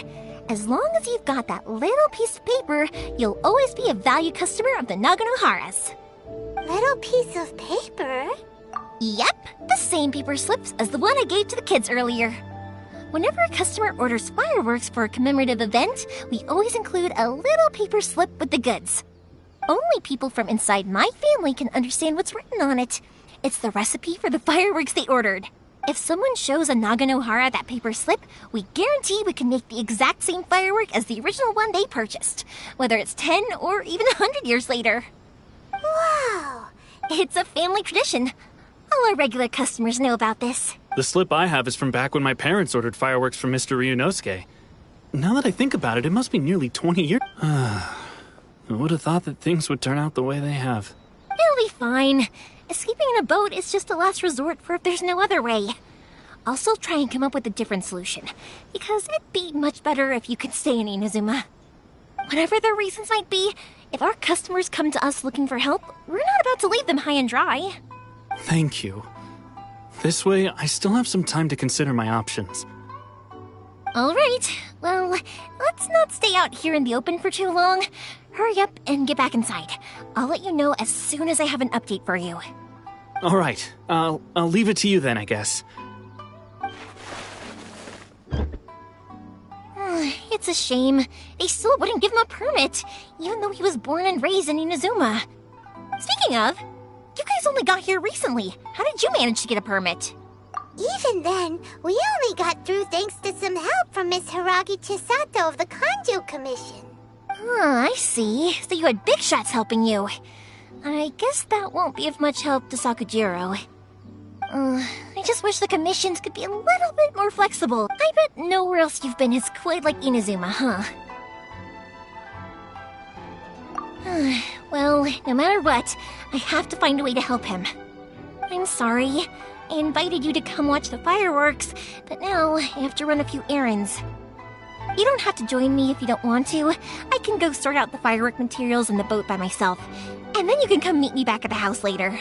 As long as you've got that little piece of paper, you'll always be a valued customer of the Naganohara's. Little piece of paper? Yep, the same paper slips as the one I gave to the kids earlier. Whenever a customer orders fireworks for a commemorative event, we always include a little paper slip with the goods. Only people from inside my family can understand what's written on it. It's the recipe for the fireworks they ordered. If someone shows a Naganohara that paper slip, we guarantee we can make the exact same firework as the original one they purchased, whether it's 10 or even 100 years later. Wow! It's a family tradition. All our regular customers know about this. The slip I have is from back when my parents ordered fireworks from Mr. Ryunosuke. Now that I think about it, it must be nearly 20 years. I would have thought that things would turn out the way they have. It'll be fine. Escaping in a boat is just a last resort for if there's no other way. I'll still try and come up with a different solution, because it'd be much better if you could stay in Inazuma. Whatever their reasons might be, if our customers come to us looking for help, we're not about to leave them high and dry. Thank you. This way, I still have some time to consider my options. All right. Well, let's not stay out here in the open for too long. Hurry up and get back inside. I'll let you know as soon as I have an update for you. All right. I'll leave it to you then, I guess. It's a shame. They still wouldn't give him a permit, even though he was born and raised in Inazuma. Speaking of, you guys only got here recently. How did you manage to get a permit? Even then, we only got through thanks to some help from Miss Hiragi Chisato of the Kanjo Commission. I see. So you had big shots helping you. I guess that won't be of much help to Sakujiro. I just wish the commissions could be a little bit more flexible. I bet nowhere else you've been is quite like Inazuma, huh? Well, no matter what, I have to find a way to help him. I'm sorry. I invited you to come watch the fireworks, but now I have to run a few errands. You don't have to join me if you don't want to. I can go sort out the firework materials in the boat by myself, and then you can come meet me back at the house later.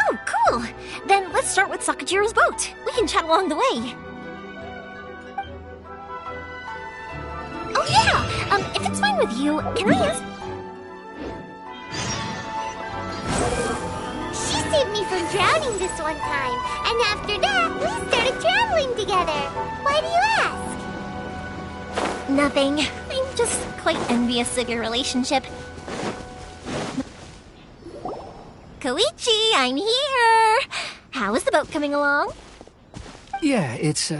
Oh, cool! Then let's start with Sakujiro's boat. We can chat along the way. Oh yeah! If it's fine with you, can I ask... She saved me from drowning this one time, and after that, we started traveling together. Why do you ask? Nothing. I'm just quite envious of your relationship. Koichi, I'm here! How is the boat coming along? Yeah, it's,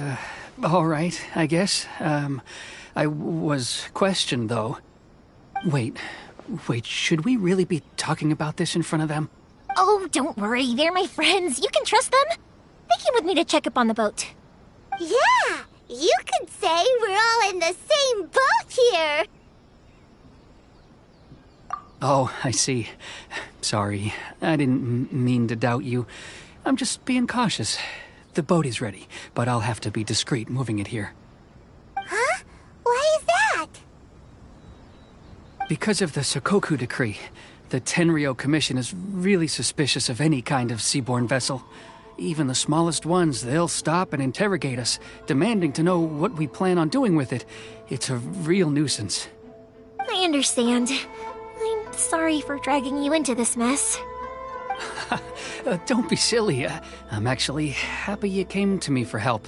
all right, I guess. I was questioned, though. Wait, should we really be talking about this in front of them? Oh, don't worry. They're my friends. You can trust them. They came with me to check up on the boat. Yeah, you could say we're all in the same boat here. Oh, I see. Sorry, I didn't mean to doubt you. I'm just being cautious. The boat is ready, but I'll have to be discreet moving it here. Huh? Why is that? Because of the Sokoku decree, the Tenryo Commission is really suspicious of any kind of seaborne vessel. Even the smallest ones, they'll stop and interrogate us, demanding to know what we plan on doing with it. It's a real nuisance. I understand. I'm sorry for dragging you into this mess. Don't be silly. I'm actually happy you came to me for help.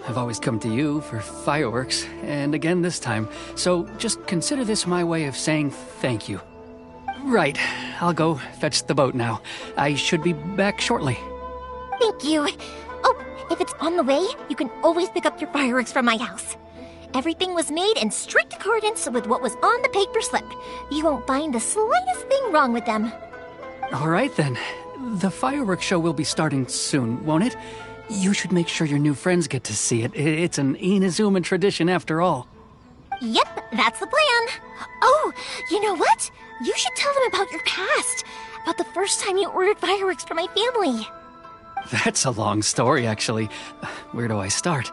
I've always come to you for fireworks, and again this time, so just consider this my way of saying thank you. Right, I'll go fetch the boat now. I should be back shortly. Thank you. Oh, if it's on the way, you can always pick up your fireworks from my house. Everything was made in strict accordance with what was on the paper slip. You won't find the slightest thing wrong with them. All right then. The fireworks show will be starting soon, won't it? You should make sure your new friends get to see it. It's an Inazuma tradition after all. Yep, that's the plan. Oh, you know what? You should tell them about your past. About the first time you ordered fireworks for my family. That's a long story, actually. Where do I start?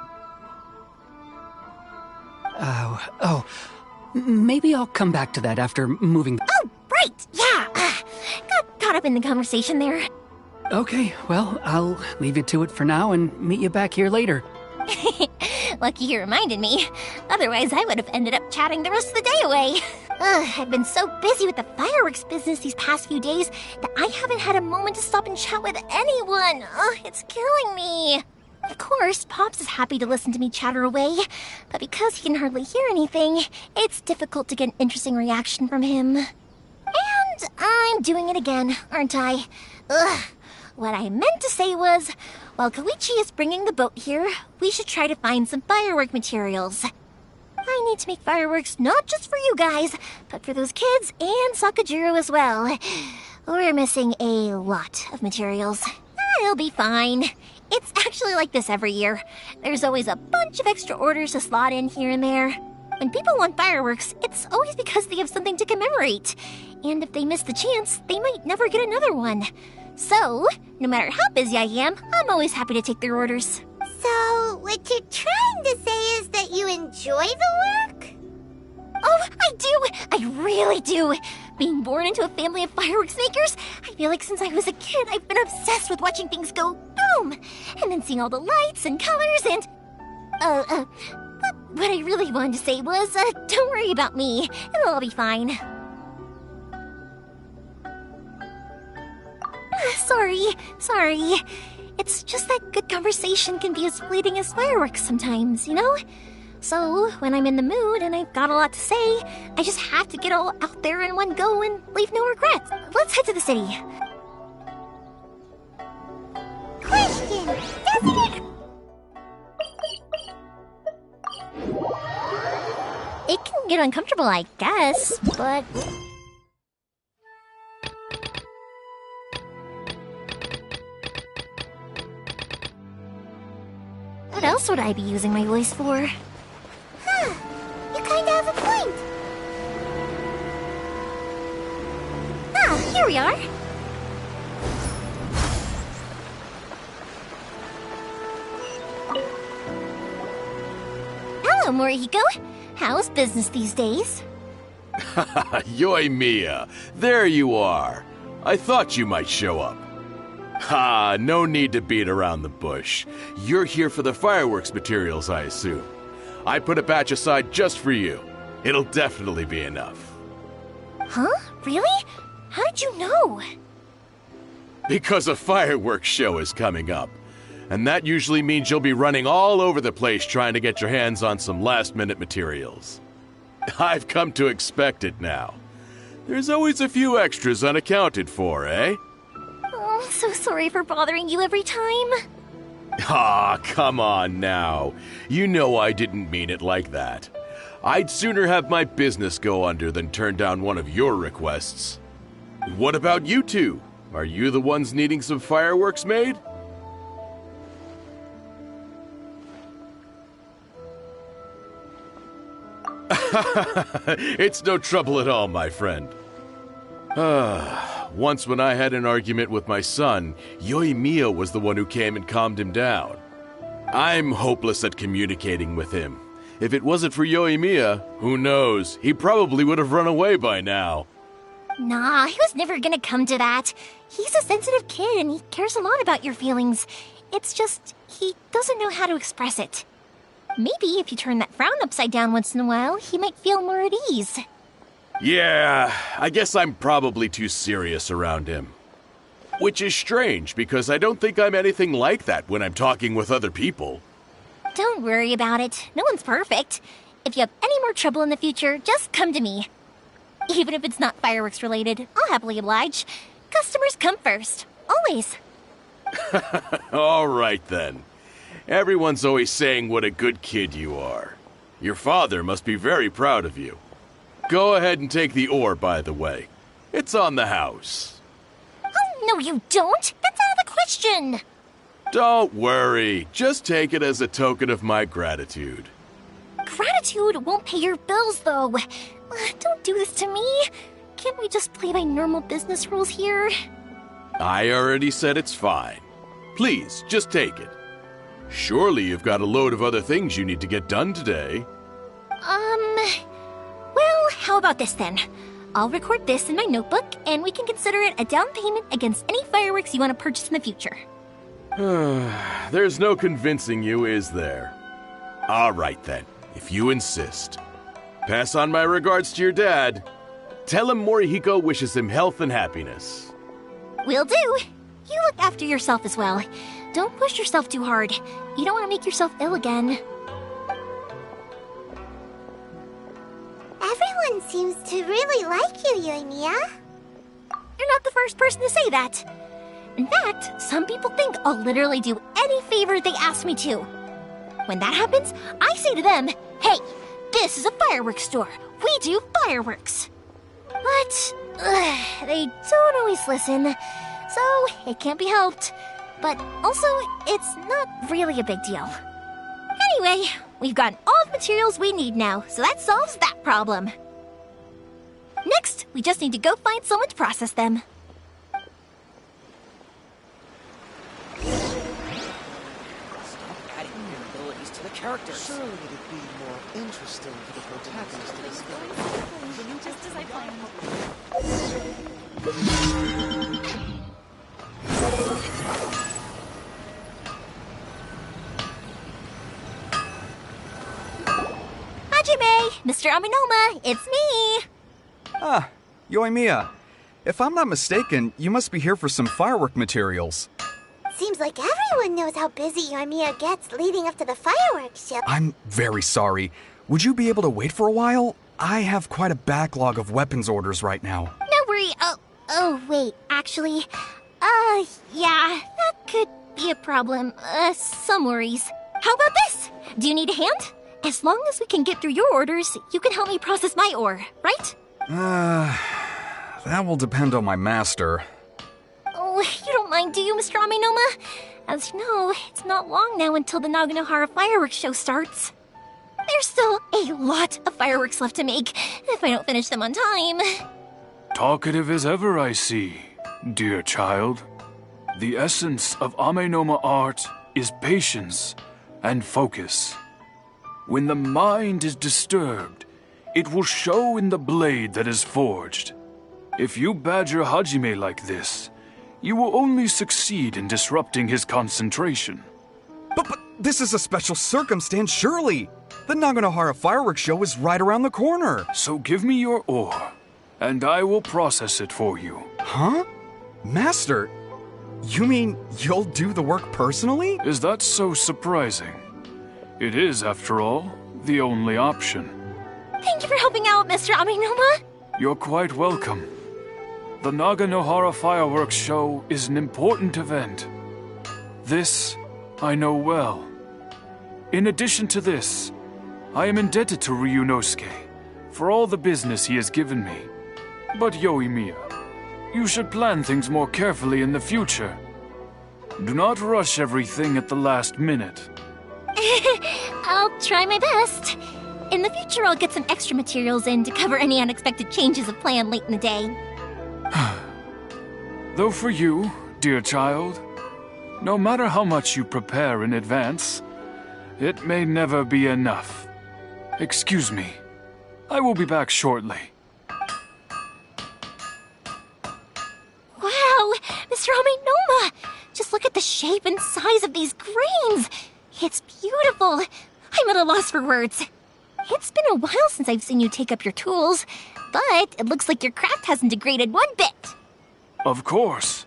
Maybe I'll come back to that after moving. Oh, right, yeah. Got caught up in the conversation there. Okay, well, I'll leave you to it for now and meet you back here later. Lucky you reminded me. Otherwise, I would have ended up chatting the rest of the day away. I've been so busy with the fireworks business these past few days that I haven't had a moment to stop and chat with anyone. It's killing me. Of course, Pops is happy to listen to me chatter away, but because he can hardly hear anything, it's difficult to get an interesting reaction from him. And And I'm doing it again, aren't I? Ugh. What I meant to say was, while Koichi is bringing the boat here, we should try to find some firework materials. I need to make fireworks not just for you guys, but for those kids and Sakajiro as well. We're missing a lot of materials. It'll be fine. It's actually like this every year. There's always a bunch of extra orders to slot in here and there. When people want fireworks, it's always because they have something to commemorate. And if they miss the chance, they might never get another one. So, no matter how busy I am, I'm always happy to take their orders. So, what you're trying to say is that you enjoy the work? Oh, I do! I really do! Being born into a family of fireworks makers, I feel like since I was a kid, I've been obsessed with watching things go boom! And then seeing all the lights and colors and... But what I really wanted to say was, don't worry about me. It'll all be fine. Sorry. It's just that good conversation can be as fleeting as fireworks sometimes, you know? So, when I'm in the mood and I've got a lot to say, I just have to get all out there in one go and leave no regrets. Let's head to the city. Question, doesn't it... It can get uncomfortable, I guess, but... What else would I be using my voice for? Huh, you kinda have a point. Ah, here we are. Hello, Morihiko. How's business these days? Yoimiya, there you are. I thought you might show up. Ha, no need to beat around the bush. You're here for the fireworks materials, I assume. I put a batch aside just for you. It'll definitely be enough. Huh? Really? How did you know? Because a fireworks show is coming up. And that usually means you'll be running all over the place trying to get your hands on some last-minute materials. I've come to expect it now. There's always a few extras unaccounted for, eh? Oh, I'm so sorry for bothering you every time. Ah, come on now. You know I didn't mean it like that. I'd sooner have my business go under than turn down one of your requests. What about you two? Are you the ones needing some fireworks made? It's no trouble at all, my friend. Once when I had an argument with my son, Yoimiya was the one who came and calmed him down. I'm hopeless at communicating with him. If it wasn't for Yoimiya, who knows, he probably would have run away by now. Nah, he was never gonna come to that. He's a sensitive kid and he cares a lot about your feelings. It's just, he doesn't know how to express it. Maybe if you turn that frown upside down once in a while, he might feel more at ease. Yeah, I guess I'm probably too serious around him. Which is strange, because I don't think I'm anything like that when I'm talking with other people. Don't worry about it. No one's perfect. If you have any more trouble in the future, just come to me. Even if it's not fireworks related, I'll happily oblige. Customers come first. Always. All right, then. Everyone's always saying what a good kid you are. Your father must be very proud of you. Go ahead and take the ore, by the way. It's on the house. Oh, no you don't! That's out of the question! Don't worry. Just take it as a token of my gratitude. Gratitude won't pay your bills, though. Don't do this to me. Can't we just play by normal business rules here? I already said it's fine. Please, just take it. Surely you've got a load of other things you need to get done today. Well, how about this then? I'll record this in my notebook, and we can consider it a down payment against any fireworks you want to purchase in the future. There's no convincing you, is there? All right then, if you insist. Pass on my regards to your dad. Tell him Morihiko wishes him health and happiness. Will do. You look after yourself as well. Don't push yourself too hard. You don't want to make yourself ill again. Everyone seems to really like you, Yoimiya. you're not the first person to say that. In fact, some people think I'll literally do any favor they ask me to. When that happens, I say to them, hey, this is a fireworks store. We do fireworks. But they don't always listen, so it can't be helped. But also, it's not really a big deal. Anyway, we've got all the materials we need now, so that solves that problem. Next, we just need to go find someone to process them. Characters. Surely it'd be more interesting for the protagonist to discover. Just as I planned. Hajime! Mr. Aminoma, it's me! Ah, Yoimiya. If I'm not mistaken, you must be here for some firework materials. Seems like everyone knows how busy Yoimiya gets leading up to the fireworks show. I'm very sorry. Would you be able to wait for a while? I have quite a backlog of weapons orders right now. No worry. Oh, wait, actually, yeah, that could be a problem. Some worries. How about this? Do you need a hand? As long as we can get through your orders, you can help me process my ore, right? That will depend on my master. Oh, you don't mind, do you, Mr. Aminoma? As you know, it's not long now until the Naganohara fireworks show starts. There's still a lot of fireworks left to make, if I don't finish them on time. Talkative as ever, I see, dear child. The essence of Amenoma art is patience and focus. When the mind is disturbed, it will show in the blade that is forged. If you badger Hajime like this, you will only succeed in disrupting his concentration. But this is a special circumstance, surely. The Naganohara fireworks show is right around the corner. So give me your ore, and I will process it for you. Huh? Master, you mean you'll do the work personally? Is that so surprising? It is, after all, the only option. Thank you for helping out, Mr. Aminoma. You're quite welcome. The Naganohara fireworks show is an important event. This I know well. In addition to this, I am indebted to Ryunosuke for all the business he has given me. But Yoimiya, you should plan things more carefully in the future. Do not rush everything at the last minute. I'll try my best. In the future, I'll get some extra materials in to cover any unexpected changes of plan late in the day. Though for you, dear child, no matter how much you prepare in advance, it may never be enough. Excuse me. I will be back shortly. Wow, Mr. Aminoma! Just look at the shape and size of these grains! It's beautiful! I'm at a loss for words. It's been a while since I've seen you take up your tools, but it looks like your craft hasn't degraded one bit. Of course.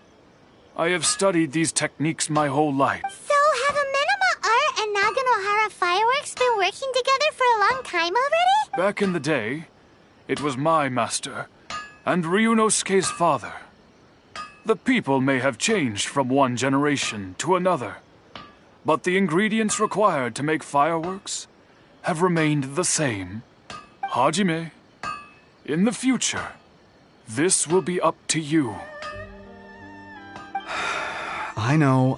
I have studied these techniques my whole life. So, have Amenoma Art and Naganohara Fireworks been working together for a long time already? Back in the day, it was my master and Ryunosuke's father. The people may have changed from one generation to another, but the ingredients required to make fireworks have remained the same. Hajime, in the future, this will be up to you. I know.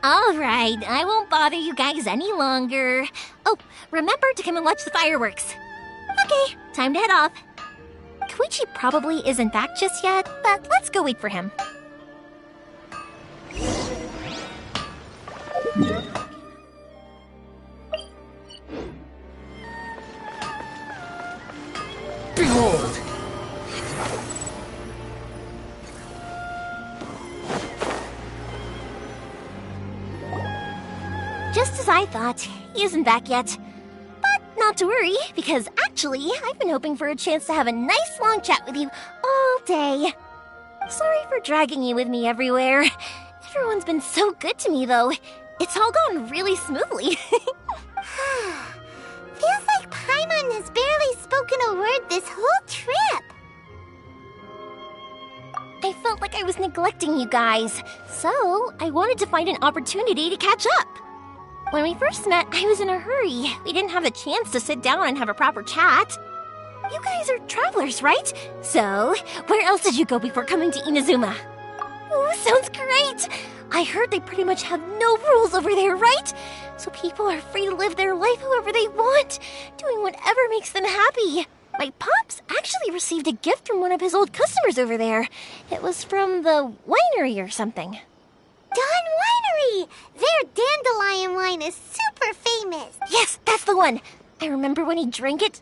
All right, I won't bother you guys any longer. Oh, remember to come and watch the fireworks. Okay, time to head off. Koichi probably isn't back just yet, but let's go wait for him. Behold! Just as I thought, he isn't back yet. But not to worry, because actually, I've been hoping for a chance to have a nice long chat with you all day. Sorry for dragging you with me everywhere. Everyone's been so good to me, though. It's all gone really smoothly. Feels like Paimon has barely spoken a word this whole trip. I felt like I was neglecting you guys, so I wanted to find an opportunity to catch up. When we first met, I was in a hurry. We didn't have a chance to sit down and have a proper chat. You guys are travelers, right? So, where else did you go before coming to Inazuma? Ooh, sounds great! I heard they pretty much have no rules over there, right? So people are free to live their life however they want, doing whatever makes them happy. My pops actually received a gift from one of his old customers over there. It was from the winery or something. Dawn Winery! Their dandelion wine is super famous. Yes, that's the one. I remember when he drank it.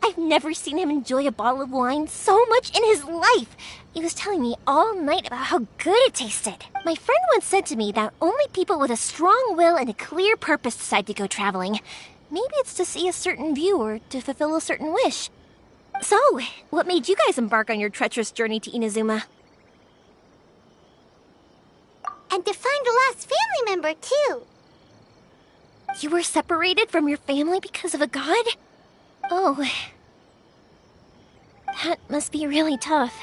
I've never seen him enjoy a bottle of wine so much in his life. He was telling me all night about how good it tasted. My friend once said to me that only people with a strong will and a clear purpose decide to go traveling. Maybe it's to see a certain view or to fulfill a certain wish. So, what made you guys embark on your treacherous journey to Inazuma? And to find the lost family member, too. You were separated from your family because of a god? Oh. That must be really tough.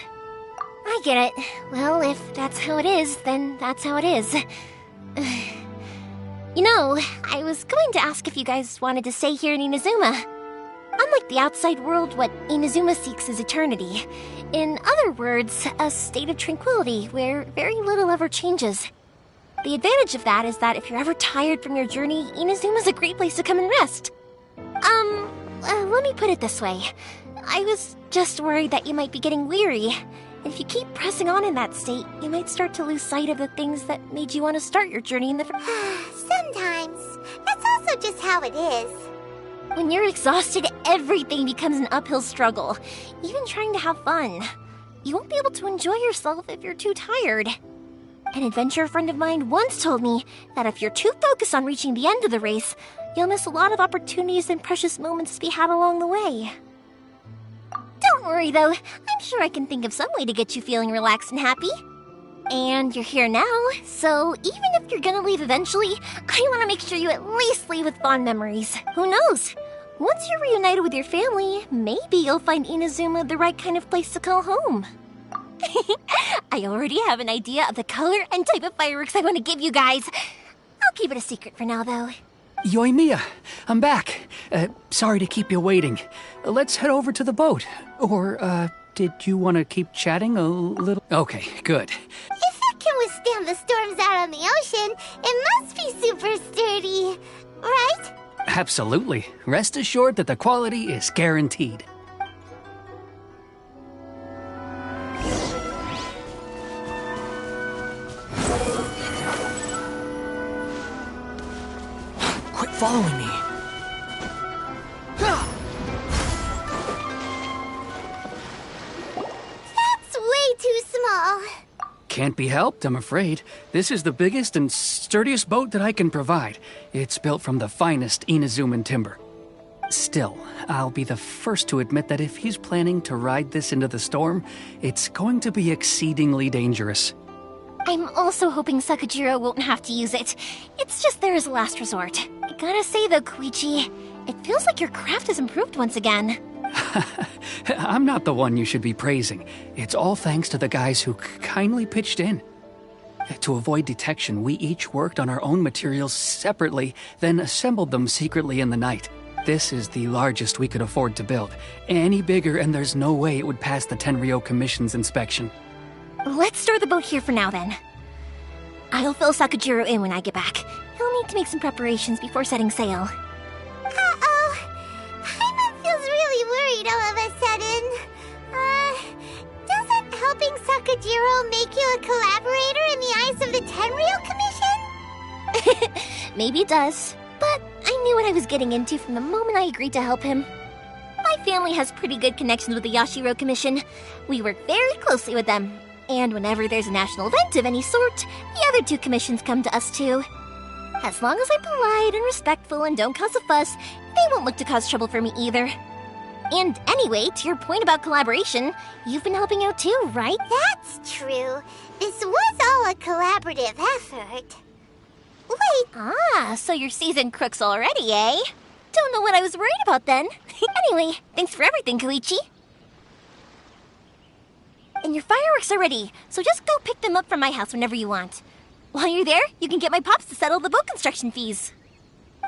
I get it. Well, if that's how it is, then that's how it is. You know, I was going to ask if you guys wanted to stay here in Inazuma. Unlike the outside world, what Inazuma seeks is eternity. In other words, a state of tranquility where very little ever changes. The advantage of that is that if you're ever tired from your journey, Inazuma's a great place to come and rest. Let me put it this way. I was just worried that you might be getting weary. And if you keep pressing on in that state, you might start to lose sight of the things that made you want to start your journey in the first. Sometimes. That's also just how it is. When you're exhausted, everything becomes an uphill struggle. Even trying to have fun. You won't be able to enjoy yourself if you're too tired. An adventurer friend of mine once told me that if you're too focused on reaching the end of the race, you'll miss a lot of opportunities and precious moments to be had along the way. Don't worry, though. I'm sure I can think of some way to get you feeling relaxed and happy. And you're here now, so even if you're gonna leave eventually, I want to make sure you at least leave with fond memories. Who knows? Once you're reunited with your family, maybe you'll find Inazuma the right kind of place to call home. I already have an idea of the color and type of fireworks I want to give you guys. I'll keep it a secret for now, though. Yoimiya, I'm back. Sorry to keep you waiting. Let's head over to the boat. Or, did you want to keep chatting a little? Okay, good. If it can withstand the storms out on the ocean, it must be super sturdy, right? Absolutely. Rest assured that the quality is guaranteed. Quit following me. That's way too small. Can't be helped, I'm afraid. This is the biggest and sturdiest boat that I can provide. It's built from the finest Inazuman timber. Still, I'll be the first to admit that if he's planning to ride this into the storm, it's going to be exceedingly dangerous. I'm also hoping Sakajiro won't have to use it. It's just there as a last resort. I gotta say though, Koichi, it feels like your craft has improved once again. I'm not the one you should be praising. It's all thanks to the guys who kindly pitched in. To avoid detection, we each worked on our own materials separately, then assembled them secretly in the night. This is the largest we could afford to build. Any bigger and there's no way it would pass the Tenryou Commission's inspection. Let's store the boat here for now, then. I'll fill Sakajiro in when I get back. He'll need to make some preparations before setting sail. Uh-oh. Paimon feels really worried all of a sudden. Doesn't helping Sakajiro make you a collaborator in the eyes of the Tenryou Commission? Maybe it does, but I knew what I was getting into from the moment I agreed to help him. My family has pretty good connections with the Yashiro Commission. We work very closely with them. And whenever there's a national event of any sort, the other two commissions come to us too. As long as I'm polite and respectful and don't cause a fuss, they won't look to cause trouble for me either. And anyway, to your point about collaboration, you've been helping out too, right? That's true. This was all a collaborative effort. Wait. Ah, so you're seasoned crooks already, eh? Don't know what I was worried about then. Anyway, thanks for everything, Koichi. And your fireworks are ready, so just go pick them up from my house whenever you want. While you're there, you can get my pops to settle the boat construction fees.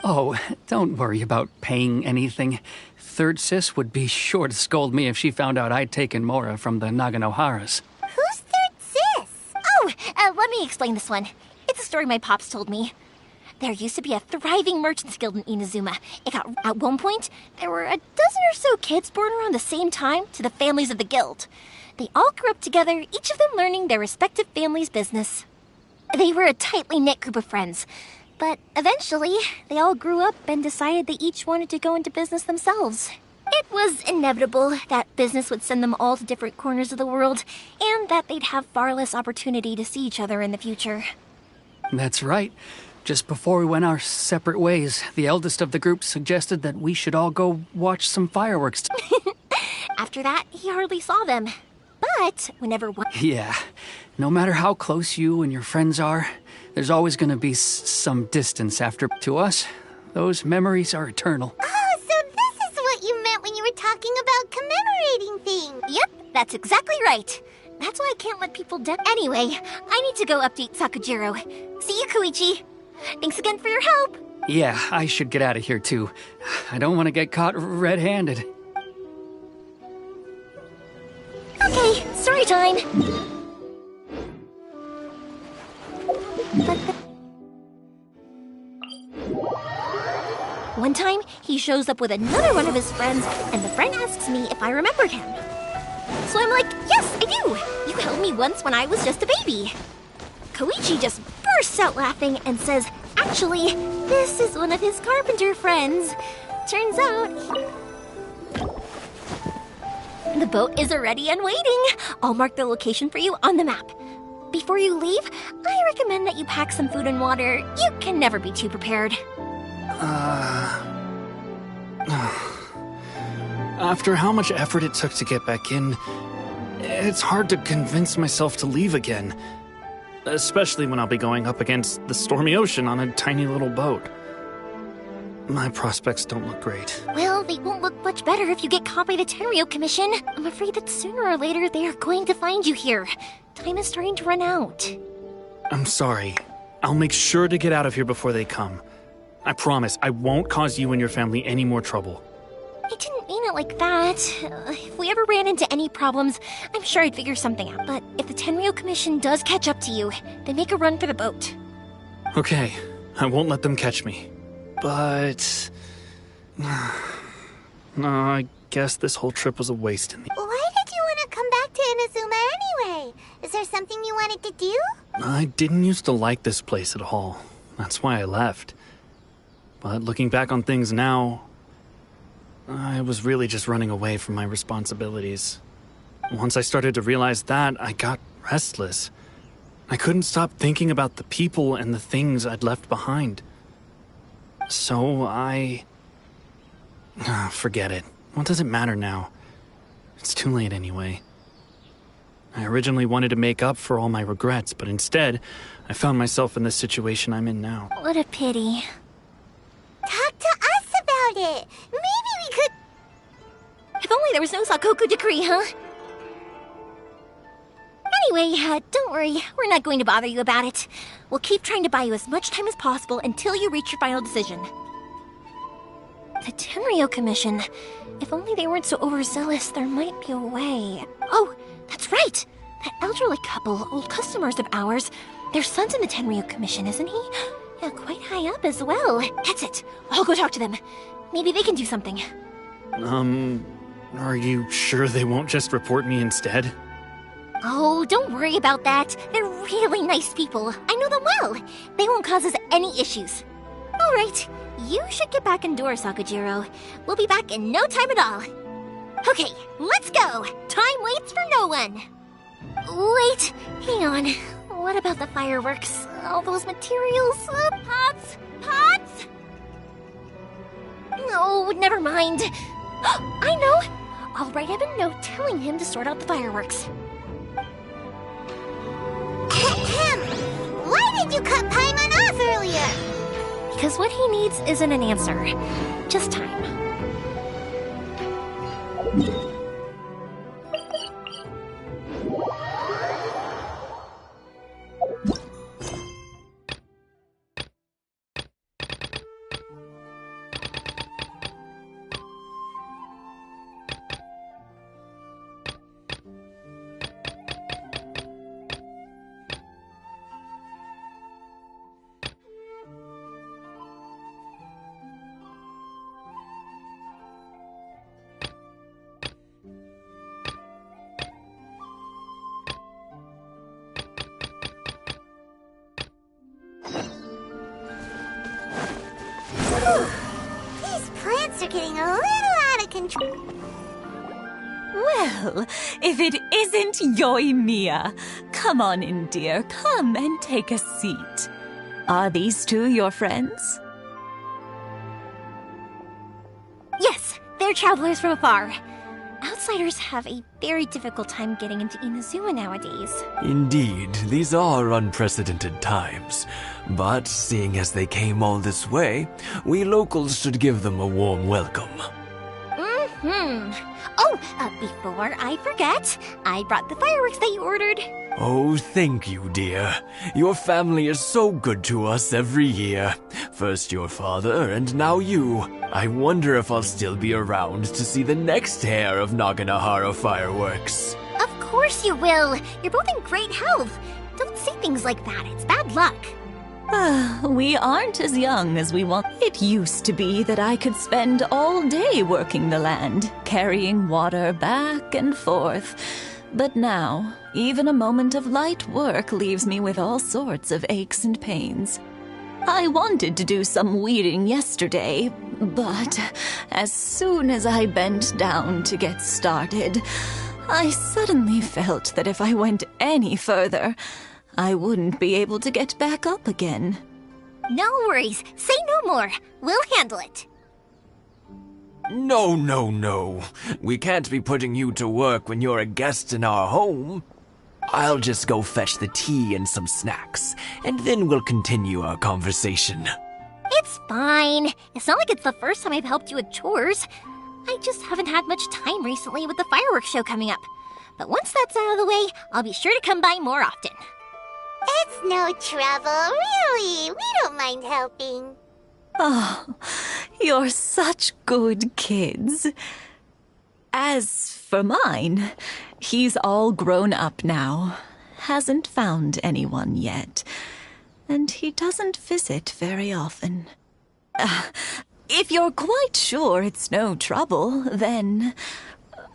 Oh, don't worry about paying anything. Third Sis would be sure to scold me if she found out I'd taken Mora from the Naganoharas. Who's Third Sis? Oh, let me explain this one. It's a story my pops told me. There used to be a thriving merchants guild in Inazuma. At one point, there were a dozen or so kids born around the same time to the families of the guild. They all grew up together, each of them learning their respective family's business. They were a tightly knit group of friends, but eventually, they all grew up and decided they each wanted to go into business themselves. It was inevitable that business would send them all to different corners of the world, and that they'd have far less opportunity to see each other in the future. That's right. Just before we went our separate ways, the eldest of the group suggested that we should all go watch some fireworks. After that, he hardly saw them. But whenever one... Yeah, no matter how close you and your friends are, there's always going to be some distance after. To us, those memories are eternal. Oh, so this is what you meant when you were talking about commemorating things. Yep, that's exactly right. That's why I can't let people down. Anyway, I need to go update Sakujiro. See you, Koichi. Thanks again for your help. Yeah, I should get out of here too. I don't want to get caught red-handed. Okay, story time. One time, he shows up with another one of his friends, and the friend asks me if I remembered him. So I'm like, yes, I do! You held me once when I was just a baby. Koichi just bursts out laughing and says, actually, this is one of his carpenter friends. Turns out... The boat is ready and waiting. I'll mark the location for you on the map. Before you leave, I recommend that you pack some food and water. You can never be too prepared. After how much effort it took to get back in, it's hard to convince myself to leave again. Especially when I'll be going up against the stormy ocean on a tiny little boat. My prospects don't look great. Well, they won't look much better if you get caught by the Tenryou Commission. I'm afraid that sooner or later they are going to find you here. Time is starting to run out. I'm sorry. I'll make sure to get out of here before they come. I promise I won't cause you and your family any more trouble. I didn't mean it like that. If we ever ran into any problems, I'm sure I'd figure something out. But if the Tenryou Commission does catch up to you, then make a run for the boat. Okay, I won't let them catch me. But... no, I guess this whole trip was a waste in the... Why did you want to come back to Inazuma anyway? Is there something you wanted to do? I didn't used to like this place at all. That's why I left. But looking back on things now, I was really just running away from my responsibilities. Once I started to realize that, I got restless. I couldn't stop thinking about the people and the things I'd left behind. So I... forget it. What does it matter now? It's too late anyway. I originally wanted to make up for all my regrets, but instead, I found myself in the situation I'm in now. What a pity. Talk to us about it. Maybe we could... If only there was no Sakoku decree, huh? Anyway, don't worry. We're not going to bother you about it. We'll keep trying to buy you as much time as possible until you reach your final decision. The Tenryou Commission. If only they weren't so overzealous, there might be a way. Oh, that's right! That elderly couple, old customers of ours, their son's in the Tenryou Commission, isn't he? Yeah, quite high up as well. That's it. I'll go talk to them. Maybe they can do something. Are you sure they won't just report me instead? Oh, don't worry about that. They're really nice people. I know them well. They won't cause us any issues. All right, you should get back indoors, Sakujiro. We'll be back in no time at all. Okay, let's go. Time waits for no one. Wait, hang on. What about the fireworks? All those materials? Pots? Pots? No, never mind. I know. I'll write him a note telling him to sort out the fireworks. Why did you cut Paimon off earlier? Because what he needs isn't an answer, just time. These plants are getting a little out of control. Well, if it isn't Yoimiya. Come on in, dear. Come and take a seat. Are these two your friends? Yes, they're travelers from afar. Outsiders have a very difficult time getting into Inazuma nowadays. Indeed, these are unprecedented times. But seeing as they came all this way, we locals should give them a warm welcome. Oh, before I forget, I brought the fireworks that you ordered. Oh, thank you, dear. Your family is so good to us every year. First your father, and now you. I wonder if I'll still be around to see the next pair of Naganohara fireworks. Of course you will. You're both in great health. Don't say things like that. It's bad luck. We aren't as young as we want. It used to be that I could spend all day working the land, carrying water back and forth. But now, even a moment of light work leaves me with all sorts of aches and pains. I wanted to do some weeding yesterday, but as soon as I bent down to get started, I suddenly felt that if I went any further, I wouldn't be able to get back up again. No worries. Say no more. We'll handle it. No, no, no. We can't be putting you to work when you're a guest in our home. I'll just go fetch the tea and some snacks, and then we'll continue our conversation. It's fine. It's not like it's the first time I've helped you with chores. I just haven't had much time recently with the fireworks show coming up. But once that's out of the way, I'll be sure to come by more often. It's no trouble, really. We don't mind helping. Oh, you're such good kids. As for mine, he's all grown up now. Hasn't found anyone yet. And he doesn't visit very often. If you're quite sure it's no trouble, then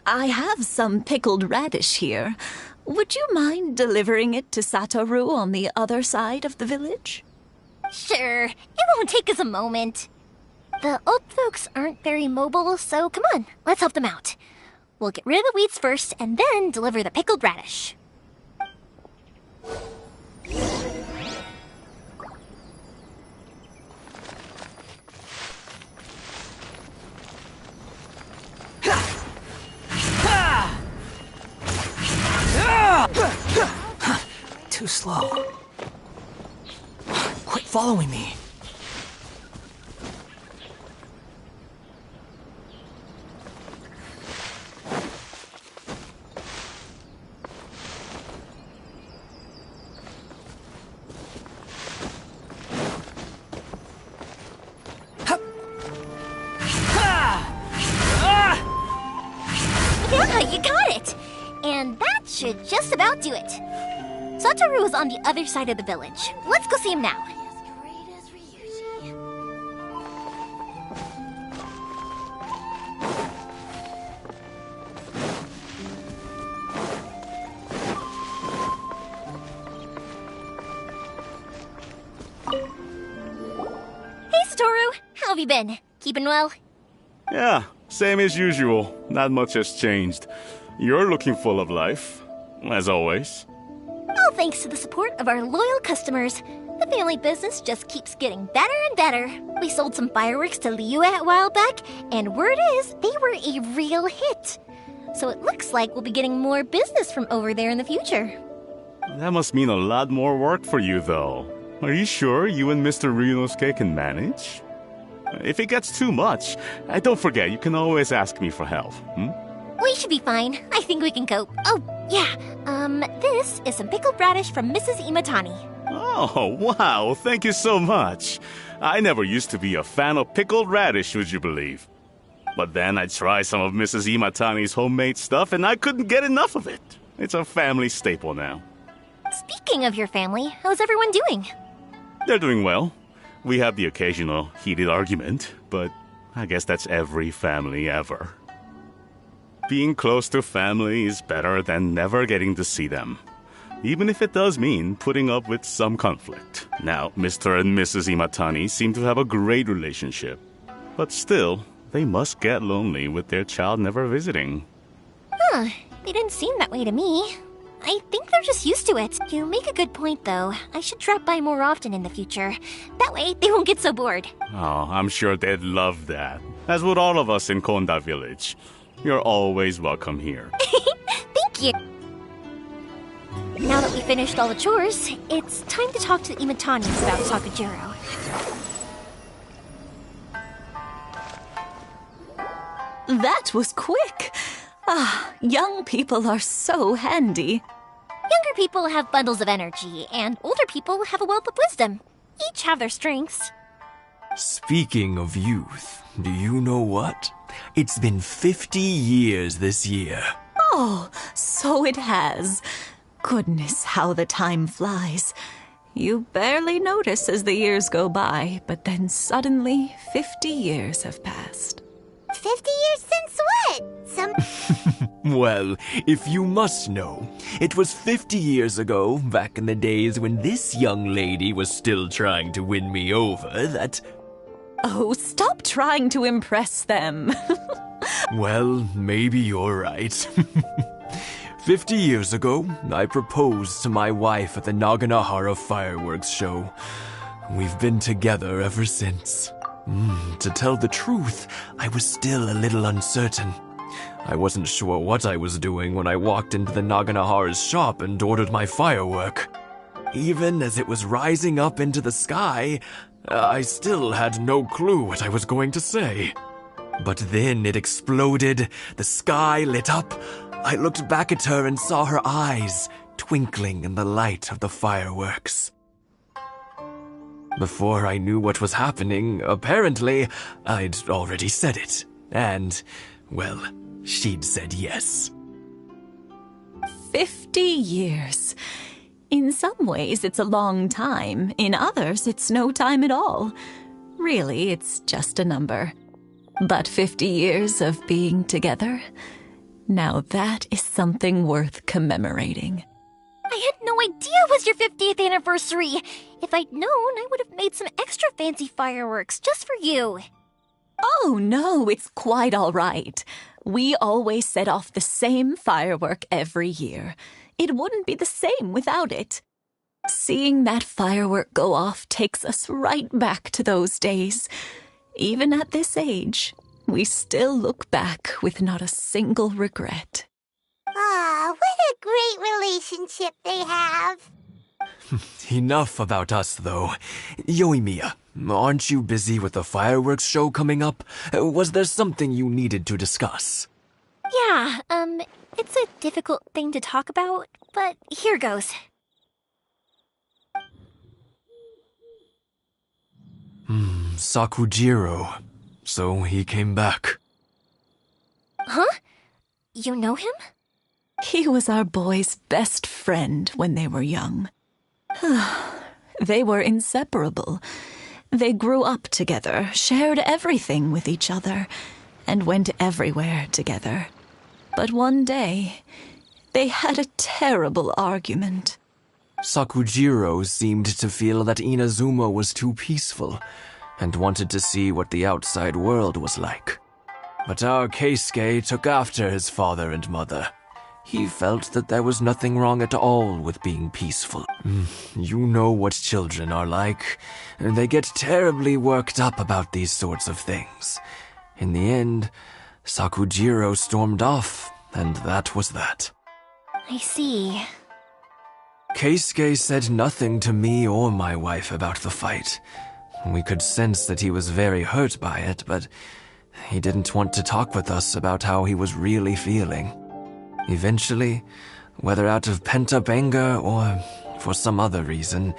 I have some pickled radish here. Would you mind delivering it to Satoru on the other side of the village? Sure, it won't take us a moment. The old folks aren't very mobile, so come on, let's help them out. We'll get rid of the weeds first, and then deliver the pickled radish. Too slow. Quit following me. Yeah, you got it! And that should just about do it. Satoru is on the other side of the village. Let's go see him now. Hey, Satoru! How have you been? Keeping well? Yeah, same as usual. Not much has changed. You're looking full of life, as always. All thanks to the support of our loyal customers. The family business just keeps getting better and better. We sold some fireworks to Liyue a while back, and word is they were a real hit. So it looks like we'll be getting more business from over there in the future. That must mean a lot more work for you, though. Are you sure you and Mr. Ryunosuke can manage? If it gets too much, don't forget, you can always ask me for help, We should be fine. I think we can cope. Oh, yeah. This is some pickled radish from Mrs. Imatani. Oh, wow, thank you so much. I never used to be a fan of pickled radish, would you believe? But then I tried some of Mrs. Imatani's homemade stuff, and I couldn't get enough of it. It's a family staple now. Speaking of your family, how's everyone doing? They're doing well. We have the occasional heated argument, but I guess that's every family ever. Being close to family is better than never getting to see them. even if it does mean putting up with some conflict. Now, Mr. and Mrs. Imatani seem to have a great relationship, but still, they must get lonely with their child never visiting. Huh, they didn't seem that way to me. I think they're just used to it. You make a good point, though. I should drop by more often in the future. That way, they won't get so bored. Oh, I'm sure they'd love that. As would all of us in Konda Village. You're always welcome here. Thank you. Now that we finished all the chores, it's time to talk to the Imatanis about Sakujiro. That was quick. Ah, young people are so handy. Younger people have bundles of energy, and older people have a wealth of wisdom. Each have their strengths. Speaking of youth, do you know what? It's been 50 years this year. Oh, so it has. Goodness, how the time flies. You barely notice as the years go by, but then suddenly 50 years have passed. 50 years since what? Well, if you must know, it was 50 years ago, back in the days when this young lady was still trying to win me over, that... Oh, stop trying to impress them. Well, maybe you're right. 50 years ago, I proposed to my wife at the Naganahara fireworks show. We've been together ever since. To tell the truth, I was still a little uncertain. I wasn't sure what I was doing when I walked into the Naganahara's shop and ordered my firework. Even as it was rising up into the sky, I still had no clue what I was going to say. But then it exploded, the sky lit up. I looked back at her and saw her eyes twinkling in the light of the fireworks. Before I knew what was happening, apparently, I'd already said it. And, well, she'd said yes. 50 years. In some ways, it's a long time. In others, it's no time at all. Really, it's just a number. But 50 years of being together? Now that is something worth commemorating. I had no idea it was your 50th anniversary. If I'd known, I would have made some extra fancy fireworks just for you. Oh, no, it's quite all right. We always set off the same firework every year. It wouldn't be the same without it. Seeing that firework go off takes us right back to those days. Even at this age, we still look back with not a single regret. Ah, what a great relationship they have. Enough about us, though. Yoimiya, aren't you busy with the fireworks show coming up? Was there something you needed to discuss? Yeah, it's a difficult thing to talk about, but here goes. Sakujiro. So he came back. Huh? You know him? He was our boy's best friend when they were young. They were inseparable. They grew up together, shared everything with each other, and went everywhere together. But one day, they had a terrible argument. Sakujiro seemed to feel that Inazuma was too peaceful, and wanted to see what the outside world was like. But our Keisuke took after his father and mother. He felt that there was nothing wrong at all with being peaceful. You know what children are like. They get terribly worked up about these sorts of things. In the end, Sakujiro stormed off, and that was that. I see. Keisuke said nothing to me or my wife about the fight. We could sense that he was very hurt by it, but he didn't want to talk with us about how he was really feeling. Eventually, whether out of pent-up anger or for some other reason,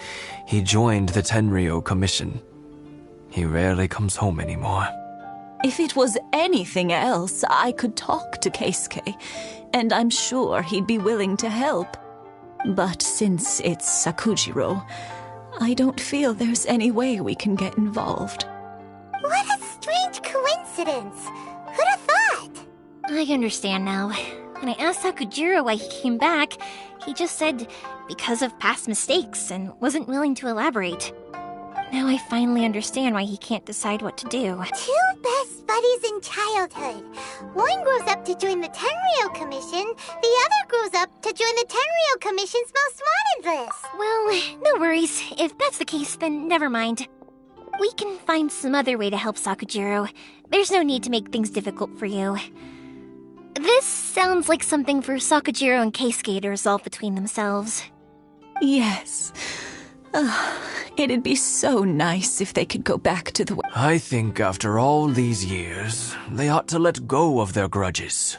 he joined the Tenryo Commission. He rarely comes home anymore. If it was anything else, I could talk to Keisuke, and I'm sure he'd be willing to help. But since it's Sakujiro, I don't feel there's any way we can get involved. What a strange coincidence. Who'd have thought? I understand now. When I asked Sakujiro why he came back, he just said because of past mistakes and wasn't willing to elaborate. Now I finally understand why he can't decide what to do. Two best buddies in childhood. One grows up to join the Tenryou Commission, the other grows up to join the Tenryou Commission's most wanted list. Well, no worries. If that's the case, then never mind. We can find some other way to help Sakujiro. There's no need to make things difficult for you. This sounds like something for Sakujiro and Keisuke to resolve between themselves. Yes. It'd be so nice if they could go back to the... I think after all these years, they ought to let go of their grudges.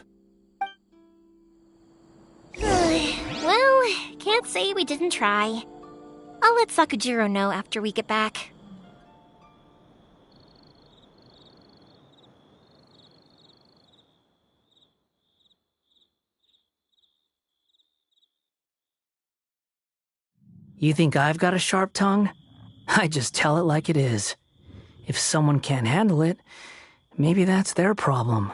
Well, can't say we didn't try. I'll let Sakujiro know after we get back. You think I've got a sharp tongue? I just tell it like it is. If someone can't handle it, maybe that's their problem.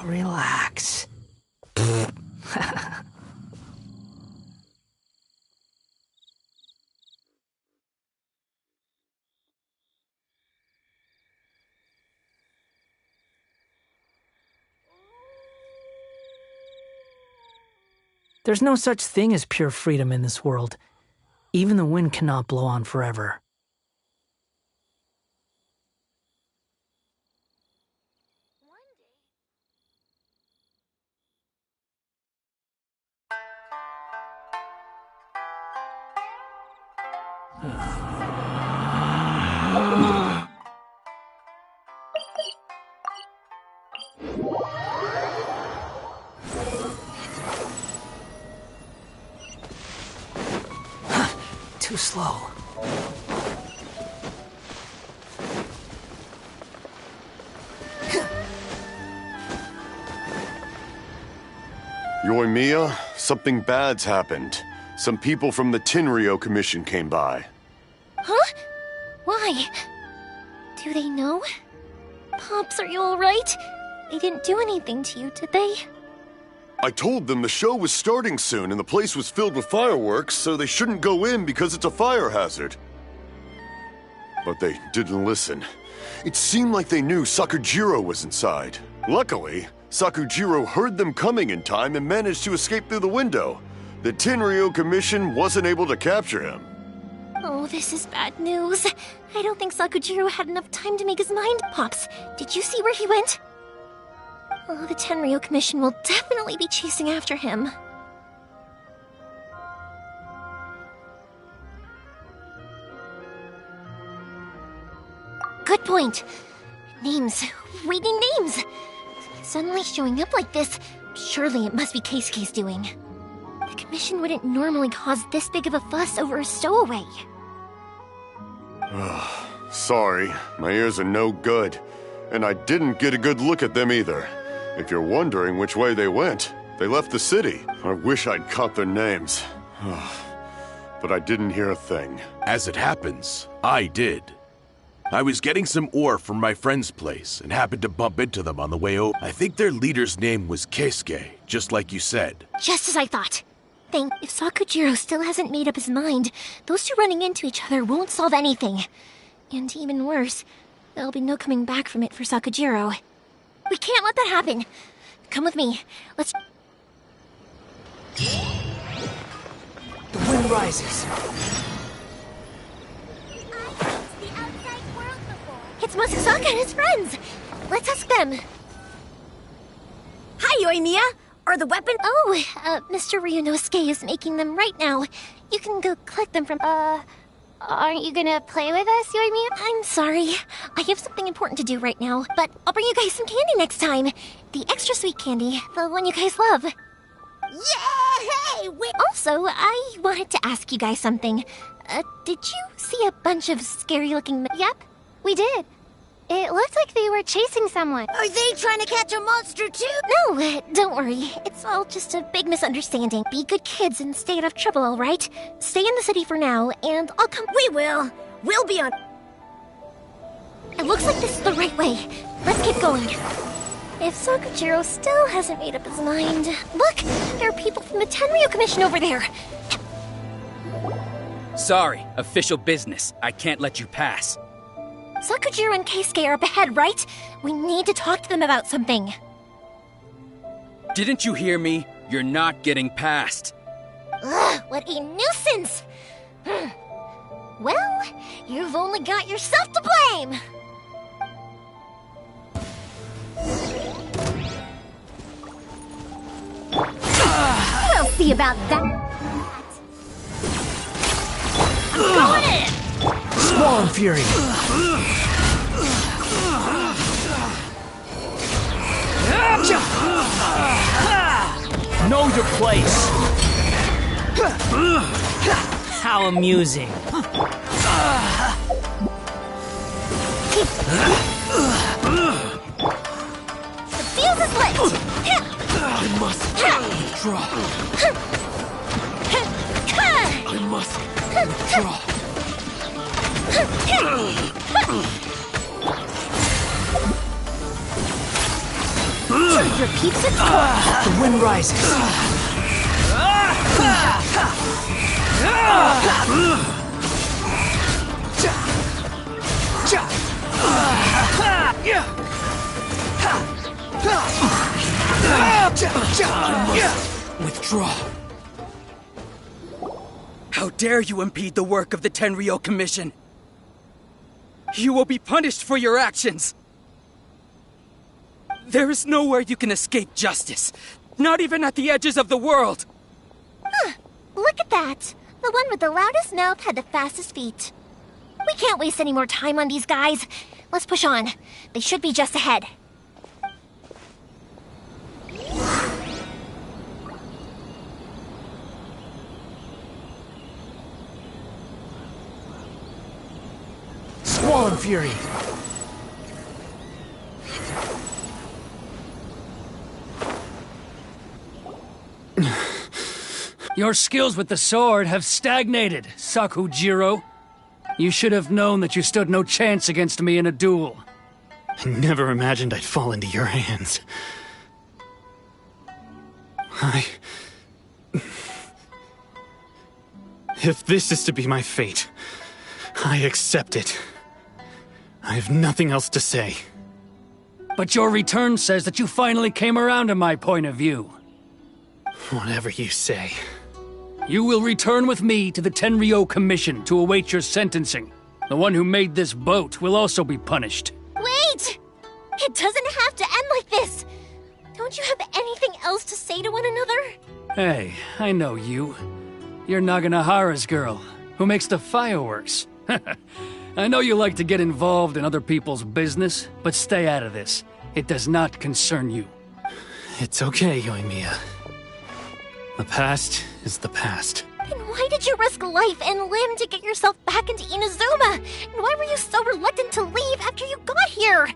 Relax. There's no such thing as pure freedom in this world. Even the wind cannot blow on forever. Too slow. Yoimiya, something bad's happened. Some people from the Tenryou Commission came by. Huh? Why? Do they know? Pops, are you alright? They didn't do anything to you, did they? I told them the show was starting soon and the place was filled with fireworks, so they shouldn't go in because it's a fire hazard. But they didn't listen. It seemed like they knew Sakujiro was inside. Luckily, Sakujiro heard them coming in time and managed to escape through the window. The Tenryou Commission wasn't able to capture him. Oh, this is bad news. I don't think Sakujiro had enough time to make his mind. Pops, did you see where he went? Oh, the Tenryou Commission will definitely be chasing after him. Good point. Names. We need names. Suddenly showing up like this, surely it must be Keisuke's doing. The Commission wouldn't normally cause this big of a fuss over a stowaway. Sorry, my ears are no good. And I didn't get a good look at them either. If you're wondering which way they went, they left the city. I wish I'd caught their names. But I didn't hear a thing. As it happens, I did. I was getting some ore from my friend's place and happened to bump into them on the way over. I think their leader's name was Keisuke, just like you said. Just as I thought. If Sakujiro still hasn't made up his mind, those two running into each other won't solve anything. And even worse, there'll be no coming back from it for Sakujiro. We can't let that happen. Come with me. Let's... The wind rises. It's Masusaka and his friends. Let's ask them. Hi, Yoimiya. Are the weapons... Oh, Mr. Ryunosuke is making them right now. You can go collect them from... Aren't you gonna play with us, Yoimiya? I'm sorry. I have something important to do right now, but I'll bring you guys some candy next time. The extra sweet candy, the one you guys love. Yay! Also, I wanted to ask you guys something. Did you see a bunch of scary-looking... Yep, we did. It looked like they were chasing someone. Are they trying to catch a monster too? No, don't worry. It's all just a big misunderstanding. Be good kids and stay out of trouble, all right? Stay in the city for now, and I'll come. We will. We'll be on. It looks like this is the right way. Let's keep going. If Sakujiro still hasn't made up his mind... Look! There are people from the Tenryo Commission over there! Sorry, official business. I can't let you pass. Sakujiro and Keisuke are up ahead, right? We need to talk to them about something. Didn't you hear me? You're not getting past. Ugh, what a nuisance! Well, you've only got yourself to blame! We'll see about that. I'm going in! Swan Fury! Know your place! How amusing. The fuse is lit! I must withdraw. I must withdraw. Repeats its The wind rises. Withdraw. How dare you impede the work of the Tenryo Commission? You will be punished for your actions. There is nowhere you can escape justice. Not even at the edges of the world. Huh, look at that. The one with the loudest mouth had the fastest feet. We can't waste any more time on these guys. Let's push on. They should be just ahead. Swan Fury! Your skills with the sword have stagnated, Sakujiro. You should have known that you stood no chance against me in a duel. I never imagined I'd fall into your hands. If this is to be my fate, I accept it. I have nothing else to say. But your return says that you finally came around to my point of view. Whatever you say. You will return with me to the Tenryo Commission to await your sentencing. The one who made this boat will also be punished. Wait! It doesn't have to end like this! Don't you have anything else to say to one another? Hey, I know you. You're Naganohara's girl, who makes the fireworks. I know you like to get involved in other people's business, but stay out of this. It does not concern you. It's okay, Yoimiya. The past is the past. Then why did you risk life and limb to get yourself back into Inazuma? And why were you so reluctant to leave after you got here?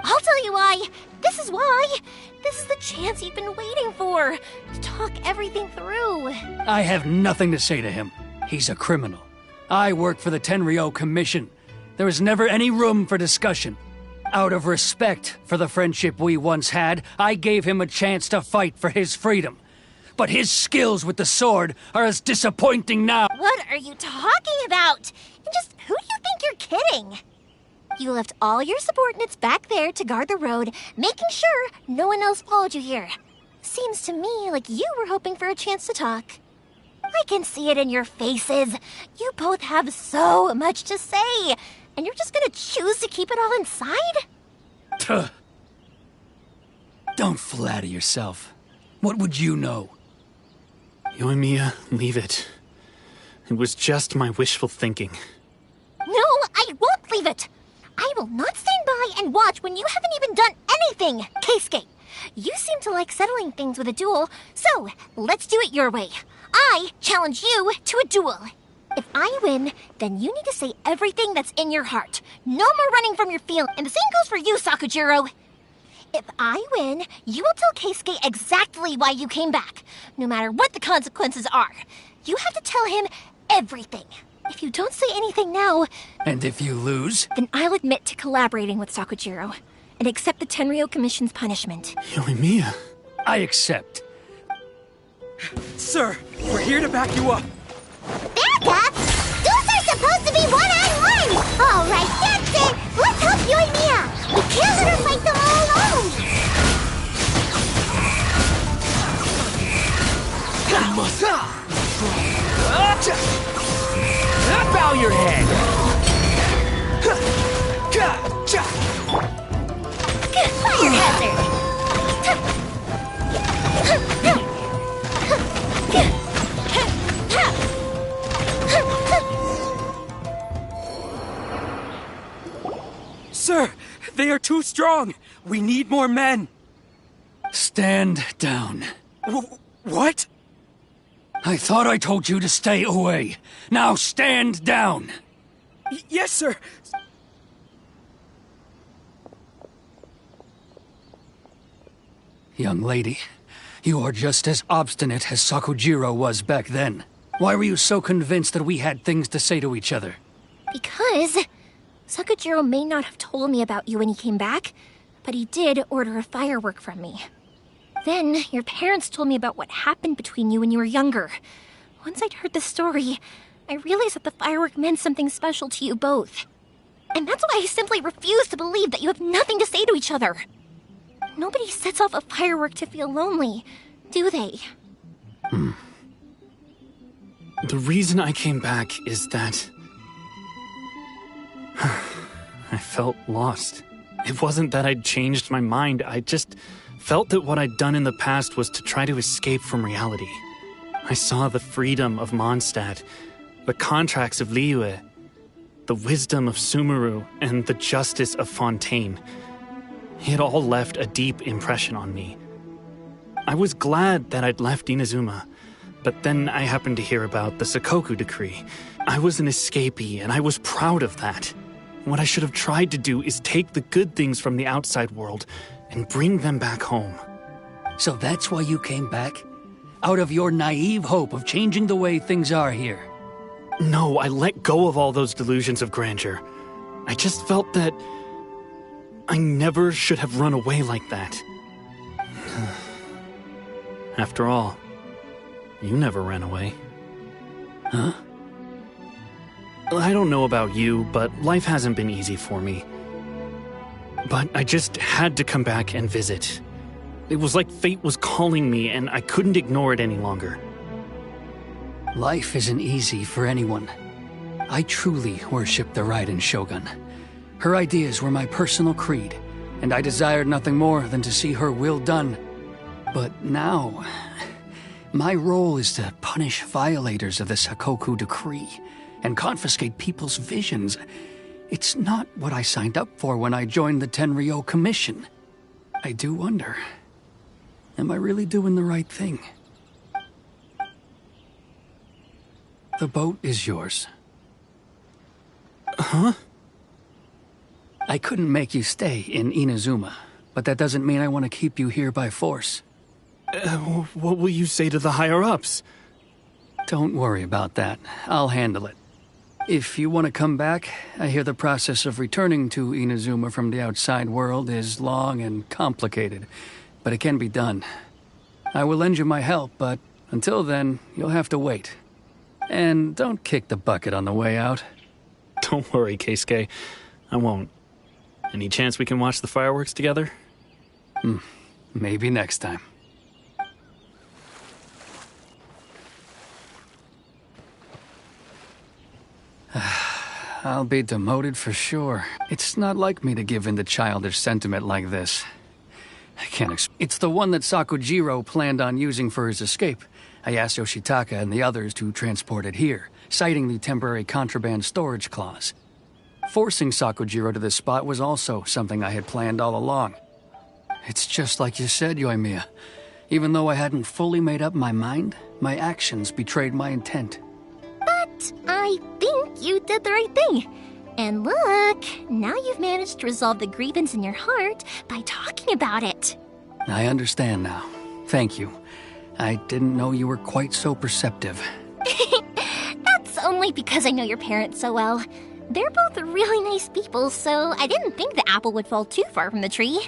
I'll tell you why. This is why. This is the chance you've been waiting for. To talk everything through. I have nothing to say to him. He's a criminal. I work for the Tenryo Commission. There is never any room for discussion. Out of respect for the friendship we once had, I gave him a chance to fight for his freedom. But his skills with the sword are as disappointing now. What are you talking about? And just who do you think you're kidding? You left all your subordinates back there to guard the road, making sure no one else followed you here. Seems to me like you were hoping for a chance to talk. I can see it in your faces. You both have so much to say, and you're just gonna choose to keep it all inside? Don't flatter yourself. What would you know? Yoimiya, leave it. It was just my wishful thinking. No, I won't leave it. I will not stand by and watch when you haven't even done anything, Keisuke. You seem to like settling things with a duel, so let's do it your way. I challenge you to a duel. If I win, then you need to say everything that's in your heart. No more running from your feelings. And the same goes for you, Sakujiro. If I win, you will tell Keisuke exactly why you came back, no matter what the consequences are. You have to tell him everything. If you don't say anything now... And if you lose? Then I'll admit to collaborating with Sakujiro and accept the Tenryou Commission's punishment. Yoimiya. I accept. Sir, we're here to back you up. Back up? Those are supposed to be one-on-one! Alright, that's it! Let's help Yoimiya! We can't let her fight them all alone! Bow your head! Fire hazard! Sir, they are too strong. We need more men. Stand down. What? I thought I told you to stay away. Now stand down. Yes, sir. Young lady, you are just as obstinate as Sakujiro was back then. Why were you so convinced that we had things to say to each other? Because Sakujiro may not have told me about you when he came back, but he did order a firework from me. Then, your parents told me about what happened between you when you were younger. Once I'd heard the story, I realized that the firework meant something special to you both. And that's why I simply refuse to believe that you have nothing to say to each other. Nobody sets off a firework to feel lonely, do they? The reason I came back is that... I felt lost. It wasn't that I'd changed my mind, I just felt that what I'd done in the past was to try to escape from reality. I saw the freedom of Mondstadt, the contracts of Liyue, the wisdom of Sumeru, and the justice of Fontaine. It all left a deep impression on me. I was glad that I'd left Inazuma, but then I happened to hear about the Sakoku decree. I was an escapee, and I was proud of that. What I should have tried to do is take the good things from the outside world and bring them back home. So that's why you came back? Out of your naive hope of changing the way things are here? No, I let go of all those delusions of grandeur. I just felt that I never should have run away like that. After all, you never ran away. Huh? I don't know about you, but life hasn't been easy for me. But I just had to come back and visit. It was like fate was calling me, and I couldn't ignore it any longer. Life isn't easy for anyone. I truly worship the Raiden Shogun. Her ideas were my personal creed, and I desired nothing more than to see her will done. But now, my role is to punish violators of the Sakoku decree and confiscate people's visions. It's not what I signed up for when I joined the Tenryou Commission. I do wonder, am I really doing the right thing? The boat is yours. Huh? I couldn't make you stay in Inazuma, but that doesn't mean I want to keep you here by force. What will you say to the higher-ups? Don't worry about that. I'll handle it. If you want to come back, I hear the process of returning to Inazuma from the outside world is long and complicated, but it can be done. I will lend you my help, but until then, you'll have to wait. And don't kick the bucket on the way out. Don't worry, Keisuke. I won't. Any chance we can watch the fireworks together? Maybe next time. I'll be demoted for sure. It's not like me to give in to childish sentiment like this. I can't It's the one that Sakujiro planned on using for his escape. I asked Yoshitaka and the others to transport it here, citing the temporary contraband storage clause. Forcing Sakujiro to this spot was also something I had planned all along. It's just like you said, Yoimiya. Even though I hadn't fully made up my mind, my actions betrayed my intent. But But I think you did the right thing. And look, now you've managed to resolve the grievance in your heart by talking about it. I understand now. Thank you. I didn't know you were quite so perceptive. That's only because I know your parents so well. They're both really nice people, so I didn't think the apple would fall too far from the tree.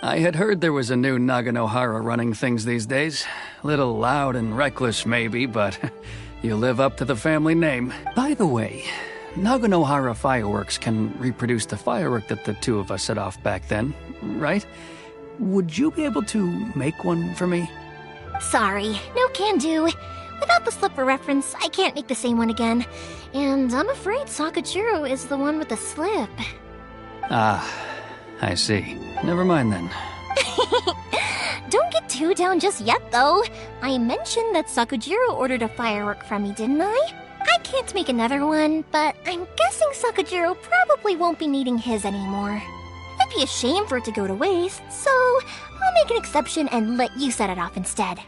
I had heard there was a new Naganohara running things these days. Little loud and reckless, maybe, but you live up to the family name. By the way, Naganohara Fireworks can reproduce the firework that the two of us set off back then, right? Would you be able to make one for me? Sorry, no can do. Without the slipper reference, I can't make the same one again. And I'm afraid Sakujiro is the one with the slip. Ah, I see. Never mind then. Don't get too down just yet, though. I mentioned that Sakujiro ordered a firework from me, didn't I? I can't make another one, but I'm guessing Sakujiro probably won't be needing his anymore. It'd be a shame for it to go to waste, so I'll make an exception and let you set it off instead.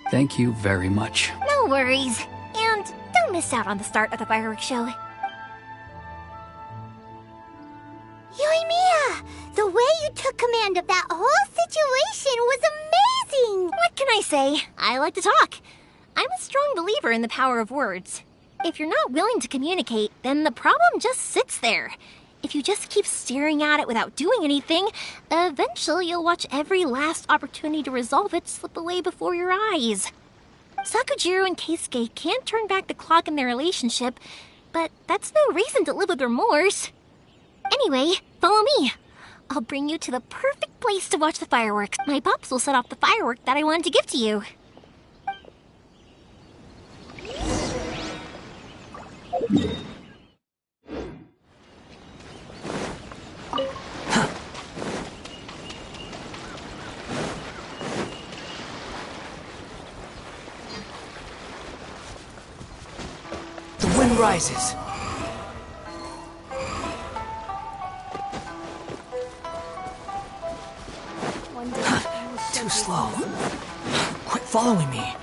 Thank you very much. No worries. And don't miss out on the start of the fireworks show. Yoimiya! The way you took command of that whole situation was amazing! What can I say? I like to talk. I'm a strong believer in the power of words. If you're not willing to communicate, then the problem just sits there. If you just keep staring at it without doing anything, eventually you'll watch every last opportunity to resolve it slip away before your eyes. Sakujiro and Keisuke can't turn back the clock in their relationship, but that's no reason to live with remorse. Anyway, follow me. I'll bring you to the perfect place to watch the fireworks. My pops will set off the firework that I wanted to give to you. The wind rises. Too slow. Quit following me.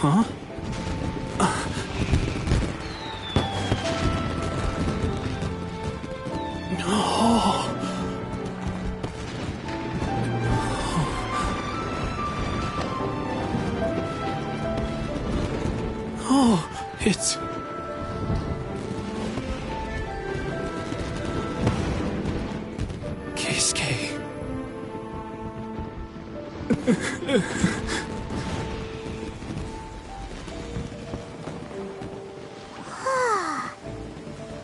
Huh? No. Oh, it's... Keisuke.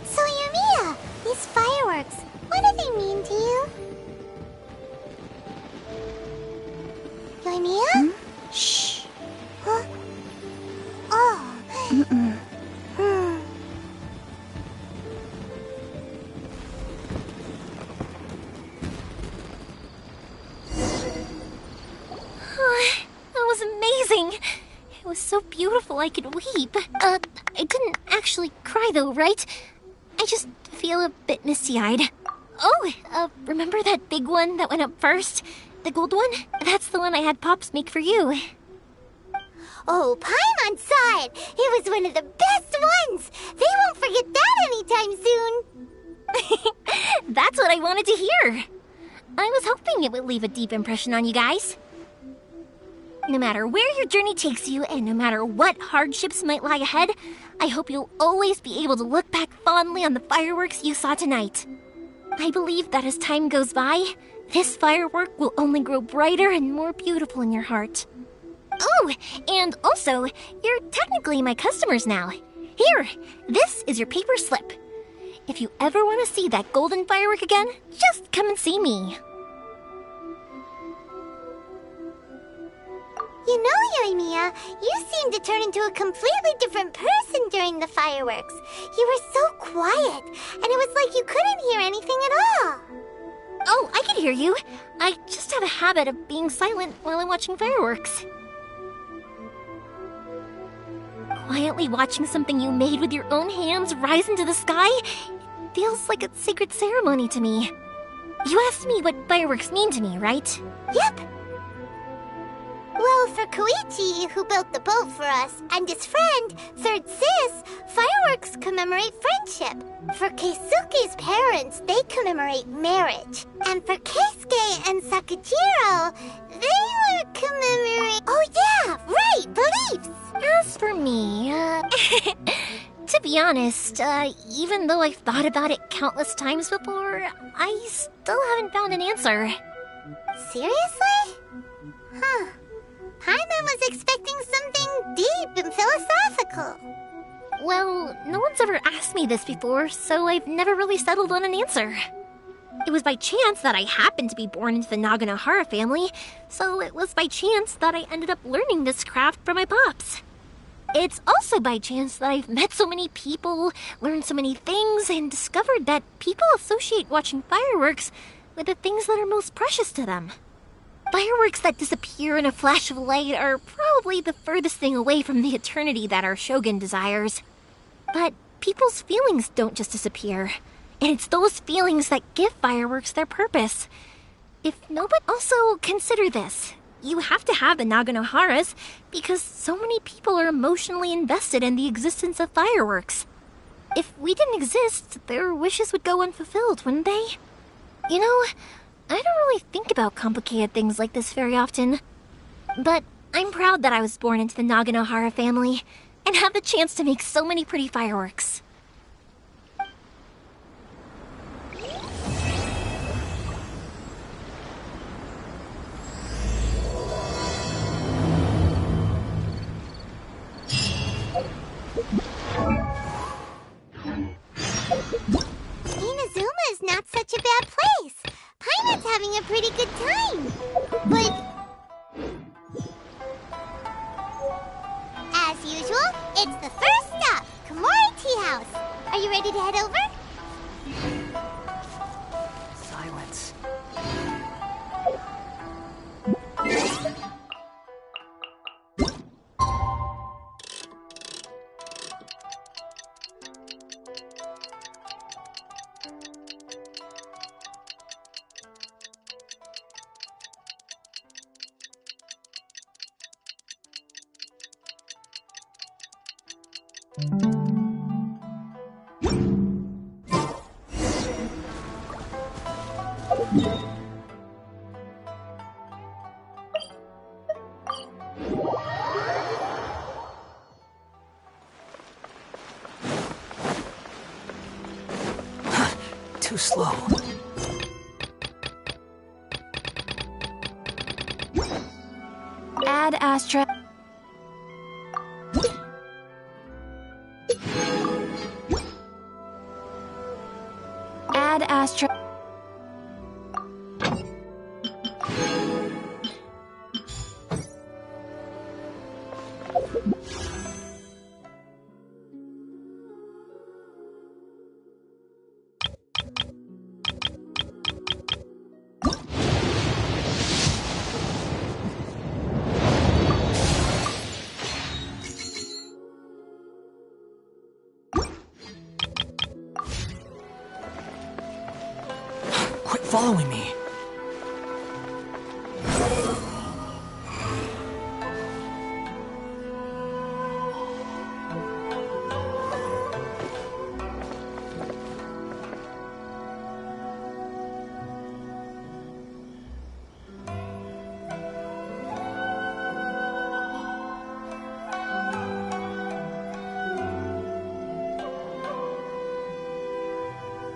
So, Yoimiya, these fireworks, what do they mean to you? Yoimiya? Shh. Huh? Oh. That was amazing. It was so beautiful I could weep. I didn't actually cry though, right? I just feel a bit misty-eyed. Oh, remember that big one that went up first? The gold one? That's the one I had Pops make for you. Oh, Paimon saw it! It was one of the best ones! They won't forget that anytime soon! That's what I wanted to hear. I was hoping it would leave a deep impression on you guys. No matter where your journey takes you, and no matter what hardships might lie ahead, I hope you'll always be able to look back fondly on the fireworks you saw tonight. I believe that as time goes by, this firework will only grow brighter and more beautiful in your heart. Oh, and also, you're technically my customers now. Here, this is your paper slip. If you ever want to see that golden firework again, just come and see me. You know, Yoimiya, you seemed to turn into a completely different person during the fireworks. You were so quiet, and it was like you couldn't hear anything at all. Oh, I can hear you. I just have a habit of being silent while I'm watching fireworks. Quietly watching something you made with your own hands rise into the sky, feels like a sacred ceremony to me. You asked me what fireworks mean to me, right? Yep. Well, for Koichi, who built the boat for us, and his friend, Third Sis, fireworks commemorate friendship. For Keisuke's parents, they commemorate marriage. And for Keisuke and Sakajiro, they would commemorate... Oh yeah, right, beliefs! As for me, to be honest, even though I've thought about it countless times before, I still haven't found an answer. Seriously? Huh. Paimon was expecting something deep and philosophical. Well, no one's ever asked me this before, so I've never really settled on an answer. It was by chance that I happened to be born into the Naganohara family, so it was by chance that I ended up learning this craft from my pops. It's also by chance that I've met so many people, learned so many things, and discovered that people associate watching fireworks with the things that are most precious to them. Fireworks that disappear in a flash of light are probably the furthest thing away from the eternity that our shogun desires. But people's feelings don't just disappear, and it's those feelings that give fireworks their purpose. If nobody... Also, consider this. You have to have the Naganoharas because so many people are emotionally invested in the existence of fireworks. If we didn't exist, their wishes would go unfulfilled, wouldn't they? You know, I don't really think about complicated things like this very often. But I'm proud that I was born into the Naganohara family and have the chance to make so many pretty fireworks. Inazuma is not such a bad place. Paimon's having a pretty good time. But... as usual, it's the first stop, Komori Tea House. Are you ready to head over? Silence. Too slow. Add Astra. Add Astra. Quit following me.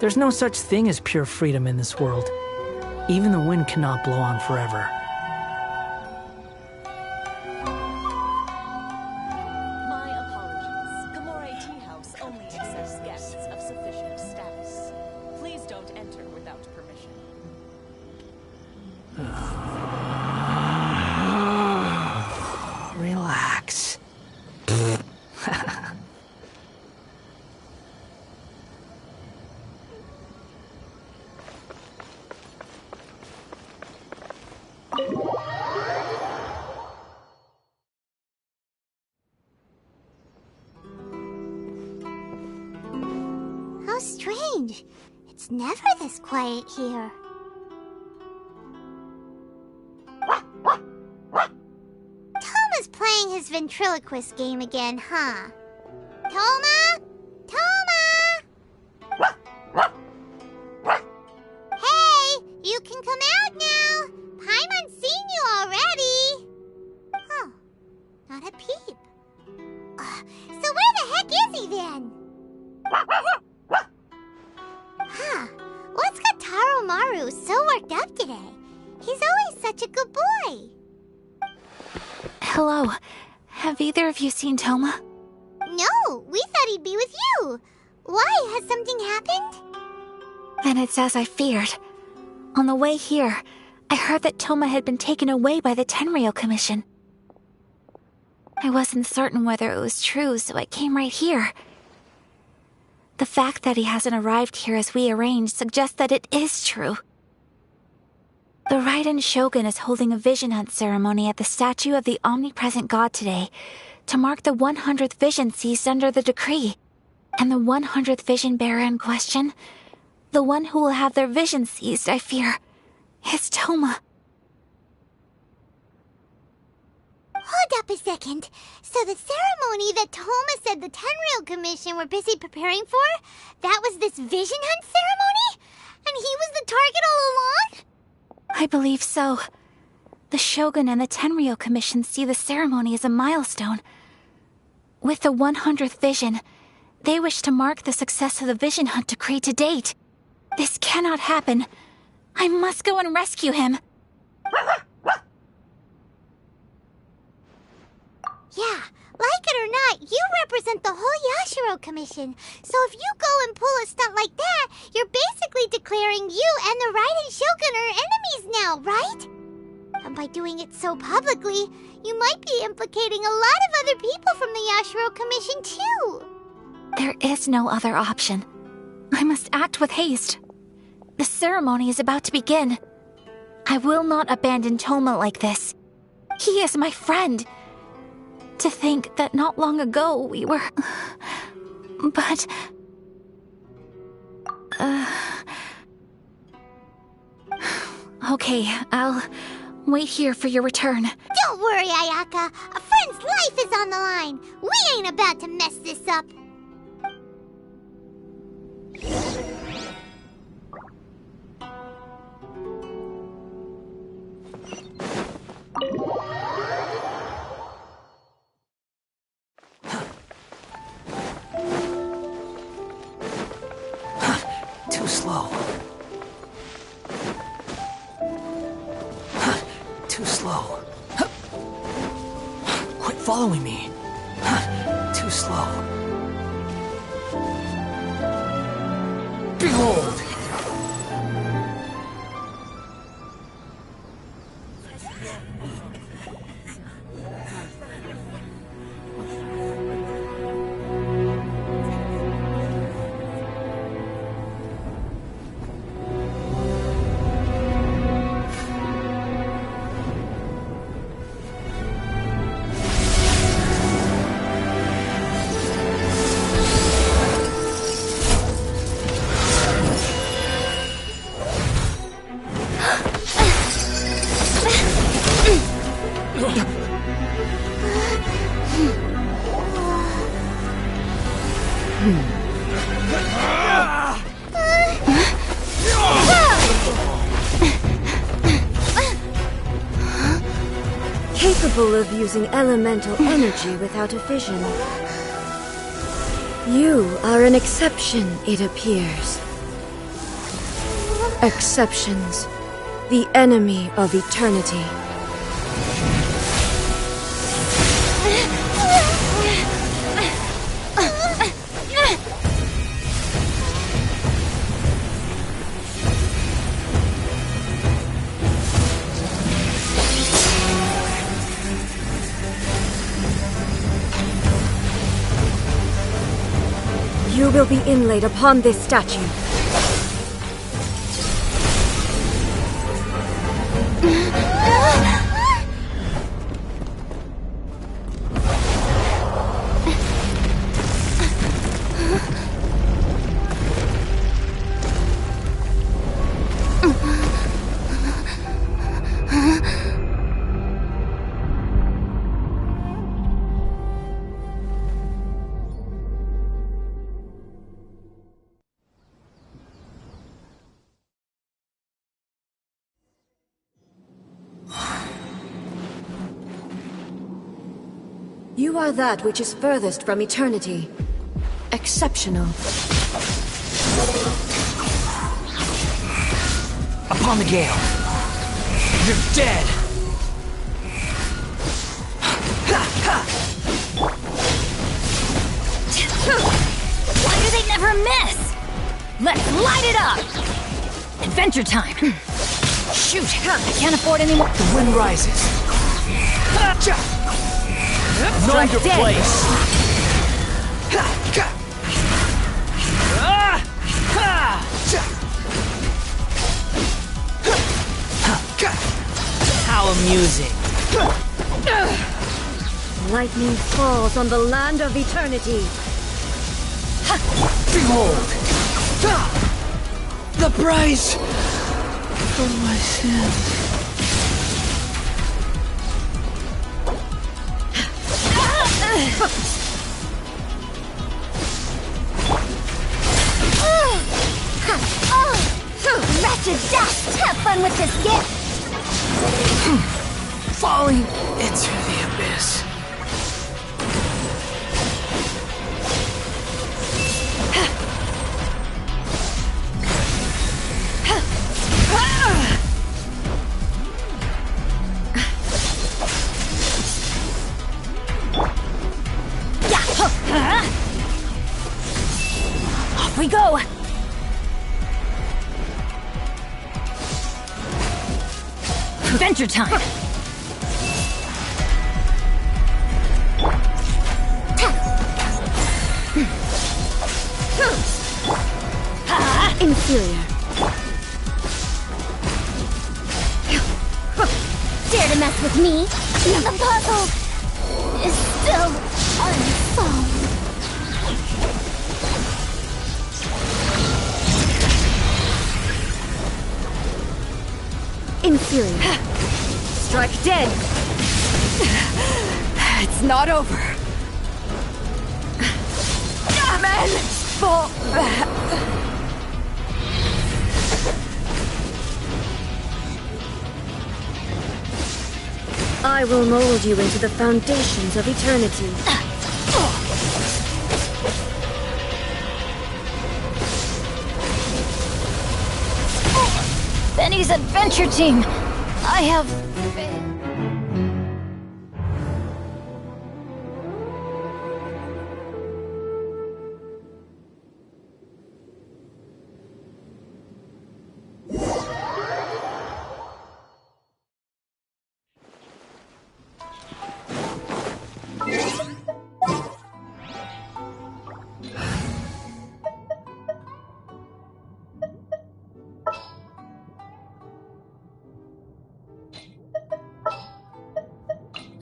There's no such thing as pure freedom in this world. Even the wind cannot blow on forever. My apologies. Komori Tea House only accepts guests of sufficient status. Please don't enter without permission. Relax. strange. It's never this quiet here. Toma's playing his ventriloquist game again, huh? Toma? Toma! Hey, you can come out now. Paimon's seen you already. Oh, not a peep. So where the heck is he then? Huh, what's got Taro Maru so worked up today? He's always such a good boy. Hello. Have either of you seen Toma? No, we thought he'd be with you. Why? Has something happened? Then it's as I feared. On the way here, I heard that Toma had been taken away by the Tenryou Commission. I wasn't certain whether it was true, so I came right here. The fact that he hasn't arrived here as we arranged suggests that it is true. The Raiden Shogun is holding a vision hunt ceremony at the statue of the omnipresent god today to mark the 100th vision seized under the decree. And the 100th vision bearer in question, the one who will have their vision seized, I fear, is Toma. Hold up a second. So the ceremony that Toma said the Tenryou Commission were busy preparing for, that was this vision hunt ceremony? And he was the target all along? I believe so. The Shogun and the Tenryou Commission see the ceremony as a milestone. With the 100th vision, they wish to mark the success of the vision hunt decree to date. This cannot happen. I must go and rescue him. Yeah, like it or not, you represent the whole Yashiro Commission. So if you go and pull a stunt like that, you're basically declaring you and the Raiden Shogun are enemies now, right? And by doing it so publicly, you might be implicating a lot of other people from the Yashiro Commission too. There is no other option. I must act with haste. The ceremony is about to begin. I will not abandon Toma like this. He is my friend. To think that not long ago we were... But... Okay, I'll wait here for your return. Don't worry, Ayaka. A friend's life is on the line. We ain't about to mess this up. Too slow. Too slow. Quit following me. Too slow. Behold! Capable of using elemental energy without a fission. You are an exception, it appears. Exceptions, the enemy of eternity. You will be inlaid upon this statue. You are that which is furthest from eternity. Exceptional. Upon the gale. You're dead! Why do they never miss? Let's light it up! Adventure time! Shoot! I can't afford any more. The wind rises. Know your place. How amusing. Lightning falls on the land of eternity. Behold! The price for my sins. Wretched dust! Have fun with this gift! Falling into the abyss. Off we go! Adventure time! Inferior. Dare to mess with me? The puzzle is still unsolved. Inferior. Strike dead. It's not over. Men, fall back. I will mold you into the foundations of eternity. Benny's adventure team. I have...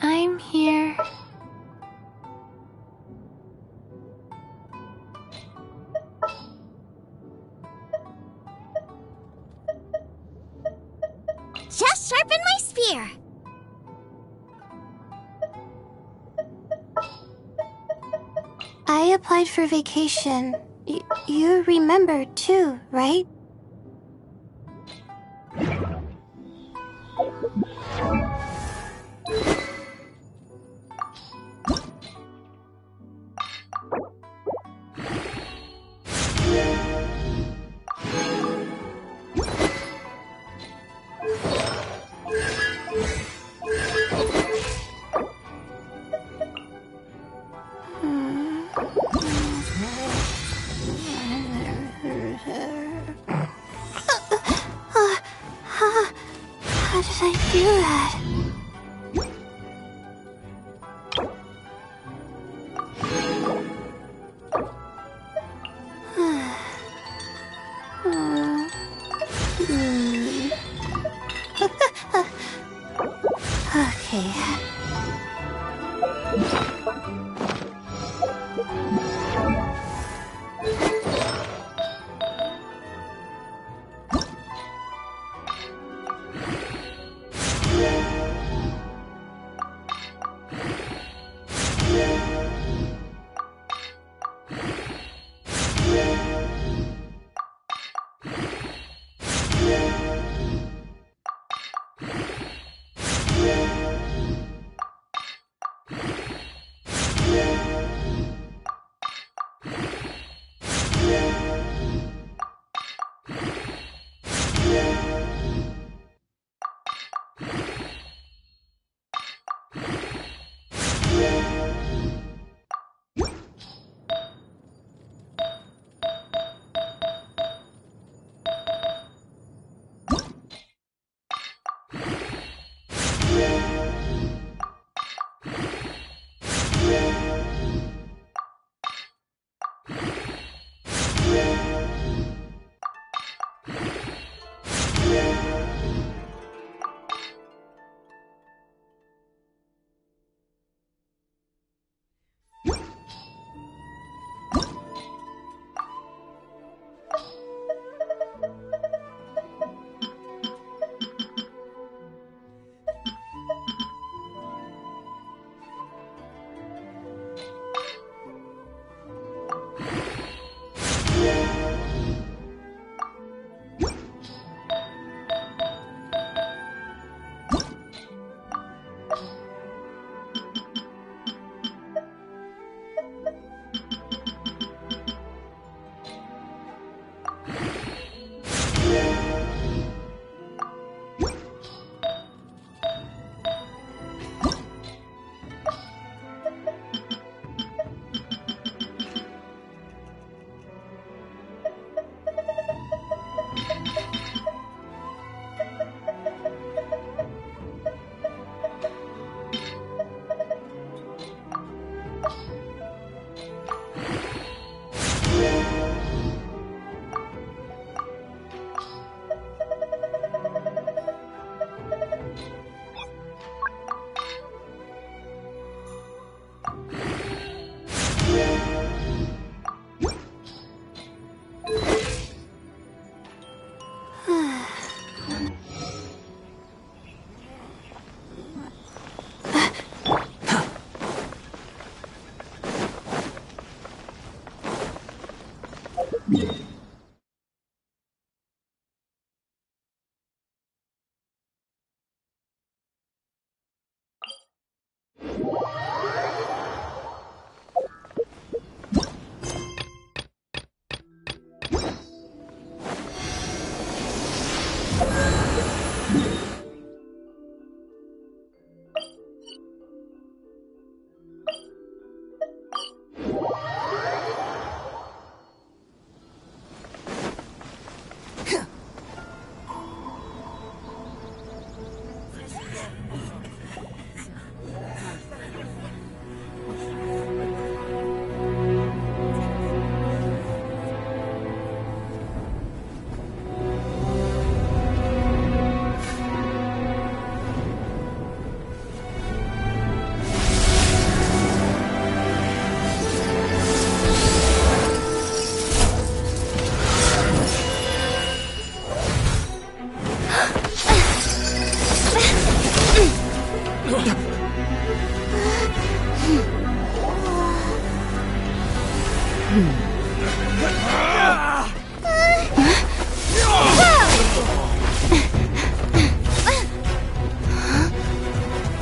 I'm here. Just sharpen my spear. I applied for vacation. You remember too, right? How did I do that? Okay.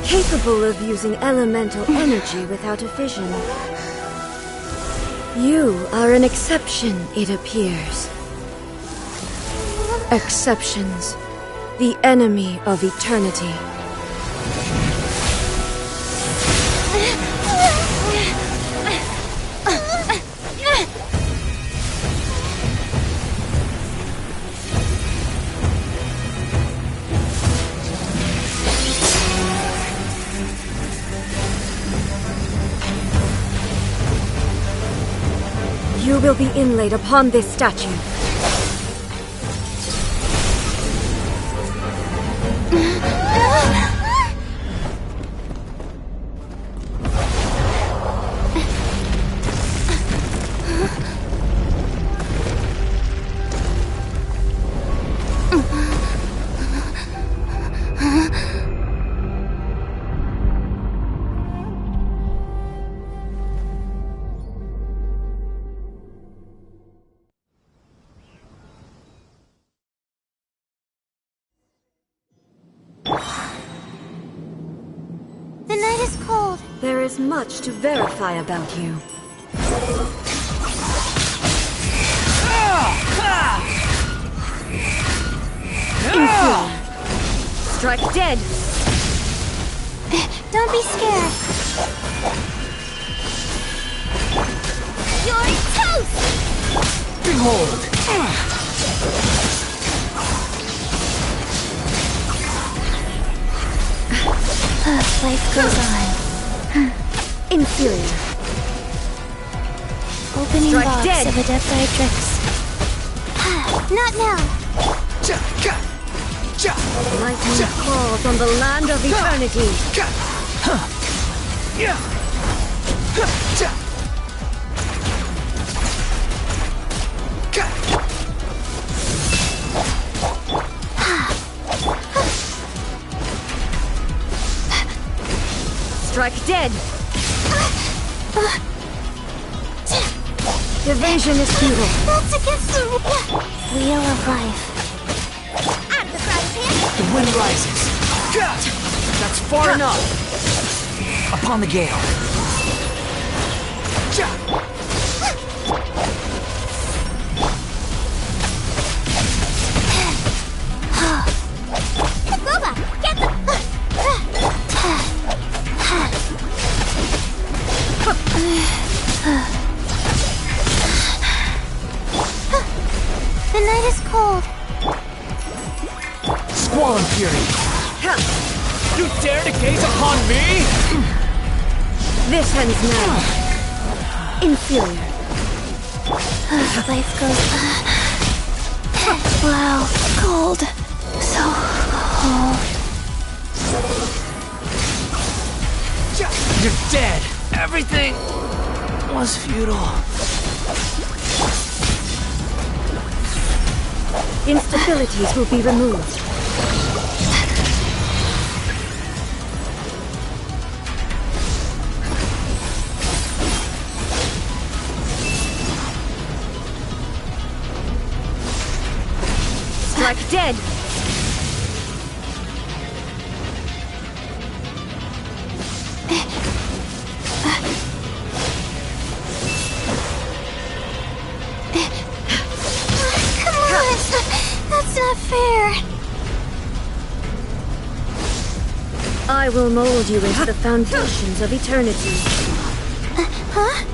Capable of using elemental energy without a fission. You are an exception, it appears. Exceptions. The enemy of eternity. You will be inlaid upon this statue. The night is cold. There is much to verify about you. Inferior. Strike dead. Don't be scared. You're toast! Behold! Life goes on. Inferior. Opening Strike box dead. of Adepti Not now. Lightning falls on the land of eternity. Strike dead. Evasion is futile. That's against the wheel of life. I'm the frying pan. The wind rises. That's far enough. Upon the gale. Boba, get the... The night is cold. Squall and fury. You dare to gaze upon me? This ends now. Inferior. Life goes on. Wow, cold. So cold. You're dead. Everything was futile. Instabilities will be removed. like dead. Come on! That's not fair. I will mold you into the foundations of eternity. Huh?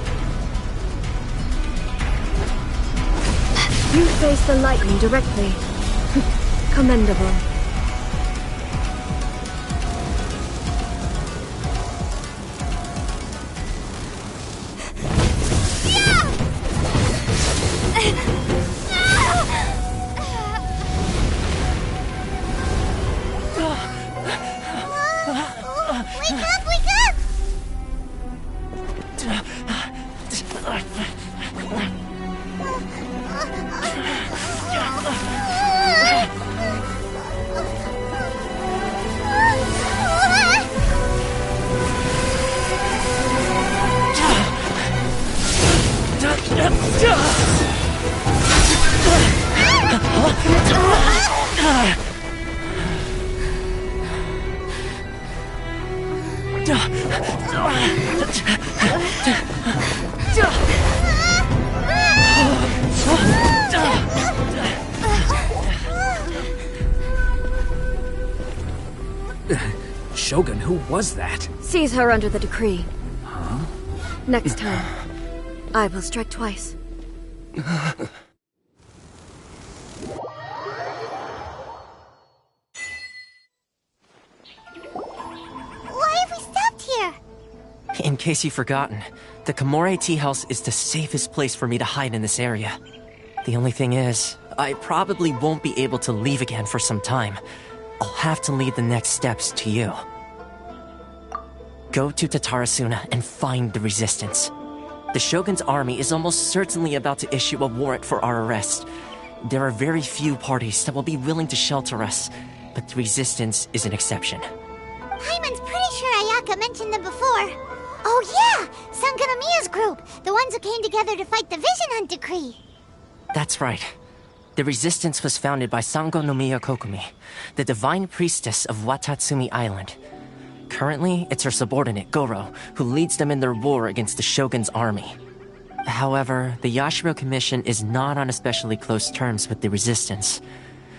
You face the lightning directly. Commendable. Wake up! Wake up! Shogun, who was that? Seize her under the decree. Huh? Next time, I will strike twice. Why have we stopped here? In case you've forgotten, the Komore Tea House is the safest place for me to hide in this area. The only thing is, I probably won't be able to leave again for some time. I'll have to leave the next steps to you. Go to Tatarasuna and find the Resistance. The Shogun's army is almost certainly about to issue a warrant for our arrest. There are very few parties that will be willing to shelter us, but the Resistance is an exception. Paimon's pretty sure Ayaka mentioned them before. Oh yeah! Sangonomiya's group! The ones who came together to fight the Vision Hunt Decree! That's right. The Resistance was founded by Sangonomiya Kokumi, the divine priestess of Watatsumi Island. Currently, it's her subordinate, Goro, who leads them in their war against the Shogun's army. However, the Yashiro Commission is not on especially close terms with the Resistance,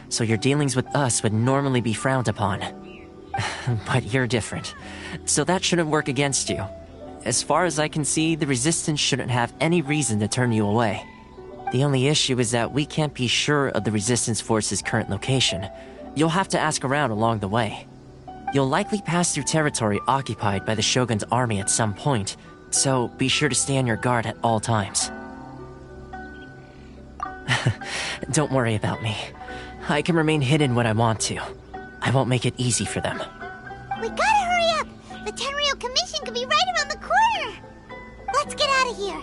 so your dealings with us would normally be frowned upon. But you're different, so that shouldn't work against you. As far as I can see, the Resistance shouldn't have any reason to turn you away. The only issue is that we can't be sure of the Resistance Force's current location. You'll have to ask around along the way. You'll likely pass through territory occupied by the Shogun's army at some point, so be sure to stay on your guard at all times. Don't worry about me. I can remain hidden when I want to. I won't make it easy for them. We gotta hurry up! The Tenryou Commission could be right around the corner! Let's get out of here!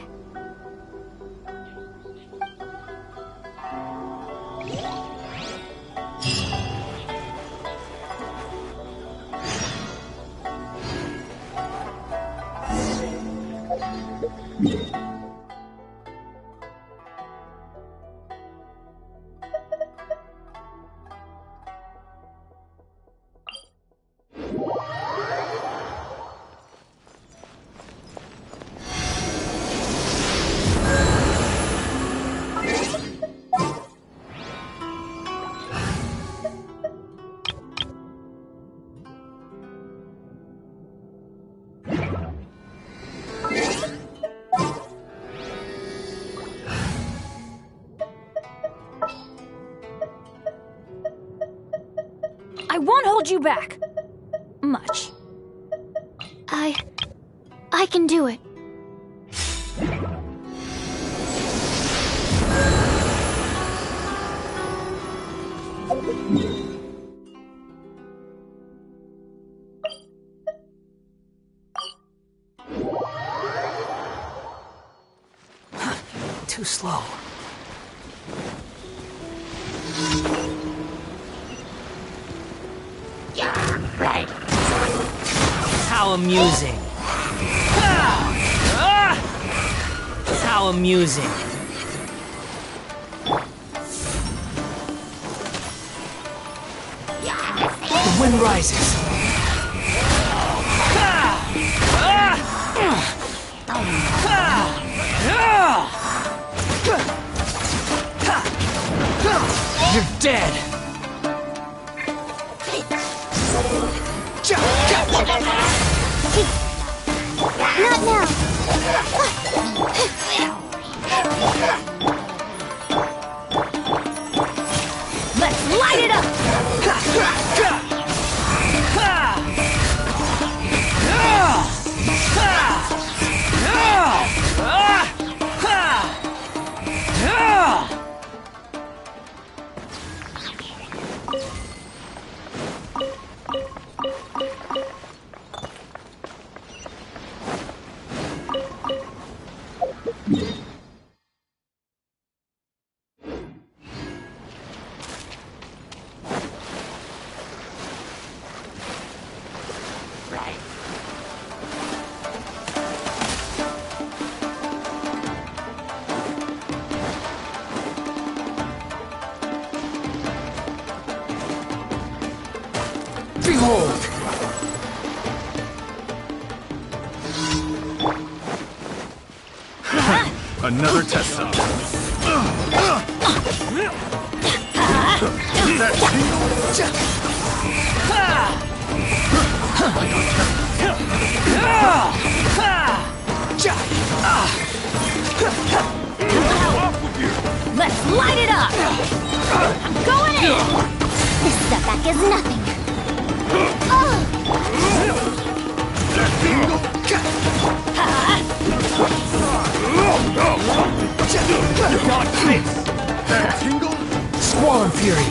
I won't hold you back. Much. I can do it. Too slow. Right. How amusing. How amusing. wind rises. You're dead. Not now. Let's light it up! Behold! Another test zone. Let's light it up! I'm going in! This setback is nothing. Squall and Fury!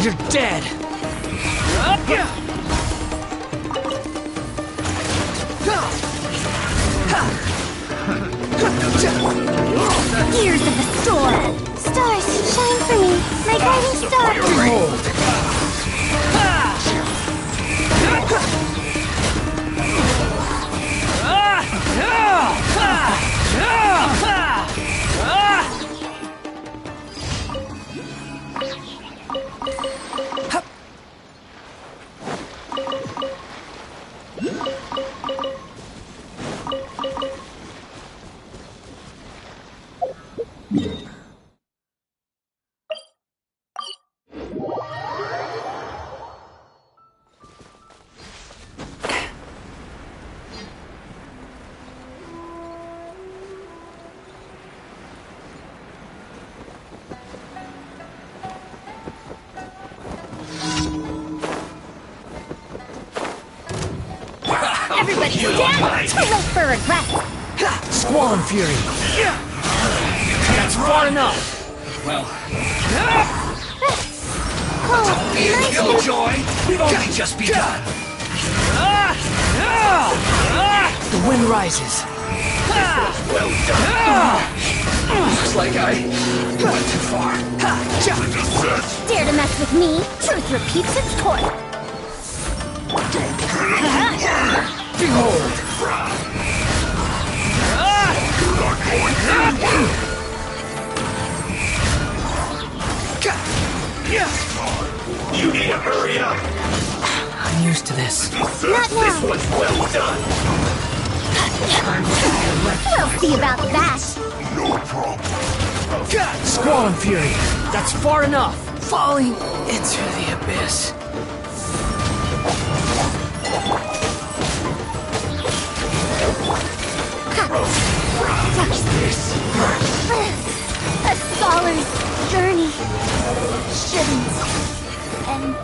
You're dead! Gears of the storm. Stars, shine for me. My guiding star. Behold! Everybody stand! Too late for regret. Squall and Fury! That's far enough! Well, Nice. Killjoy, we've only just begun. The wind rises. Well done. Looks like I went too far. Dare to mess with me? Truth repeats its course. Behold! You need to hurry up. I'm used to this. Not now. This one's well done. We'll see about that. No problem. Squall and Fury! That's far enough! Falling into the abyss. A scholar's journey shouldn't end.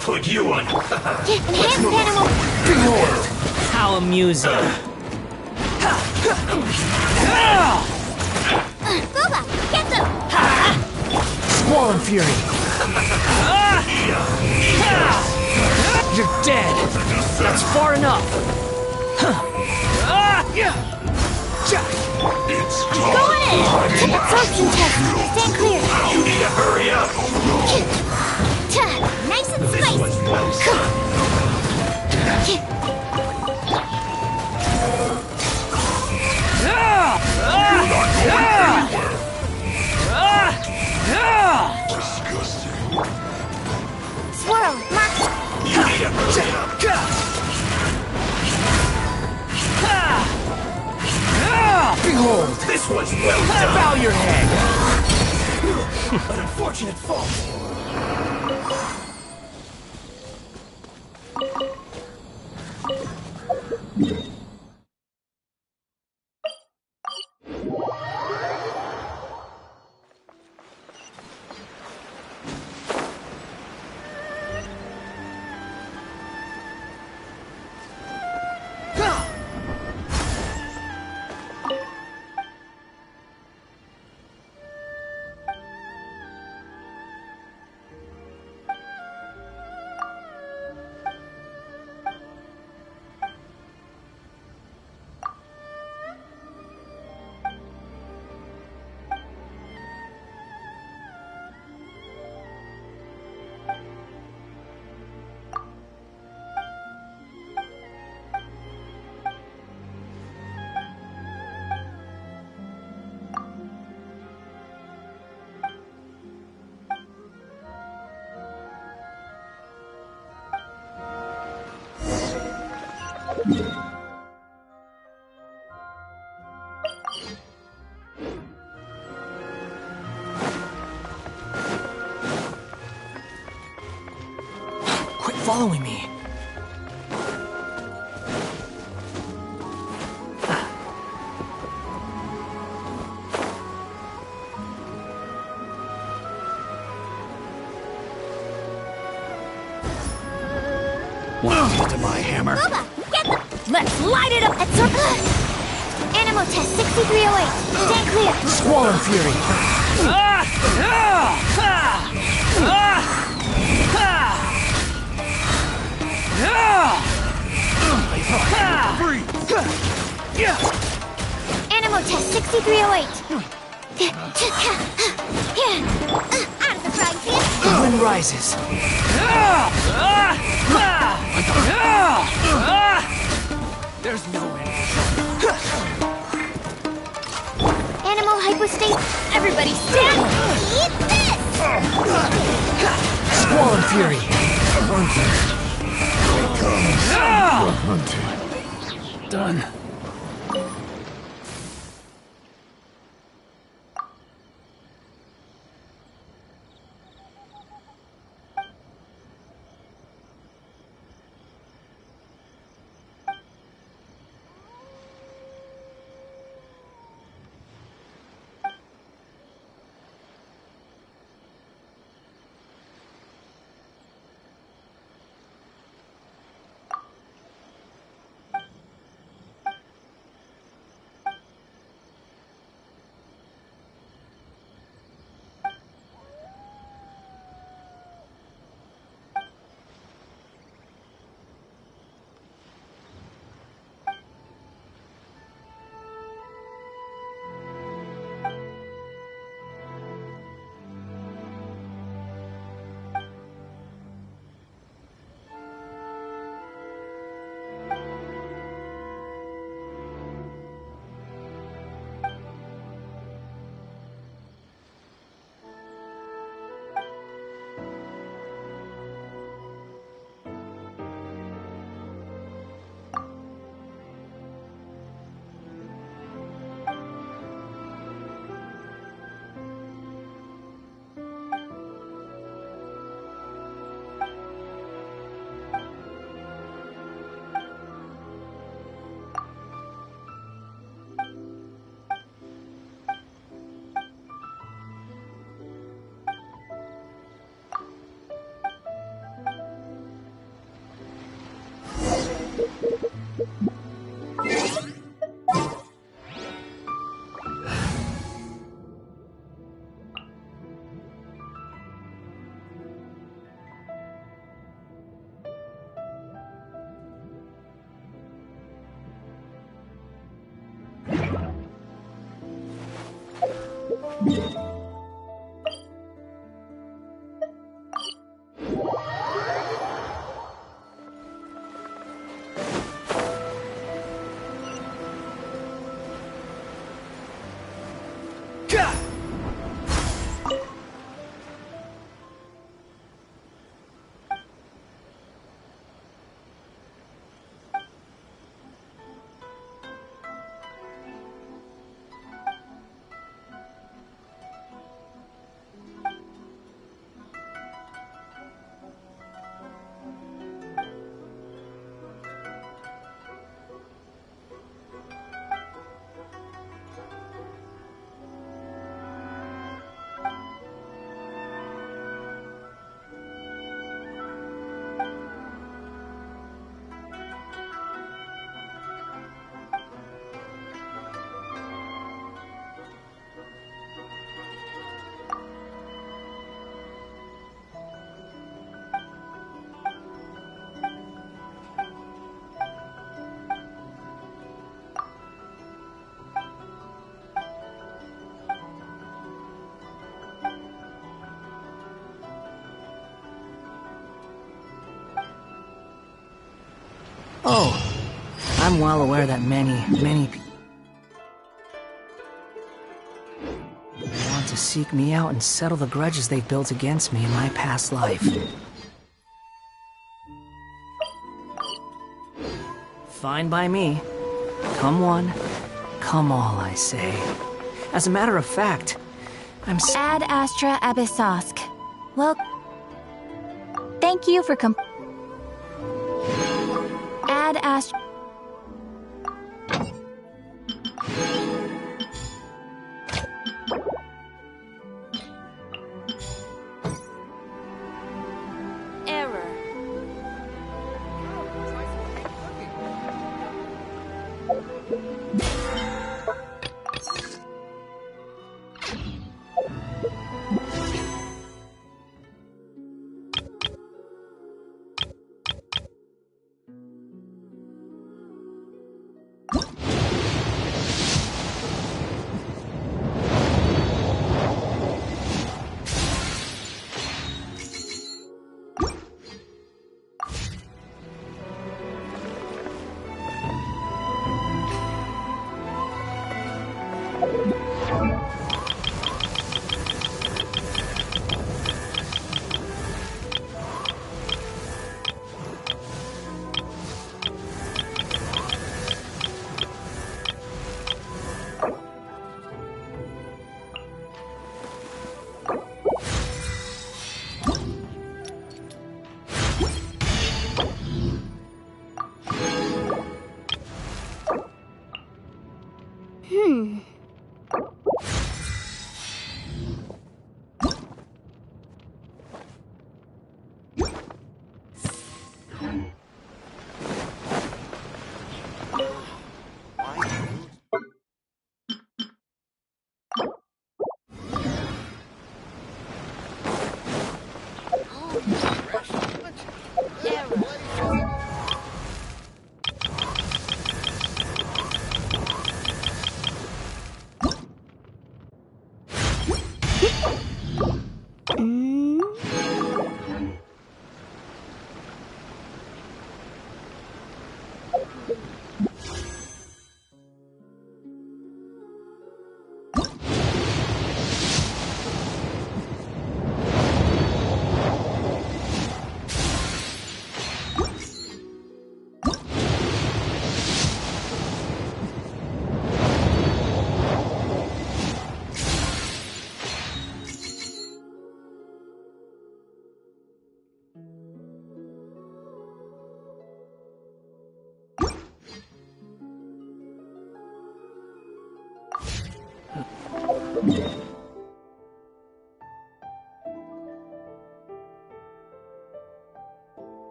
put you on. Enhanced animal. Behold! How amusing. Booba, get them! Squall and Fury. You're dead. That's far enough. It's Go on in! Absorption test! Stand clear! You need to hurry up! Nice and spicy! Swirl, mark! You need to hurry up! Behold! This one's well done! Bow your head! An unfortunate fault. Quit following me. Want to my hammer? Booba, get them! Let's light it up! Animal test 6308. Stand clear. Squall and Fury. Animal test 6308. Out of the frying pan. The wind rises. There's no end. Animal hypostate. Everybody stand. Eat this. Squall and Fury. Done. Oh, I'm well aware that many people want to seek me out and settle the grudges they've built against me in my past life. Fine by me. Come one, come all, I say. As a matter of fact, I'm Ad Astra Abyssosk. Well, thank you for Ad Astra. Error.